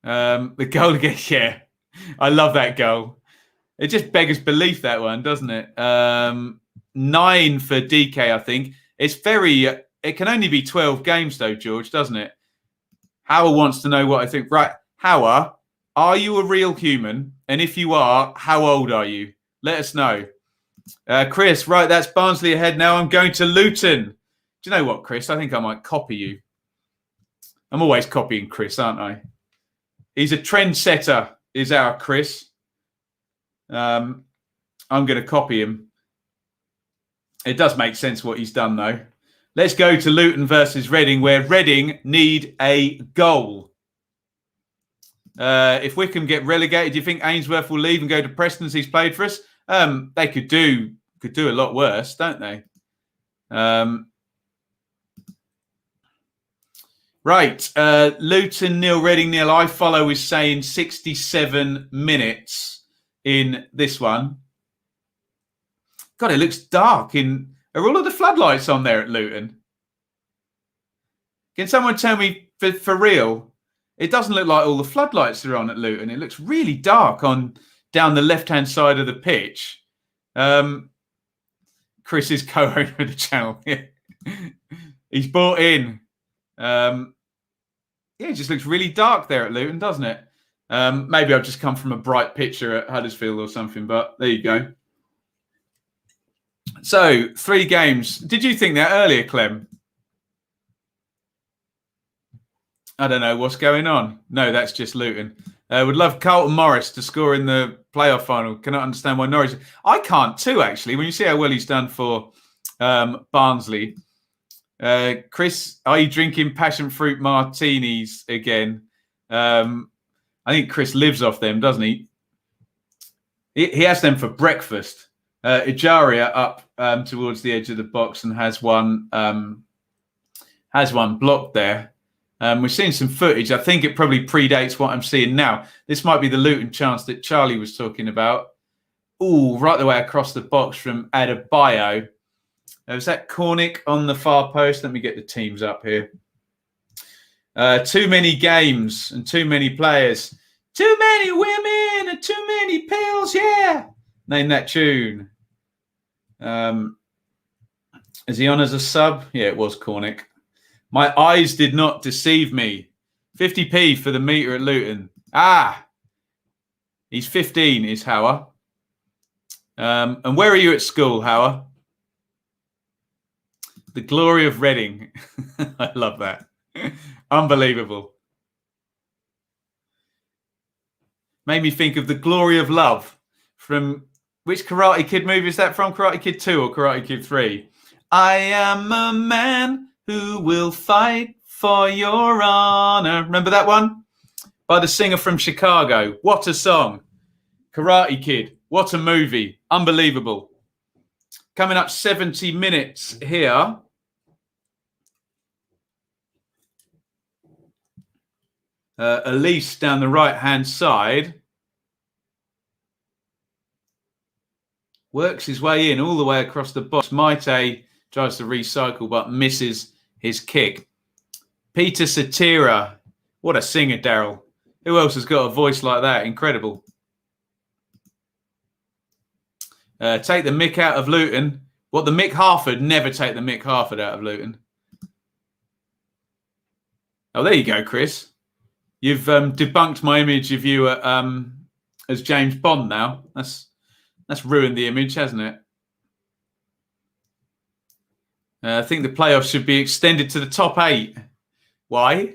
The goal again, yeah. I love that goal. It just beggars belief, that one, doesn't it? 9 for DK, I think. It's very... it can only be 12 games, though, George, doesn't it? Howard wants to know what I think. Right, Howard, are you a real human? And if you are, how old are you? Let us know. Chris, right, that's Barnsley ahead now. I'm going to Luton. Do you know what, Chris? I think I might copy you. I'm always copying Chris, aren't I? He's a trendsetter, is our Chris. I'm going to copy him. It does make sense what he's done, though. Let's go to Luton versus Reading, where Reading need a goal. If Wickham get relegated, do you think Ainsworth will leave and go to Preston as he's played for us? They could do a lot worse, don't they? Right. Luton 0, Reading 0. I follow is saying 67 minutes in this one. God, it looks dark in... Are all of the floodlights on there at Luton? Can someone tell me for real? It doesn't look like all the floodlights are on at Luton. It looks really dark down the left-hand side of the pitch. Chris is co-owner of the channel. He's bought in. It just looks really dark there at Luton, doesn't it? Maybe I've just come from a bright picture at Huddersfield or something, but there you go. So, 3 games. Did you think that earlier, Clem? I don't know what's going on. No, that's just Luton. Would love Carlton Morris to score in the playoff final. Cannot understand why Norwich... I can't too, actually. When you see how well he's done for Barnsley. Chris, are you drinking passion fruit martinis again? I I think Chris lives off them, doesn't he? He has them for breakfast. Ejaria up towards the edge of the box and has one blocked there. We've seen some footage. I think it probably predates what I'm seeing now. This might be the Luton chance that Charlie was talking about. Ooh, right the way across the box from Adebayo. Was that Cornick on the far post? Let me get the teams up here. Too many games and too many players. Too many women and too many pills, yeah. Name that tune. Is he on as a sub? Yeah, it was Cornick. My eyes did not deceive me. 50p for the metre at Luton. He's 15, is Hauer. And where are you at school, Hauer? The glory of Reading. I love that. Unbelievable. Made me think of The Glory of Love from which Karate Kid movie is that from? Karate Kid 2 or Karate Kid 3? I am a man who will fight for your honor. Remember that one? By the singer from Chicago. What a song. Karate Kid. What a movie. Unbelievable. Coming up 70 minutes here. Elise down the right-hand side. Works his way in all the way across the box. Maite tries to recycle but misses his kick. Peter Satira. What a singer, Daryl. Who else has got a voice like that? Incredible. Take the Mick out of Luton. What, the Mick Harford? Never take the Mick Harford out of Luton. Oh, there you go, Chris. You've debunked my image of you as James Bond now. That's ruined the image, hasn't it? I think the playoffs should be extended to the top 8. Why?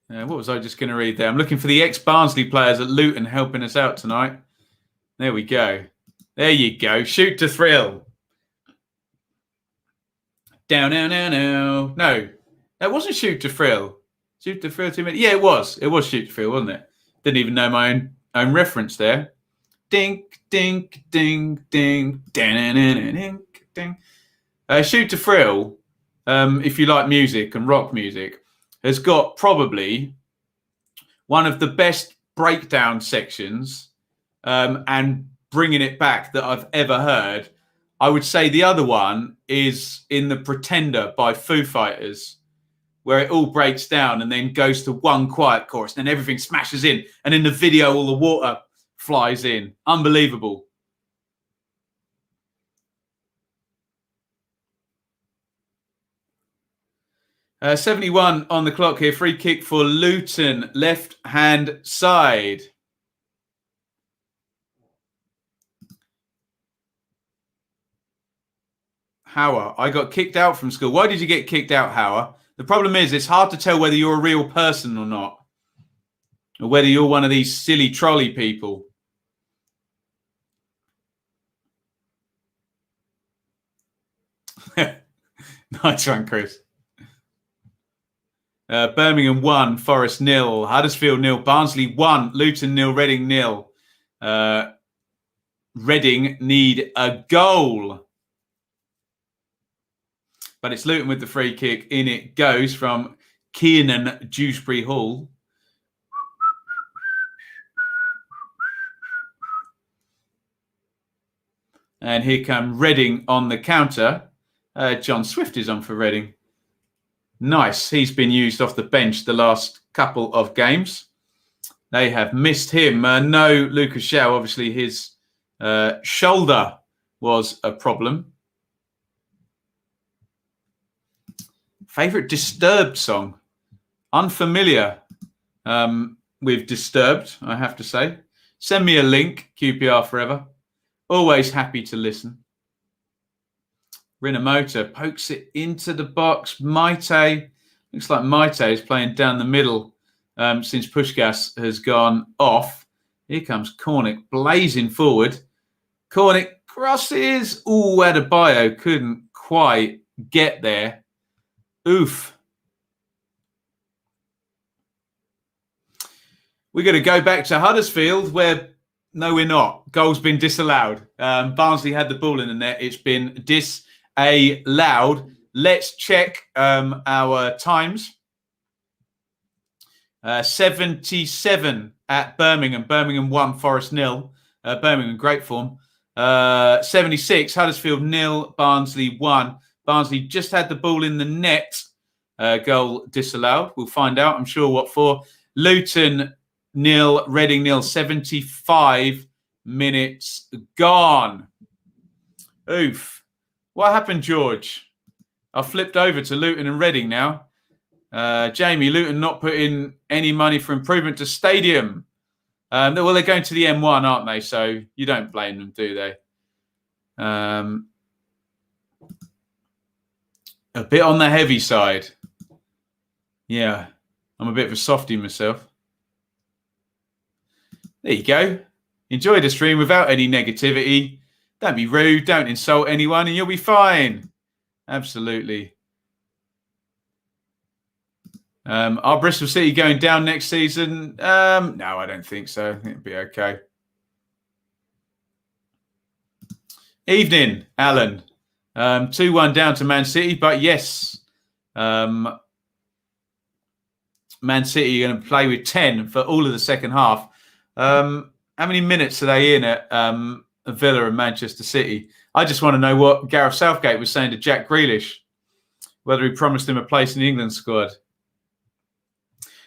What was I just going to read there? I'm looking for the ex-Barnsley players at Luton helping us out tonight. There we go. There you go. Shoot to thrill. Down, down, down, down. No, that wasn't shoot to thrill. Shoot to thrill 2 minutes. Yeah, it was. It was shoot to thrill, wasn't it? Didn't even know my own reference there. Dink, dink, ding, ding, ding, ding, ding. Shoot to thrill, if you like music and rock music, has got probably one of the best breakdown sections and bringing it back that I've ever heard. I would say the other one is in The Pretender by Foo Fighters, where it all breaks down and then goes to one quiet chorus and then everything smashes in. And in the video, all the water flies in. Unbelievable. Uh, 71 on the clock here. Free kick for Luton, left-hand side. Hauer, I got kicked out from school. Why did you get kicked out, Hauer? The problem is it's hard to tell whether you're a real person or not, or whether you're one of these silly trolley people. Nice one, Chris. Birmingham 1, Forest 0, Huddersfield 0, Barnsley 1, Luton 0, Reading 0. Reading need a goal. But it's Luton with the free kick. In it goes from Kiernan Dewsbury Hall. And here come Reading on the counter. John Swift is on for Reading. Nice. He's been used off the bench the last couple of games. They have missed him. No Lucas Shaw. Obviously, his shoulder was a problem. Favourite Disturbed song? Unfamiliar with Disturbed, I have to say. Send me a link, QPR forever. Always happy to listen. Rinamoto pokes it into the box. Maite, looks like Maite is playing down the middle since Pushkas has gone off. Here comes Cornick blazing forward. Cornick Crosses. Ooh, Adebayo couldn't quite get there. Oof. We're going to go back to Huddersfield where, no, we're not. Goal's been disallowed. Barnsley had the ball in the net. It's been disallowed. Let's check our times. 77 at Birmingham. Birmingham 1, Forest 0. Birmingham, great form. 76, Huddersfield 0, Barnsley 1. Barnsley just had the ball in the net. Goal disallowed. We'll find out, I'm sure, what for. Luton 0, Reading 0. 75 minutes gone. Oof. What happened, George? I flipped over to Luton and Reading now. Jamie, Luton not putting any money for improvement to stadium. Well, they're going to the M1, aren't they? So you don't blame them, do they? A bit on the heavy side. Yeah, I'm a bit of a softie myself. There you go. Enjoy the stream without any negativity. Don't be rude. Don't insult anyone and you'll be fine. Absolutely. Are Bristol City going down next season? No, I don't think so. I think it'll be okay. Evening, Alan. 2-1 down to Man City, but yes, Man City are going to play with 10 for all of the second half. How many minutes are they in at Villa and Manchester City? I just want to know what Gareth Southgate was saying to Jack Grealish, whether he promised him a place in the England squad.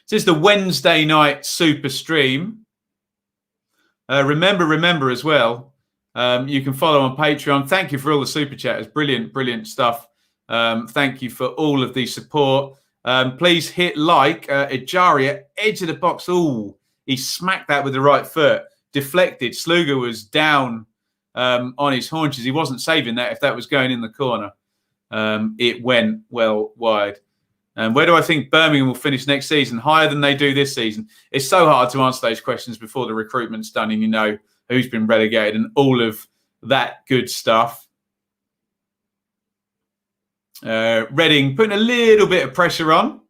This is the Wednesday night super stream. Remember as well, you can follow on Patreon. Thank you for all the super chatters. Brilliant stuff. Thank you for all of the support. Please hit like. Ejari at edge of the box. Ooh, he smacked that with the right foot. Deflected. Sluga was down on his haunches. He wasn't saving that if that was going in the corner. It went well wide. Where do I think Birmingham will finish next season? Higher than they do this season. It's so hard to answer those questions before the recruitment's done and you know who's been relegated and all of that good stuff. Reading putting a little bit of pressure on.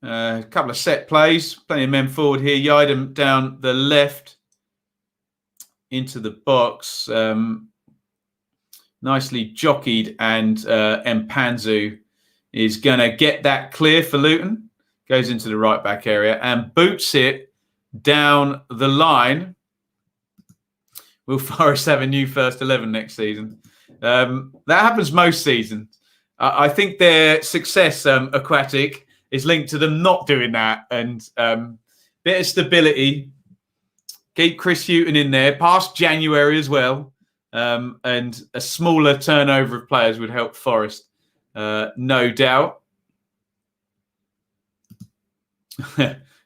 A couple of set plays. Plenty of men forward here. Yidam down the left into the box. Nicely jockeyed and Mpanzu is going to get that clear for Luton. Goes into the right back area and boots it down the line. Will Forest have a new first 11 next season? That happens most seasons. I think their success, Aquatic, is linked to them not doing that. And bit of stability. Keep Chris Hughton in there. Past January as well. And a smaller turnover of players would help Forest, no doubt.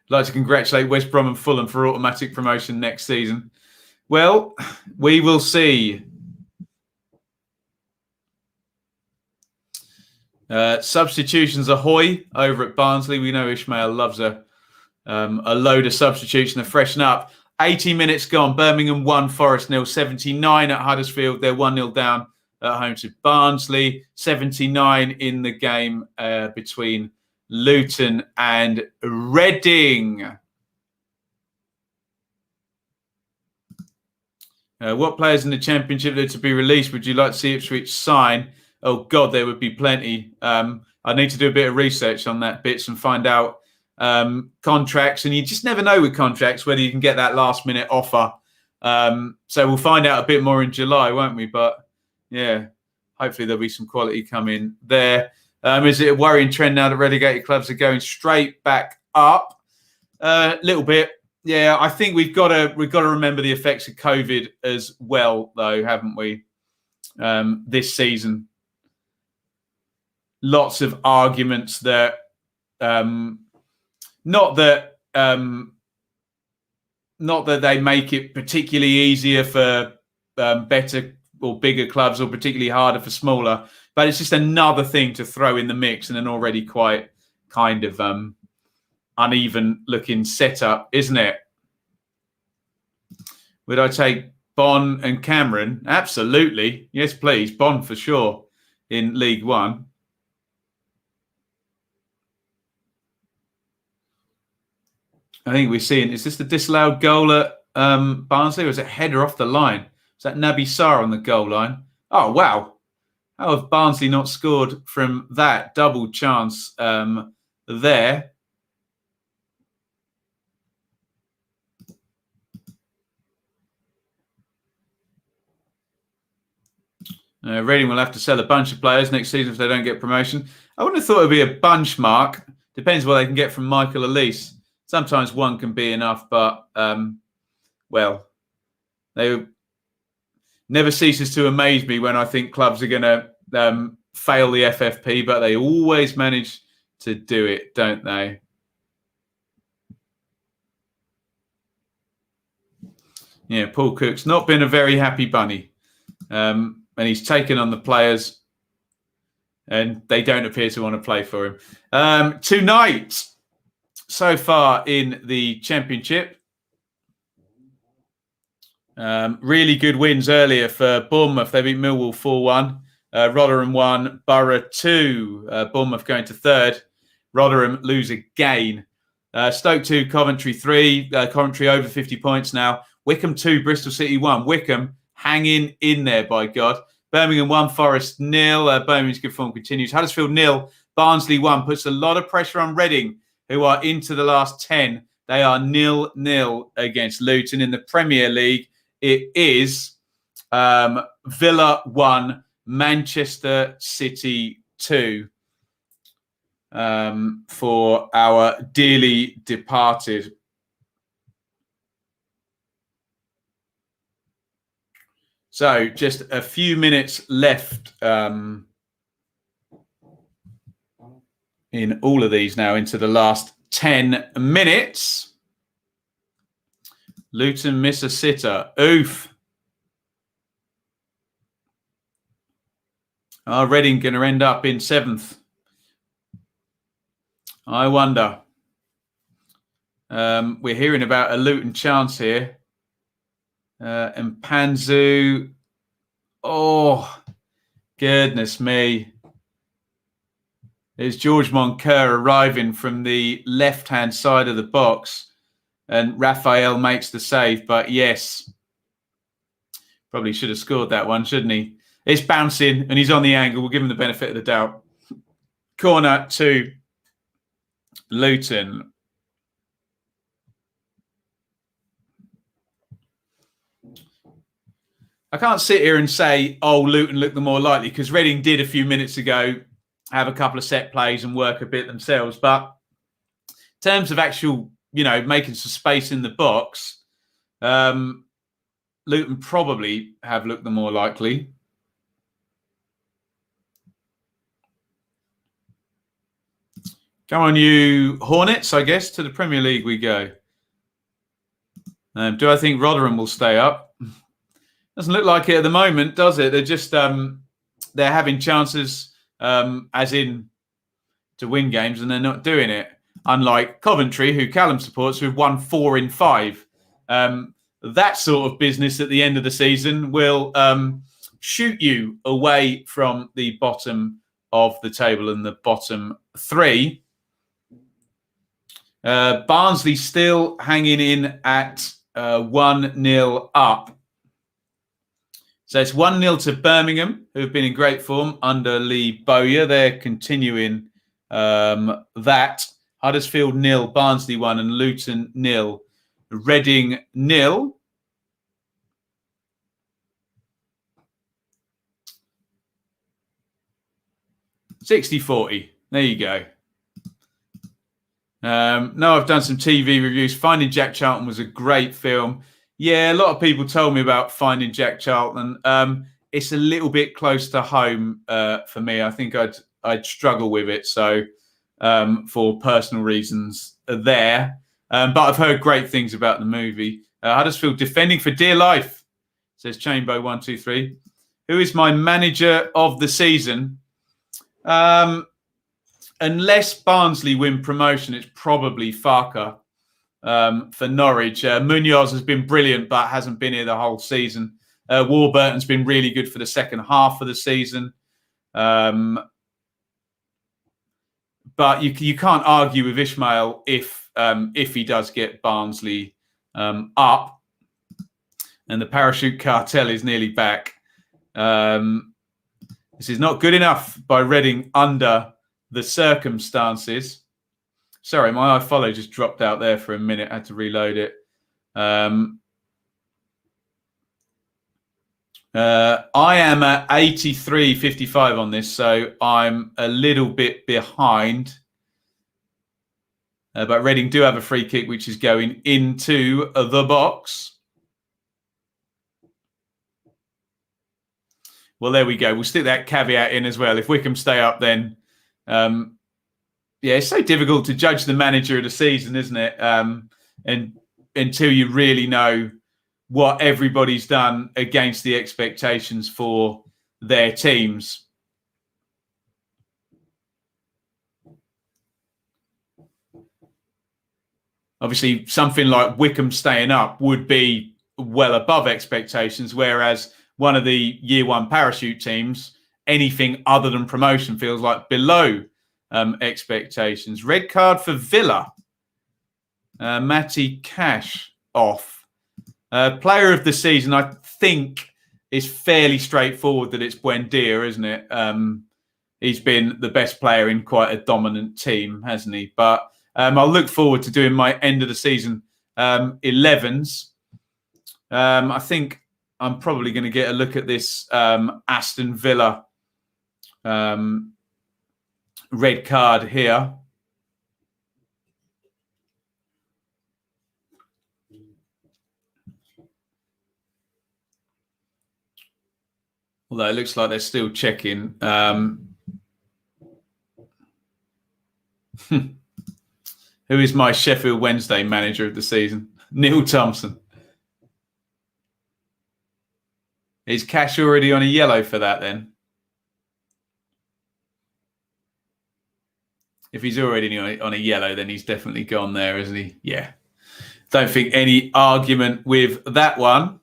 Like to congratulate West Brom and Fulham for automatic promotion next season. Well, we will see. Substitutions ahoy over at Barnsley. We know Ishmael loves a load of substitution to freshen up. 80 minutes gone. Birmingham 1, Forest 0. 79 at Huddersfield. They're 1-0 down at home to Barnsley. 79 in the game between Luton and Reading. What players in the Championship are to be released would you like to see Ipswich sign? Oh, God, there would be plenty. I need to do a bit of research on that bits and find out contracts, and you just never know with contracts whether you can get that last minute offer. So we'll find out a bit more in July, won't we? But yeah, hopefully there'll be some quality coming there. Is it a worrying trend now that relegated clubs are going straight back up? A little bit. Yeah, I think we've got to remember the effects of COVID as well, though, haven't we? This season, lots of arguments that not that they make it particularly easier for better or bigger clubs or particularly harder for smaller, but it's just another thing to throw in the mix in an already quite kind of uneven looking setup, isn't it? Would I take Bon and Cameron, absolutely. Yes, please. Bon for sure in League One. I think we're seeing, is this the disallowed goal at Barnsley, or is it header off the line? Is that Naby Sarr on the goal line? Oh, wow. How have Barnsley not scored from that double chance there? Reading will have to sell a bunch of players next season if they don't get promotion. I wouldn't have thought it would be a bunch, Mark. Depends what they can get from Michael Elise. Sometimes one can be enough, but, well, they never ceases to amaze me when I think clubs are going to fail the FFP, but they always manage to do it, don't they? Yeah, Paul Cook's not been a very happy bunny. And he's taken on the players, and they don't appear to want to play for him. Tonight, so far in the Championship, really good wins earlier for Bournemouth. They beat Millwall 4-1. Rotherham 1, Borough 2. Bournemouth going to third. Rotherham lose again. Stoke 2, Coventry 3. Coventry over 50 points now. Wycombe 2, Bristol City 1. Wycombe hanging in there, by God. Birmingham 1, Forest 0. Birmingham's good form continues. Huddersfield 0, Barnsley 1. Puts a lot of pressure on Reading, who are into the last 10. They are 0-0 against Luton. In the Premier League, it is Villa 1, Manchester City 2 for our dearly departed. So just a few minutes left in all of these now, into the last 10 minutes. Luton miss a sitter. Oof. Are Reading going to end up in 7th? I wonder. We're hearing about a Luton chance here. And Panzu. Oh, goodness me. There's George Moncur arriving from the left-hand side of the box. And Raphael makes the save. But yes, probably should have scored that one, shouldn't he? It's bouncing and he's on the angle. We'll give him the benefit of the doubt. Corner to Luton. I can't sit here and say, oh, Luton looked the more likely, because Reading did a few minutes ago have a couple of set plays and work a bit themselves. But in terms of actual, making some space in the box, Luton probably have looked the more likely. Come on, you Hornets, I guess. To the Premier League we go. Do I think Rotherham will stay up? Doesn't look like it at the moment, does it? They're just they're having chances, as in to win games, and they're not doing it. Unlike Coventry, who Callum supports, who've won 4 in 5. That sort of business at the end of the season will shoot you away from the bottom of the table and the bottom 3. Barnsley still hanging in at 1-0 up. So it's 1-0 to Birmingham, who have been in great form under Lee Bowyer. They're continuing that. Huddersfield 0, Barnsley 1, and Luton 0. Reading 0. $60-40. There you go. No, I've done some TV reviews. Finding Jack Charlton was a great film. Yeah, a lot of people told me about Finding Jack Charlton. It's a little bit close to home for me. I think I'd struggle with it. So for personal reasons there. But I've heard great things about the movie. Huddersfield defending for dear life, says Chambo123. Who is my manager of the season? Unless Barnsley win promotion, it's probably Farker. for Norwich. Munoz has been brilliant, but hasn't been here the whole season. Warburton's been really good for the second half of the season. But you can't argue with Ishmael if he does get Barnsley up. And the Parachute Cartel is nearly back. This is not good enough by Reading under the circumstances. Sorry, my iFollow just dropped out there for a minute. I had to reload it. I am at 83.55 on this, so I'm a little bit behind. But Reading do have a free kick, which is going into the box. Well, there we go. We'll stick that caveat in as well. If Wycombe stay up, then yeah, it's so difficult to judge the manager of the season, isn't it? And until you really know what everybody's done against the expectations for their teams. Obviously, something like Wycombe staying up would be well above expectations, whereas one of the year one parachute teams, anything other than promotion feels like below expectations. Red card for Villa. Matty Cash off. Player of the season, I think, is fairly straightforward that it's Buendia, isn't it? He's been the best player in quite a dominant team, hasn't he? But I'll look forward to doing my end of the season 11s. I think I'm probably going to get a look at this Aston Villa red card here. Although it looks like they're still checking. Who is my Sheffield Wednesday manager of the season? Neil Thompson. Is Cash already on a yellow for that then? If he's already on a yellow, then he's definitely gone there, isn't he? Yeah. Don't think any argument with that one.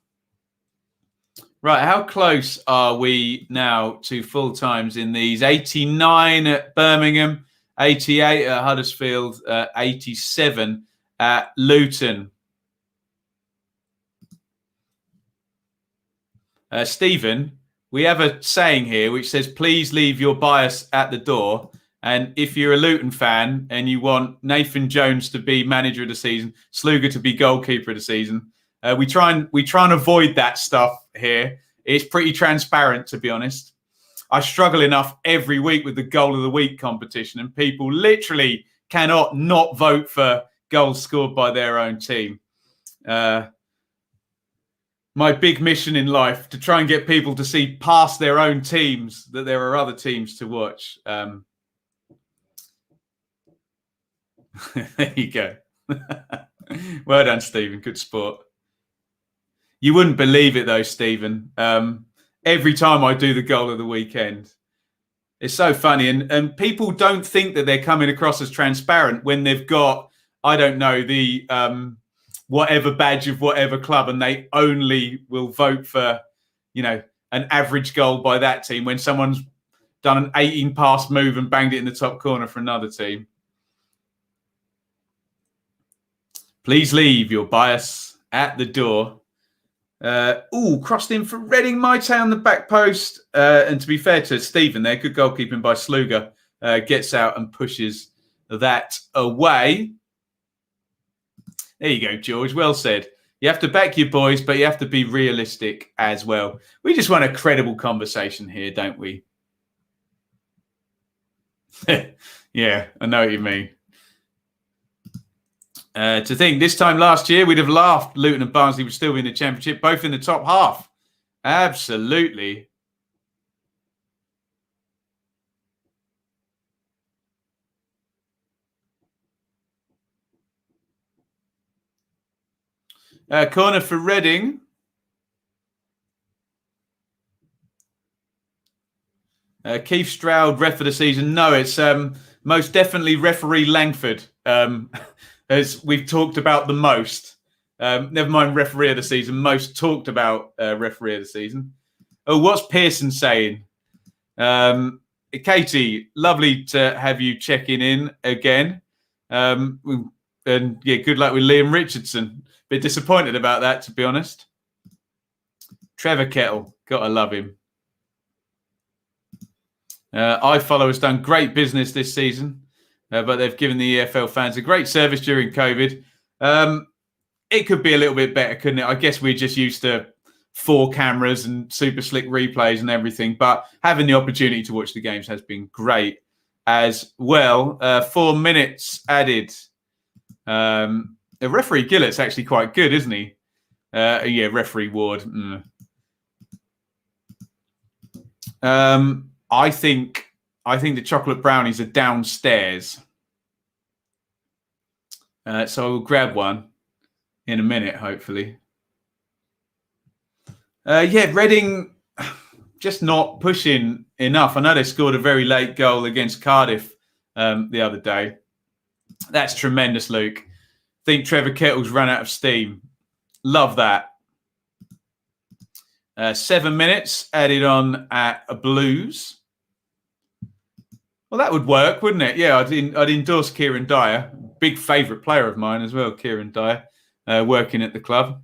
Right, how close are we now to full times in these? 89 at Birmingham, 88 at Huddersfield, 87 at Luton. Stephen, we have a saying here which says, please leave your bias at the door. And if you're a Luton fan and you want Nathan Jones to be manager of the season, Sluga to be goalkeeper of the season, we try and avoid that stuff here. It's pretty transparent, to be honest. I struggle enough every week with the goal of the week competition, and people literally cannot not vote for goals scored by their own team. My big mission in life, to try and get people to see past their own teams that there are other teams to watch. There you go. Well done, Stephen. Good sport. You wouldn't believe it, though, Stephen. Every time I do the goal of the weekend, it's so funny. And people don't think that they're coming across as transparent when they've got, I don't know, the whatever badge of whatever club, and they only will vote for, an average goal by that team when someone's done an 18-pass move and banged it in the top corner for another team. Please leave your bias at the door. Crossed in for Reading, Maite on the back post. And to be fair to Stephen there, good goalkeeping by Sluga. Gets out and pushes that away. There you go, George. Well said. You have to back your boys, but you have to be realistic as well. We just want a credible conversation here, don't we? Yeah, I know what you mean. To think this time last year, we'd have laughed. Luton and Barnsley would still be in the Championship, both in the top half. Absolutely. Corner for Reading. Keith Stroud, ref for the season. No, it's most definitely referee Langford. as we've talked about the most. Never mind referee of the season, most talked about referee of the season. Oh, what's Pearson saying? Katie, lovely to have you checking in again. And yeah, good luck with Liam Richardson. Bit disappointed about that, to be honest. Trevor Kettle, gotta love him. iFollow has done great business this season, but they've given the EFL fans a great service during COVID. It could be a little bit better, couldn't it? I guess we're just used to 4 cameras and super slick replays and everything, but having the opportunity to watch the games has been great as well. 4 minutes added. The referee Gillett's actually quite good, isn't he? Yeah, referee Ward. I think the chocolate brownies are downstairs. So I will grab one in a minute, hopefully. Yeah, Reading just not pushing enough. I know they scored a very late goal against Cardiff the other day. That's tremendous, Luke. I think Trevor Kettle's run out of steam. Love that. 7 minutes added on at a Blues. Well, that would work, wouldn't it? Yeah, I'd endorse Kieran Dyer. Big favourite player of mine as well, Kieran Dyer, working at the club.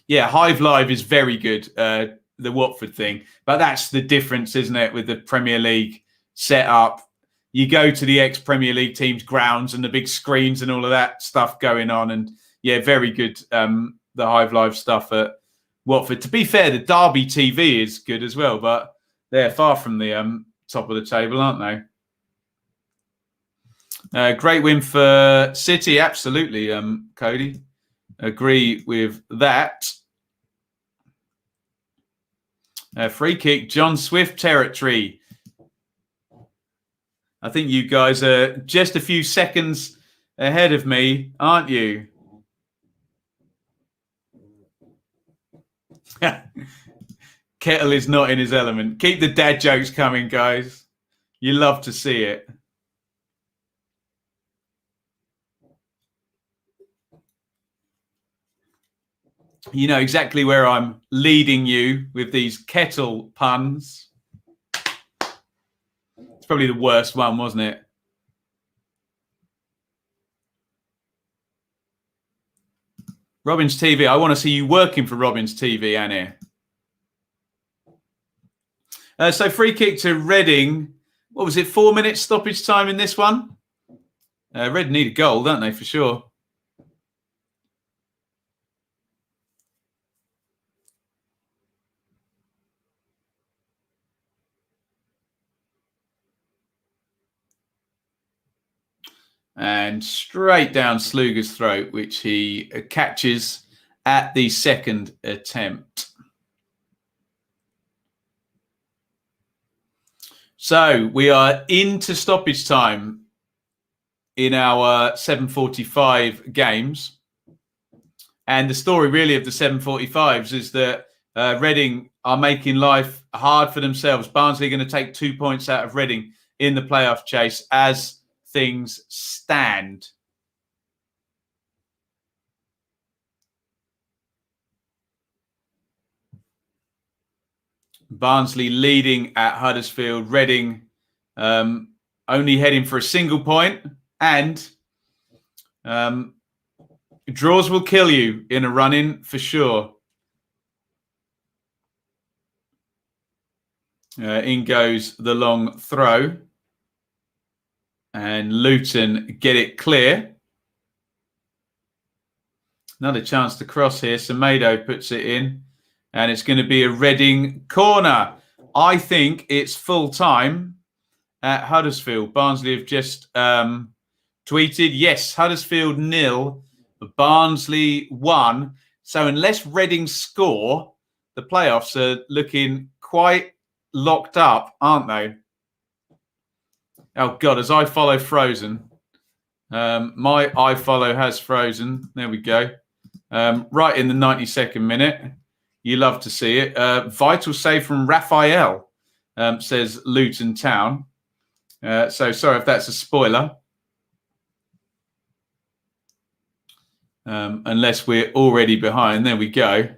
Yeah, Hive Live is very good, the Watford thing. But that's the difference, isn't it, with the Premier League setup. You go to the ex-Premier League team's grounds and the big screens and all of that stuff going on. And, yeah, very good, the Hive Live stuff at Watford. To be fair, the Derby TV is good as well, but they're far from the top of the table, aren't they? Great win for City, absolutely, Cody. Agree with that. Free kick, John Swift territory. I think you guys are just a few seconds ahead of me, aren't you? Kettle is not in his element. Keep the dad jokes coming, guys. You love to see it. You know exactly where I'm leading you with these Kettle puns. It's probably the worst one, wasn't it? Robbins TV. I want to see you working for Robbins TV, Annie. So free kick to Reading. What was it? 4 minutes stoppage time in this one? Red need a goal, don't they, for sure? And straight down Sluga's throat, which he catches at the second attempt. So we are into stoppage time in our 7:45 games. And the story really of the 7:45s is that Reading are making life hard for themselves. Barnsley are going to take 2 points out of Reading in the playoff chase as things stand. Barnsley leading at Huddersfield. Reading only heading for a single point. And draws will kill you in a run-in for sure. In goes the long throw. And Luton get it clear. Another chance to cross here. Semedo puts it in. And it's going to be a Reading corner. I think it's full time at Huddersfield. Barnsley have just tweeted, yes, Huddersfield 0, Barnsley 1. So unless Reading score, the playoffs are looking quite locked up, aren't they? Oh, God, as I follow frozen. My iFollow has frozen. There we go. Right in the 92nd minute. You love to see it. Vital save from Raphael, says Luton Town. So sorry if that's a spoiler. unless we're already behind. There we go.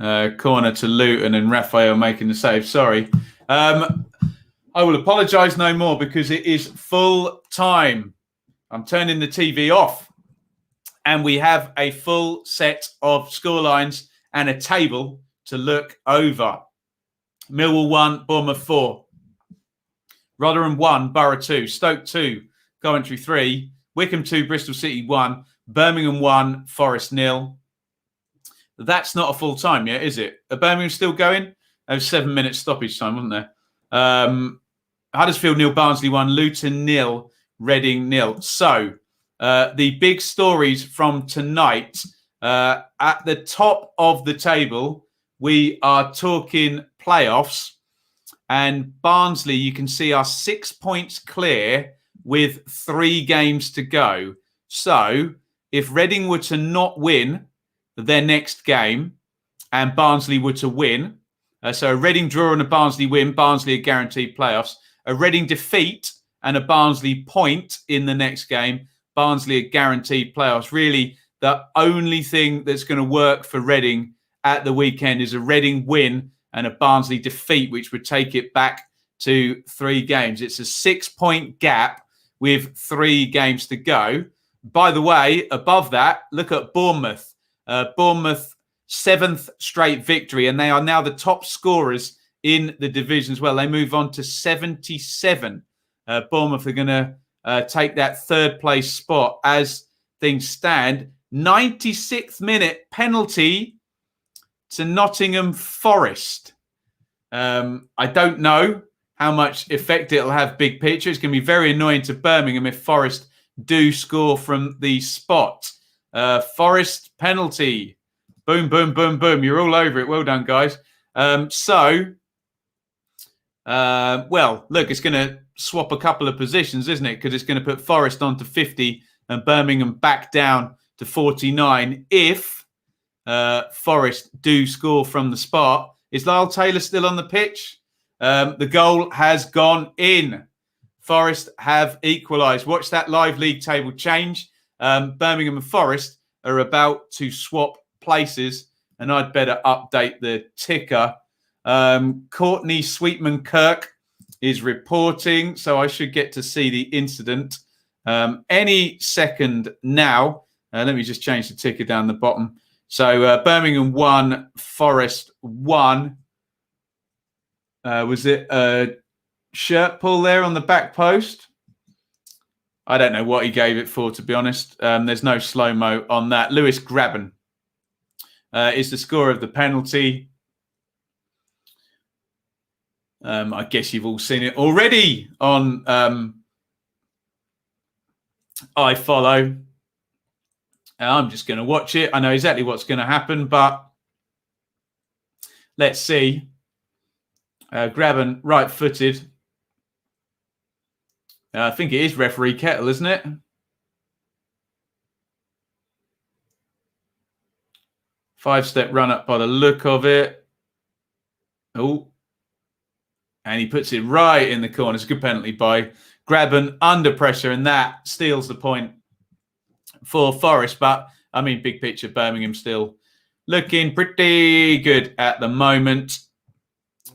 Corner to Luton and Raphael making the save. Sorry. I will apologise no more because it is full time. I'm turning the TV off and we have a full set of scorelines and a table to look over. Millwall 1, Bournemouth 4. Rotherham 1, Borough 2. Stoke 2, Coventry 3. Wycombe 2, Bristol City 1. Birmingham 1, Forest 0. That's not a full time yet, is it? Are Birmingham still going? There was 7 minutes stoppage time, wasn't there? Huddersfield 0, Barnsley 1. Luton 0, Reading 0. So, the big stories from tonight. At the top of the table, we are talking playoffs. And Barnsley, you can see, are 6 points clear with 3 games to go. So, if Reading were to not win their next game and Barnsley were to win, so a Reading draw and a Barnsley win, Barnsley are guaranteed playoffs. A Reading defeat and a Barnsley point in the next game, Barnsley are guaranteed playoffs. Really, the only thing that's going to work for Reading at the weekend is a Reading win and a Barnsley defeat, which would take it back to 3 games. It's a 6-point gap with 3 games to go. By the way, above that, look at Bournemouth. Bournemouth, 7th straight victory, and they are now the top scorers in the division as well. They move on to 77. Bournemouth are going to take that 3rd place spot as things stand. 96th minute penalty to Nottingham Forest. I don't know how much effect it'll have big picture. It's going to be very annoying to Birmingham if Forest do score from the spot. Forest penalty. Boom, boom, boom, boom. You're all over it. Well done, guys. Well, look, it's going to swap a couple of positions, isn't it? Because it's going to put Forest on to 50 and Birmingham back down to 49 if Forest do score from the spot. Is Lyle Taylor still on the pitch? The goal has gone in. Forest have equalised. Watch that live league table change. Birmingham and Forest are about to swap places, and I'd better update the ticker. Courtney Sweetman-Kirk is reporting, so I should get to see the incident any second now. Let me just change the ticker down the bottom. So Birmingham 1, Forest 1. Was it a shirt pull there on the back post? I don't know what he gave it for, to be honest. There's no slow-mo on that. Lewis Grabban is the scorer of the penalty. I guess you've all seen it already on iFollow. I'm just going to watch it. I know exactly what's going to happen, but let's see. Grabban right-footed. I think it is referee Kettle, isn't it? Five-step run-up by the look of it. Oh. And he puts it right in the corner. It's a good penalty by Grabban under pressure, and that steals the point for Forest. But, I mean, big picture, Birmingham still looking pretty good at the moment.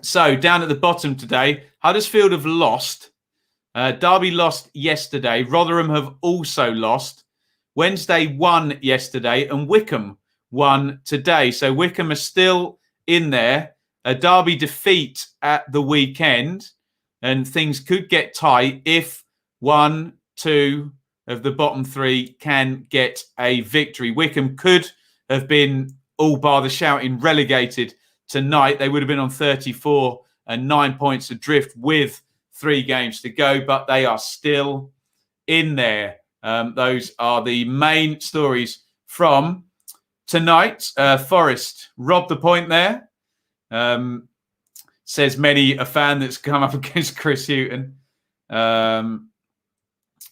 So, down at the bottom today, Huddersfield have lost. Derby lost yesterday. Rotherham have also lost. Wednesday won yesterday, and Wycombe won today. So, Wycombe are still in there. A Derby defeat at the weekend, and things could get tight if 1, 2 of the bottom 3 can get a victory. Wycombe could have been, all bar the shouting, relegated tonight. They would have been on 34 and 9 points adrift with 3 games to go, but they are still in there. Those are the main stories from tonight. Forest robbed the point there. Says many a fan that's come up against Chris Hughton.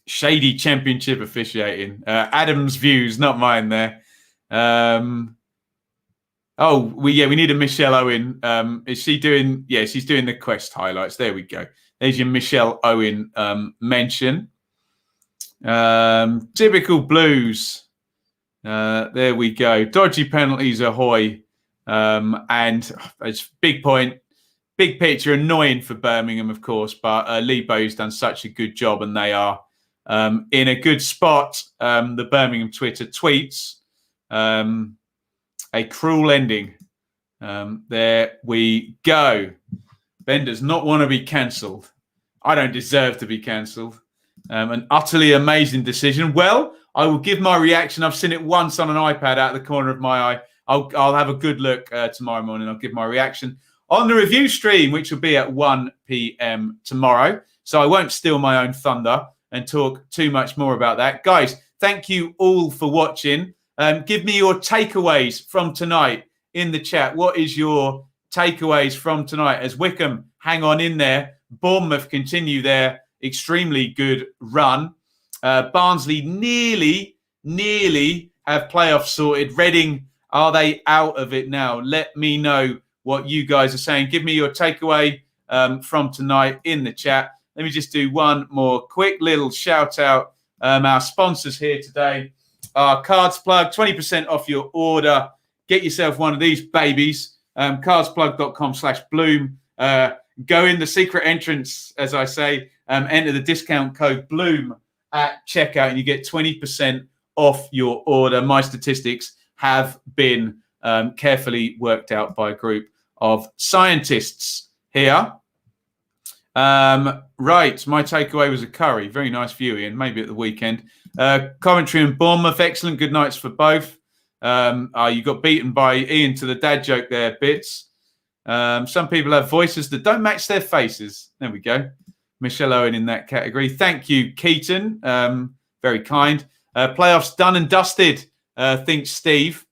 Shady championship officiating. Adam's views, not mine there. We need a Michelle Owen. Is she doing? Yeah, she's doing the quest highlights. There we go. There's your Michelle Owen mention. Typical Blues. There we go. Dodgy penalties, ahoy. And it's big point, big picture, annoying for Birmingham, of course, but Lebo's done such a good job and they are in a good spot. The Birmingham Twitter tweets a cruel ending. There we go. Ben does not want to be cancelled. I don't deserve to be cancelled. An utterly amazing decision. Well, I will give my reaction. I've seen it once on an iPad out of the corner of my eye. I'll have a good look tomorrow morning. I'll give my reaction on the review stream, which will be at 1 p.m. tomorrow. So I won't steal my own thunder and talk too much more about that. Guys, thank you all for watching. Give me your takeaways from tonight in the chat. What is your takeaways from tonight as Wycombe hang on in there? Bournemouth continue their extremely good run. Barnsley nearly have playoffs sorted. Reading, are they out of it now? Let me know what you guys are saying. Give me your takeaway from tonight in the chat. Let me just do one more quick little shout out. Our sponsors here today are Cards Plug, 20% off your order. Get yourself one of these babies. Cardsplug.com/Bloom. Go in the secret entrance, as I say. Enter the discount code Bloom at checkout and you get 20% off your order. My statistics have been carefully worked out by a group of scientists here. Right, my takeaway was a curry. Very nice view, Iain, maybe at the weekend. Coventry and Bournemouth, excellent. Good nights for both. You got beaten by Iain to the dad joke there, Bits. Some people have voices that don't match their faces. There we go. Michelle Owen in that category. Thank you, Keaton. Very kind. Playoffs done and dusted, thinks Steve.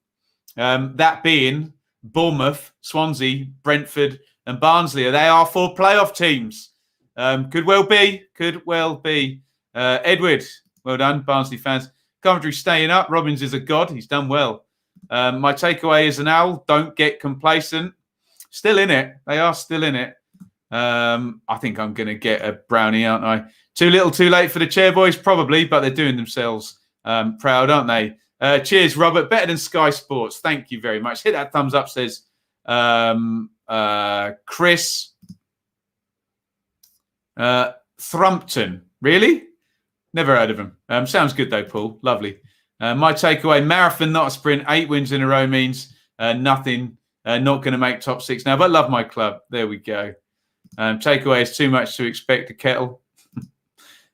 That being Bournemouth, Swansea, Brentford and Barnsley. They are 4 playoff teams. Could well be. Edward, well done, Barnsley fans. Coventry staying up. Robbins is a god. He's done well. My takeaway is an owl. Don't get complacent. Still in it. They are still in it. I think I'm going to get a brownie, aren't I? Too little, too late for the chair boys, probably, but they're doing themselves proud, aren't they? Cheers, Robert. Better than Sky Sports. Thank you very much. Hit that thumbs up, says Chris. Thrumpton. Really? Never heard of him. Sounds good, though, Paul. Lovely. My takeaway, marathon, not a sprint. 8 wins in a row means nothing. Not going to make top 6 now, but love my club. There we go. Takeaway is too much to expect a kettle.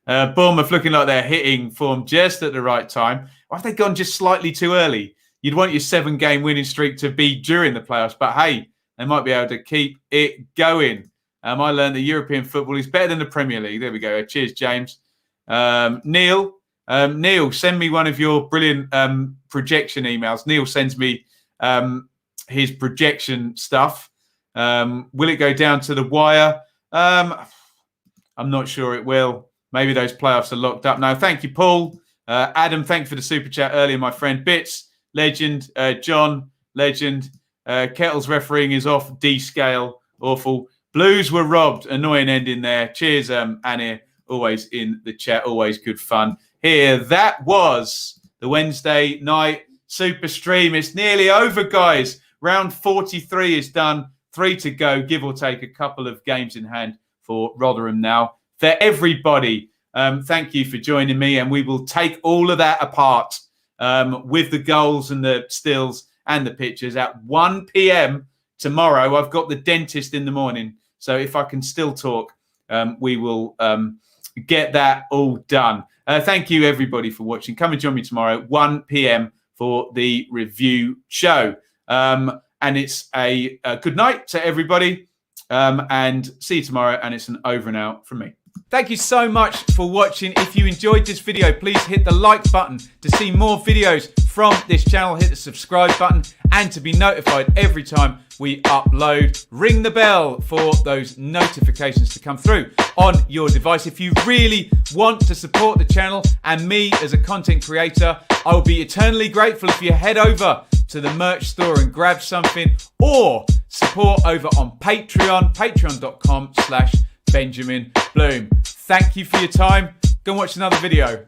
Bournemouth looking like they're hitting form just at the right time. Why have they gone just slightly too early? You'd want your 7-game winning streak to be during the playoffs, but hey, they might be able to keep it going. I learned that European football is better than the Premier League. There we go. Cheers, James. Neil, send me one of your brilliant projection emails. Neil sends me his projection stuff. Will it go down to the wire? I'm not sure it will. Maybe those playoffs are locked up now. Thank you, Paul. Adam, thank you for the super chat earlier, my friend. Bits, legend. John, legend. Kettle's refereeing is off D scale. Awful. Blues were robbed. Annoying ending there. Cheers, Annie. Always in the chat. Always good fun. Here, that was the Wednesday night super stream. It's nearly over, guys. Round 43 is done. 3 to go, give or take a couple of games in hand for Rotherham now. For everybody, thank you for joining me, and we will take all of that apart with the goals and the stills and the pictures at 1 p.m. tomorrow. I've got the dentist in the morning, so if I can still talk, we will get that all done. Thank you, everybody, for watching. Come and join me tomorrow at 1 p.m. for the review show. And it's a good night to everybody. And see you tomorrow. And it's an over and out from me. Thank you so much for watching. If you enjoyed this video, please hit the like button to see more videos from this channel. Hit the subscribe button and to be notified every time we upload. Ring the bell for those notifications to come through on your device. If you really want to support the channel and me as a content creator, I will be eternally grateful if you head over to the merch store and grab something, or support over on Patreon, patreon.com/Benjamin Bloom. Thank you for your time. Go and watch another video.